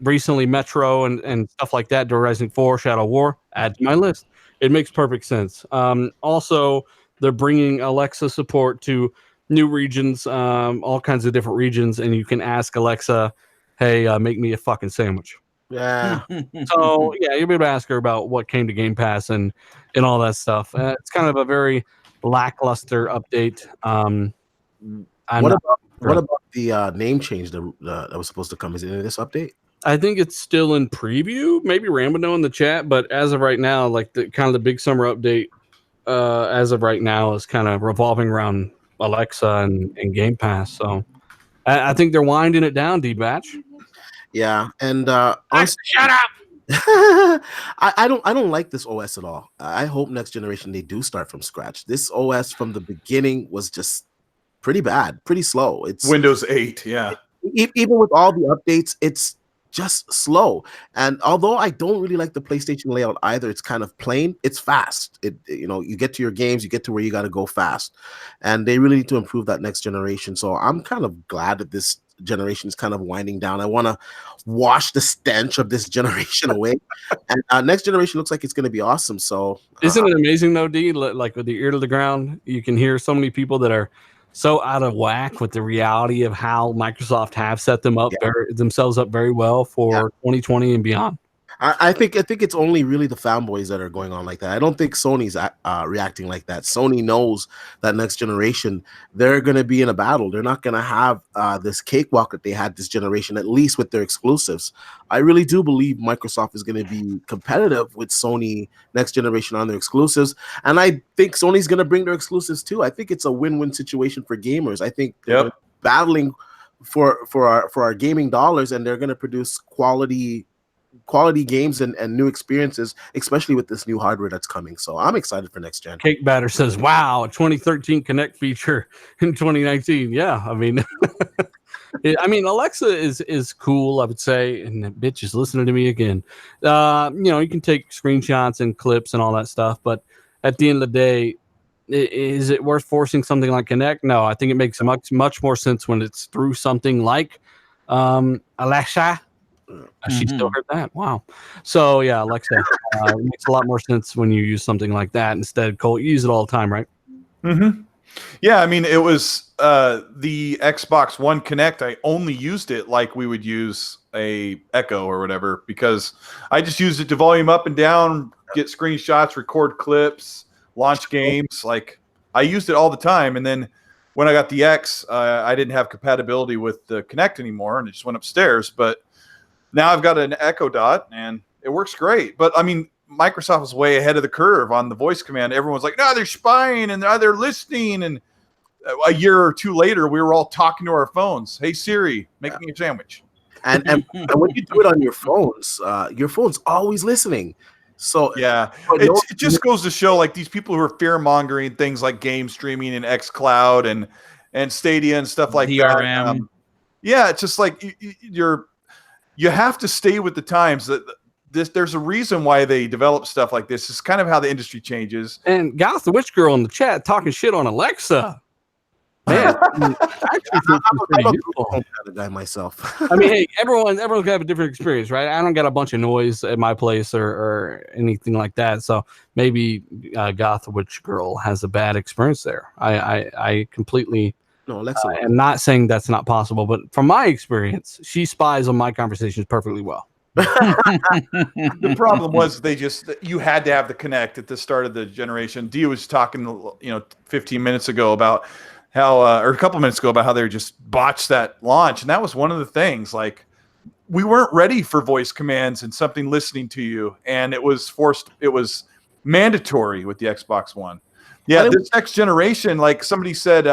Recently Metro and stuff like that, Horizon 4, Shadow War, add to my list. It makes perfect sense. Also, they're bringing Alexa support to new regions, all kinds of different regions, and you can ask Alexa, hey, make me a fucking sandwich. Yeah. So, yeah, you'll be able to ask her about what came to Game Pass and all that stuff. It's kind of a very lackluster update. What about the name change that was supposed to come? Is it in this update? I think it's still in preview. Maybe Ram would know in the chat, but as of right now, like the big summer update, as of right now, is kind of revolving around Alexa and Game Pass. So I think they're winding it down, D-Batch. Yeah, and honestly, shut up. I don't like this OS at all. I hope next generation they do start from scratch. This OS from the beginning was just pretty bad, pretty slow. It's Windows 8, yeah. Even with all the updates, it's just slow. And although I don't really like the PlayStation layout either, it's kind of plain. It's fast. You get to your games, you get to where you got to go fast, and they really need to improve that next generation. So I'm kind of glad that this generation is kind of winding down. I want to wash the stench of this generation away, and next generation looks like it's going to be awesome. So isn't it amazing though, D? Like with the ear to the ground, you can hear so many people that are so out of whack with the reality of how Microsoft have set themselves up very well for 2020 and beyond. I think it's only really the fanboys that are going on like that. I don't think Sony's reacting like that. Sony knows that next generation, they're going to be in a battle. They're not going to have this cakewalk that they had this generation, at least with their exclusives. I really do believe Microsoft is going to be competitive with Sony next generation on their exclusives. And I think Sony's going to bring their exclusives too. I think it's a win-win situation for gamers. I think they're battling for our gaming dollars, and they're going to produce quality games and new experiences, especially with this new hardware that's coming. So I'm excited for next gen. Cake Batter says, wow, a 2013 Connect feature in 2019. Yeah, I mean, Alexa is cool, I would say, and that bitch is listening to me again. You can take screenshots and clips and all that stuff, but at the end of the day, is it worth forcing something like Connect? No, I think it makes much more sense when it's through something like Alexa. She still heard that. Wow. So yeah, Alexa makes a lot more sense when you use something like that instead. Cole, you use it all the time, right? Mm-hmm. Yeah, I mean, it was the Xbox One Connect. I only used it like we would use a Echo or whatever, because I just used it to volume up and down, get screenshots, record clips, launch games. Like I used it all the time. And then when I got the X, I didn't have compatibility with the Connect anymore, and it just went upstairs. But now I've got an Echo Dot, and it works great. But, I mean, Microsoft was way ahead of the curve on the voice command. Everyone's like, no, they're spying, and they're listening. And a year or two later, we were all talking to our phones. Hey, Siri, make me a sandwich. And when you do it on your phone's always listening. So yeah, it just goes to show, like, these people who are fear-mongering things like game streaming and Xcloud and Stadia and stuff like DRM. that. Yeah, it's just like you're you have to stay with the times. There's a reason why they develop stuff like this. It's kind of how the industry changes. And Goth the Witch Girl in the chat talking shit on Alexa. Man, I'm a kind of guy myself. I mean, hey, everyone's gonna have a different experience, right? I don't got a bunch of noise at my place or anything like that. So maybe Goth the Witch Girl has a bad experience there. I completely Alexa. Uh, am not saying that's not possible, but from my experience, she spies on my conversations perfectly well. The problem was you had to have the Connect at the start of the generation. Dia was talking, 15 minutes ago about how, or a couple minutes ago about how they just botched that launch, and that was one of the things. Like, we weren't ready for voice commands and something listening to you, and it was forced. It was mandatory with the Xbox One. Yeah, this next generation, like somebody said,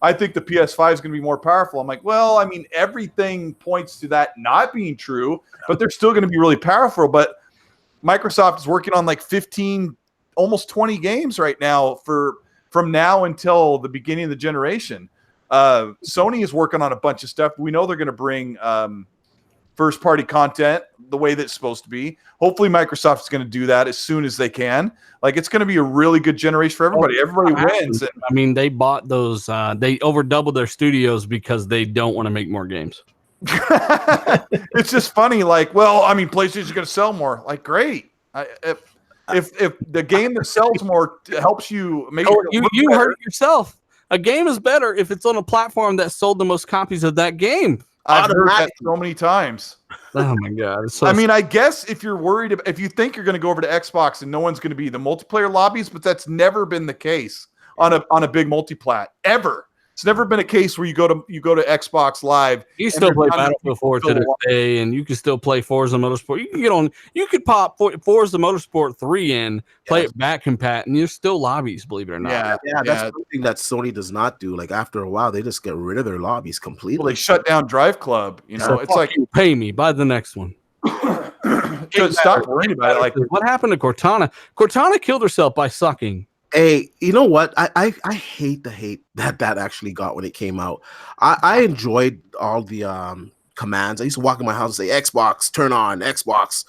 I think the PS5 is going to be more powerful. I'm like, well, I mean, everything points to that not being true, but they're still going to be really powerful. But Microsoft is working on like 15, almost 20 games right now from now until the beginning of the generation. Sony is working on a bunch of stuff. We know they're going to bring first-party content the way that's supposed to be. Hopefully, Microsoft is going to do that as soon as they can. Like, it's going to be a really good generation for everybody. Everybody wins. I mean, they bought those. They overdoubled their studios because they don't want to make more games. It's just funny. Like, well, I mean, PlayStation's going to sell more. Like, great. If the game that sells more helps you make you heard it yourself. A game is better if it's on a platform that sold the most copies of that game. I've heard that so many times. Oh my god! I mean, I guess if you're worried, if you think you're going to go over to Xbox and no one's going to be the multiplayer lobbies, but that's never been the case on a big multiplat ever. It's never been a case where you go to Xbox Live. You still play Battlefield 4 to this day, and you can still play Forza Motorsport. You can get on. You could pop Forza Motorsport 3 in, play it back compat, and you're still lobbies. Believe it or not. Yeah. That's something that Sony does not do. Like, after a while, they just get rid of their lobbies completely. Well, they shut down Drive Club. So it's like, you pay me, buy the next one. Stop worrying about it. Like, what happened to Cortana? Cortana killed herself by sucking. Hey, you know what? I hate the hate that actually got when it came out. I enjoyed all the commands. I used to walk in my house and say, Xbox, turn on, Xbox.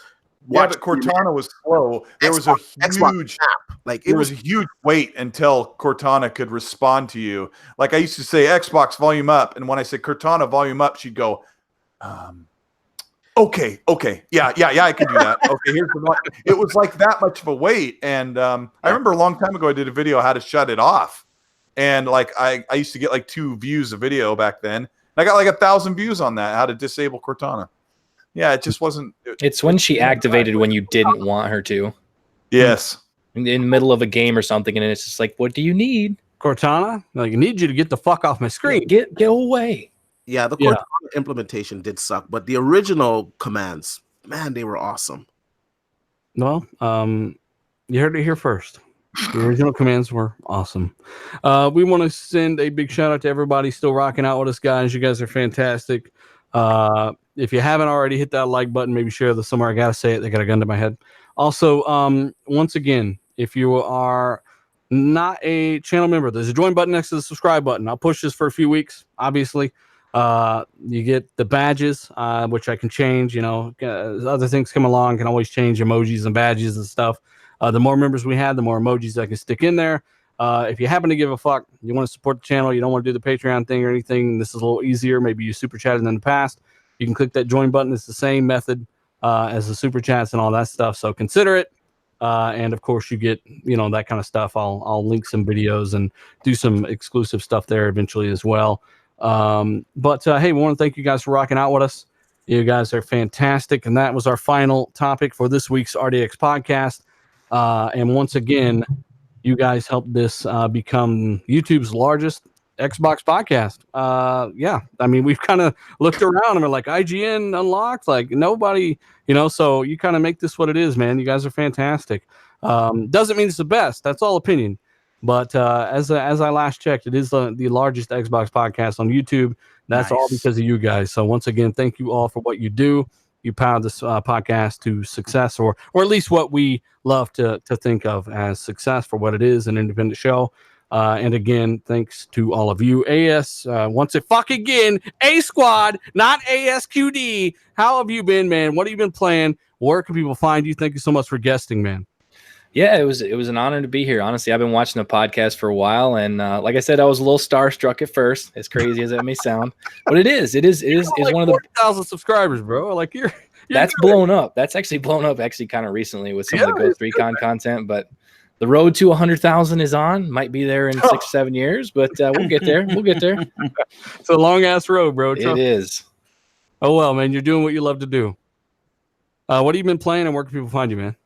Yeah, but Cortana was slow. There was a huge app. Like, it was a huge wait until Cortana could respond to you. Like, I used to say, Xbox, volume up. And when I said Cortana, volume up, she'd go, okay. Yeah, I can do that. Okay, here's the one. It was like that much of a wait. And I remember a long time ago, I did a video how to shut it off. And like, I used to get like 2 views a video back then. And I got like 1,000 views on that, how to disable Cortana. Yeah, it just wasn't. It's when she activated when you didn't want her to. Yes. In the middle of a game or something. And it's just like, what do you need? Cortana? Like, I need you to get the fuck off my screen. Get away. Yeah, the Cortana implementation did suck, but the original commands, man, they were awesome. Well, you heard it here first. The original commands were awesome. We want to send a big shout out to everybody still rocking out with us, guys. You guys are fantastic. If you haven't already, hit that like button. Maybe share this somewhere. I gotta say it. They got a gun to my head. Also, once again, if you are not a channel member, there's a join button next to the subscribe button. I'll push this for a few weeks, obviously. You get the badges, which I can change. Other things come along, can always change emojis and badges and stuff. The more members we have, the more emojis I can stick in there. If you happen to give a fuck, you want to support the channel, you don't want to do the Patreon thing or anything, this is a little easier. Maybe you super chatted in the past. You can click that join button. It's the same method as the super chats and all that stuff. So consider it. And of course, you get that kind of stuff. I'll link some videos and do some exclusive stuff there eventually as well. But hey, we want to thank you guys for rocking out with us. You guys are fantastic. And that was our final topic for this week's RDX podcast. And once again, you guys helped this become YouTube's largest Xbox podcast. Yeah, I mean, we've kind of looked around and we're like, IGN unlocked, like nobody, so you kind of make this what it is, man. You guys are fantastic. Doesn't mean it's the best. That's all opinion. But as I last checked, it is the largest Xbox podcast on YouTube. That's all because of you guys. So once again, thank you all for what you do. You power this podcast to success, or at least what we love to think of as success for what it is, an independent show. And again, thanks to all of you. Once a fuck again, A Squad, not ASQD. How have you been, man? What have you been playing? Where can people find you? Thank you so much for guesting, man. Yeah, it was an honor to be here. Honestly, I've been watching the podcast for a while, and like I said, I was a little starstruck at first, as crazy as that may sound, but it is like one of the 40,000 subscribers, bro. Like you're that's good. Blown up. That's actually blown up kind of recently with some of the Ghost Recon content, but the road to 100,000 is on. Might be there in 6-7 years, but we'll get there. We'll get there. It's a long ass road, bro. It is. Oh well, man. You're doing what you love to do. What have you been playing, and where can people find you, man?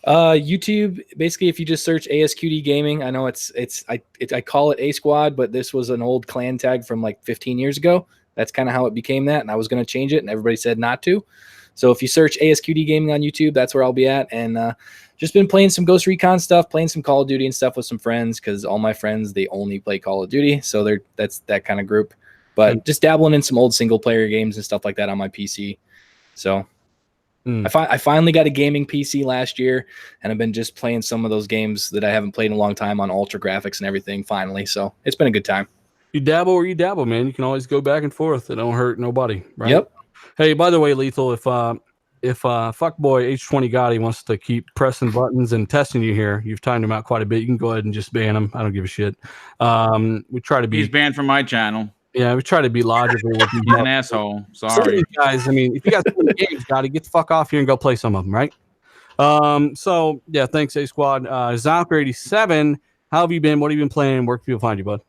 YouTube. Basically, if you just search ASQD Gaming, I know I call it A Squad, but this was an old clan tag from like 15 years ago. That's kind of how it became that, and I was going to change it, and everybody said not to. So if you search ASQD Gaming on YouTube, that's where I'll be at. And just been playing some Ghost Recon stuff, playing some Call of Duty and stuff with some friends, because all my friends, they only play Call of Duty. So that's that kind of group. But just dabbling in some old single player games and stuff like that on my PC. So I finally got a gaming PC last year, and I've been just playing some of those games that I haven't played in a long time on ultra graphics and everything finally. So it's been a good time. You dabble or you dabble, man. You can always go back and forth. It don't hurt nobody, right? Yep. Hey, by the way, Lethal, if fuckboy H20 Gotti wants to keep pressing buttons and testing you here, you've timed him out quite a bit. You can go ahead and just ban him. I don't give a shit. We try to be. He's banned from my channel. Yeah, we try to be logical with him. He's an asshole. Sorry, guys. I mean, if you guys play games, Gotti, get the fuck off here and go play some of them, right? So yeah, thanks, A Squad. Zalker87, how have you been? What have you been playing? Where can people find you, bud?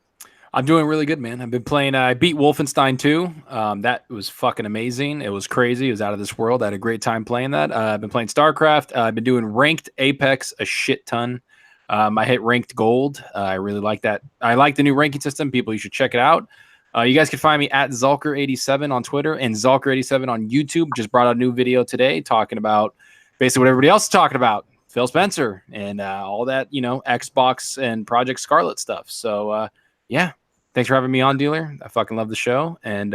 I'm doing really good, man. I've been playing. I beat Wolfenstein 2. That was fucking amazing. It was crazy. It was out of this world. I had a great time playing that. I've been playing StarCraft. I've been doing ranked Apex a shit ton. I hit ranked gold. I really like that. I like the new ranking system. People, you should check it out. You guys can find me at Zalker87 on Twitter and Zalker87 on YouTube. Just brought out a new video today talking about basically what everybody else is talking about. Phil Spencer and all that, Xbox and Project Scarlet stuff. So, yeah. Thanks for having me on, Dealer. I fucking love the show. And,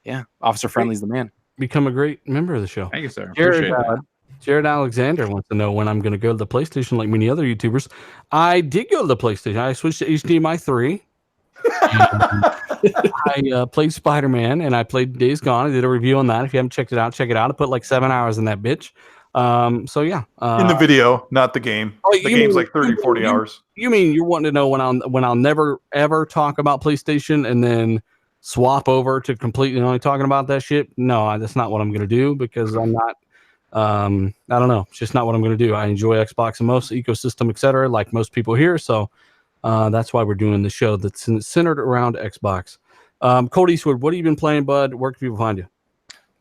yeah, Officer Friendly's the man. Become a great member of the show. Thank you, sir. Appreciate that. Jared Alexander wants to know when I'm going to go to the PlayStation like many other YouTubers. I did go to the PlayStation. I switched to HDMI 3. I played Spider-Man and I played Days Gone. I did a review on that. If you haven't checked it out, check it out. I put like 7 hours in that bitch. So yeah, in the video, not the game. The game's like 30, 40 hours. You mean you're wanting to know when I'll never ever talk about PlayStation and then swap over to completely only talking about that shit? No, that's not what I'm going to do, because I'm not. I don't know. It's just not what I'm going to do. I enjoy Xbox and most ecosystem, etc., like most people here. So that's why we're doing the show that's centered around Xbox. Cold Eastwood, what have you been playing, bud? Where can people find you?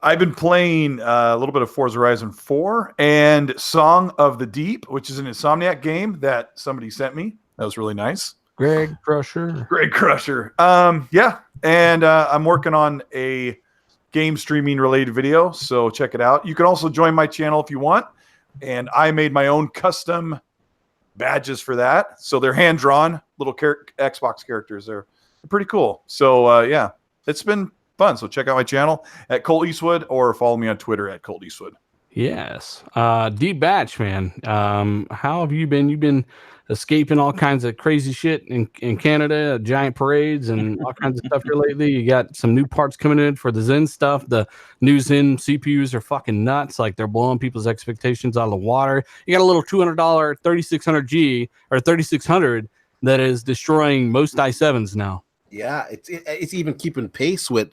I've been playing a little bit of Forza Horizon 4 and Song of the Deep, which is an Insomniac game that somebody sent me. That was really nice. Greg Crusher. Yeah. And I'm working on a game streaming related video, so check it out. You can also join my channel if you want. And I made my own custom badges for that. So they're hand-drawn little Xbox characters. They're pretty cool. So, yeah, it's been fun. So check out my channel at Colt Eastwood or follow me on Twitter at Colt Eastwood. Yes. D Batch, man. How have you been? You've been escaping all kinds of crazy shit in Canada, giant parades and all kinds of stuff here lately. You got some new parts coming in for the Zen stuff. The new Zen CPUs are fucking nuts. Like, they're blowing people's expectations out of the water. You got a little $200 3600G or 3600 that is destroying most i7s now. Yeah, it's even keeping pace with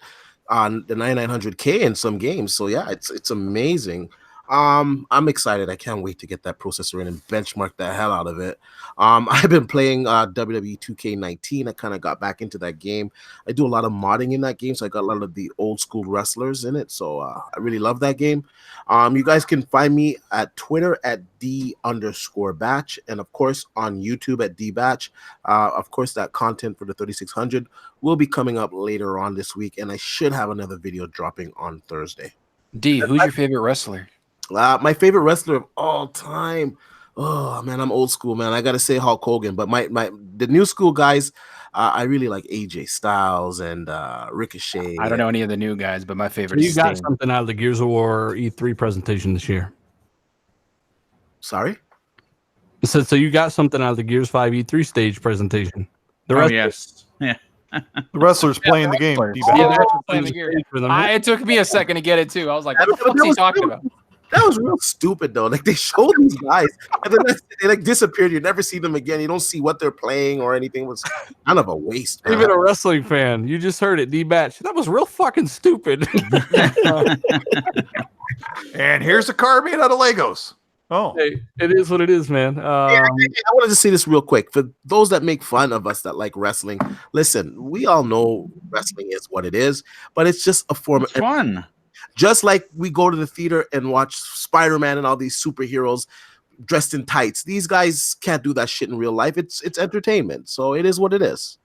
on the 9900K in some games. So yeah, it's amazing. I'm excited. I can't wait to get that processor in and benchmark the hell out of it. I've been playing WWE 2K19. I kind of got back into that game. I do a lot of modding in that game, so I got a lot of the old school wrestlers in it. So I really love that game. You guys can find me at Twitter at D_batch, and of course on YouTube at DBatch. Of course, that content for the 3600 will be coming up later on this week, and I should have another video dropping on Thursday. D, who's your favorite wrestler? My favorite wrestler of all time. Oh man, I'm old school, man. I gotta say Hulk Hogan, but the new school guys, I really like AJ Styles and Ricochet. I don't know any of the new guys, but my favorite. You got something out of the Gears of War E3 presentation this year? Sorry. So you got something out of the Gears 5 E3 stage presentation. The Oh rest yes, yeah. The wrestlers playing the game. D-Bag. Yeah, they're they're actually playing playing the the gear. stage for them. It took me a second to get it too. I was like, what the But fuck's he talking about? That was real stupid though. Like they showed these guys and then they like disappeared. You never see them again. You don't see what they're playing or anything. It was kind of a waste. Man. Even a wrestling fan, you just heard it, D-Batch. That was real fucking stupid. And here's a car made out of Legos. Oh, Hey, it is what it is, man. I wanted to say this real quick for those that make fun of us that like wrestling. Listen, we all know wrestling is what it is, but it's just a form It's fun. just like we go to the theater and watch Spider-Man and all these superheroes dressed in tights. These guys can't do that shit in real life. It's entertainment. So it is what it is.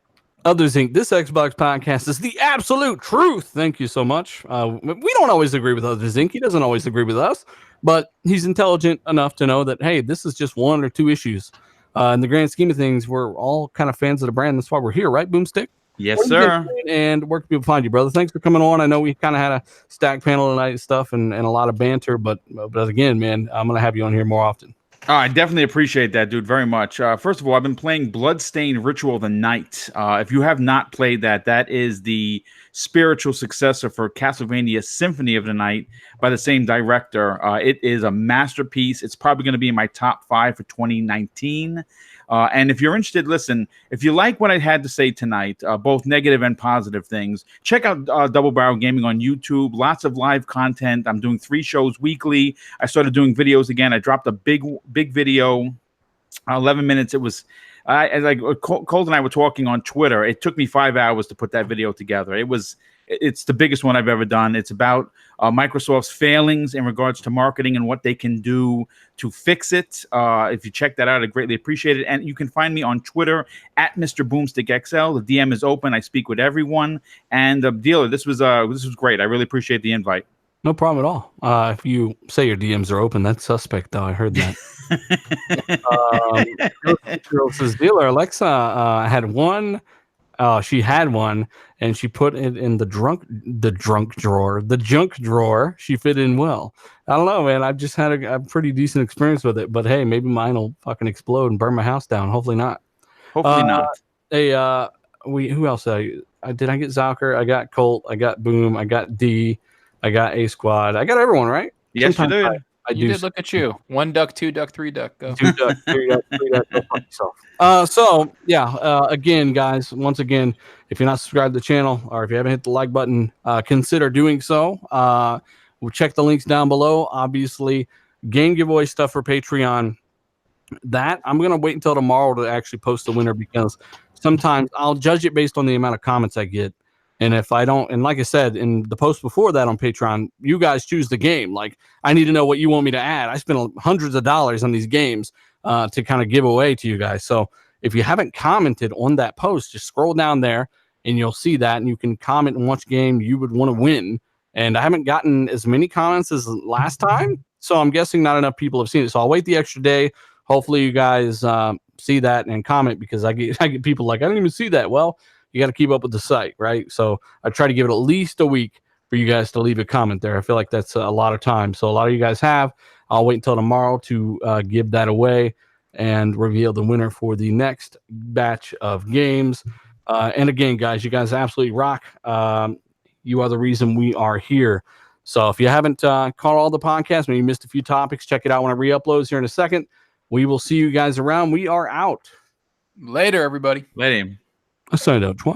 Others Inc. This Xbox podcast is the absolute truth. Thank you so much. We don't always agree with Others Inc. He doesn't always agree with us, but he's intelligent enough to know that, hey, this is just one or two issues. In the grand scheme of things, we're all kind of fans of the brand. That's why we're here, right, Boomstick? Yes, What do you sir. think, and where can people find you, brother? Thanks for coming on. I know we kind of had a stacked panel tonight and stuff and a lot of banter, but again, man, I'm going to have you on here more often. Oh, I definitely appreciate that, dude, very much. First of all, I've been playing Bloodstained Ritual of the Night. If you have not played that, that is the spiritual successor for Castlevania Symphony of the Night by the same director. It is a masterpiece. It's probably going to be in my top 5 for 2019. And if you're interested, listen, if you like what I had to say tonight, both negative and positive things, check out Double Barrel Gaming on YouTube. Lots of live content. I'm doing 3 shows weekly. I started doing videos again. I dropped a big video, 11 minutes. It was, like Colt and I were talking on Twitter. It took me 5 hours to put that video together. It's the biggest one I've ever done. It's about Microsoft's failings in regards to marketing and what they can do to fix it. If you check that out, I'd greatly appreciate it. And you can find me on Twitter at Mr. BoomstickXL. The DM is open. I speak with everyone. And dealer, this was great. I really appreciate the invite. No problem at all. If you say your DMs are open, that's suspect, though. I heard that. Girl says, dealer, Alexa had one. She had one, and she put it in the junk drawer. She fit in well. I don't know, man. I've just had a pretty decent experience with it, but hey, maybe mine will fucking explode and burn my house down. Hopefully not. Hopefully not. Hey, who else? Did I get Zalker? I got Colt. I got Boom. I got D. I got A Squad. I got everyone, right? Yes, Sometimes you did. You did. Look at you. 1 duck, 2 duck, 3 duck. Go. 2 duck, 3 duck, 3 duck. Go fuck yourself. So yeah, again, guys, once again, if you're not subscribed to the channel or if you haven't hit the like button, consider doing so. We'll check the links down below. Obviously, game giveaway stuff for Patreon. That I'm gonna wait until tomorrow to actually post the winner because sometimes I'll judge it based on the amount of comments I get. And if I don't, and like I said, in the post before that on Patreon, you guys choose the game. Like, I need to know what you want me to add. I spent hundreds of dollars on these games to kind of give away to you guys. So if you haven't commented on that post, just scroll down there and you'll see that. And you can comment on which game you would want to win. And I haven't gotten as many comments as last time. So I'm guessing not enough people have seen it. So I'll wait the extra day. Hopefully you guys see that and comment because I get people like, I didn't even see that. Well, you got to keep up with the site, right? So I try to give it at least a week for you guys to leave a comment there. I feel like that's a lot of time. So a lot of you guys have. I'll wait until tomorrow to give that away and reveal the winner for the next batch of games. And again, guys, you guys absolutely rock. You are the reason we are here. So if you haven't caught all the podcasts, maybe you missed a few topics, check it out when I re-upload here in a second. We will see you guys around. We are out. Later, everybody. Let him. I signed out twice.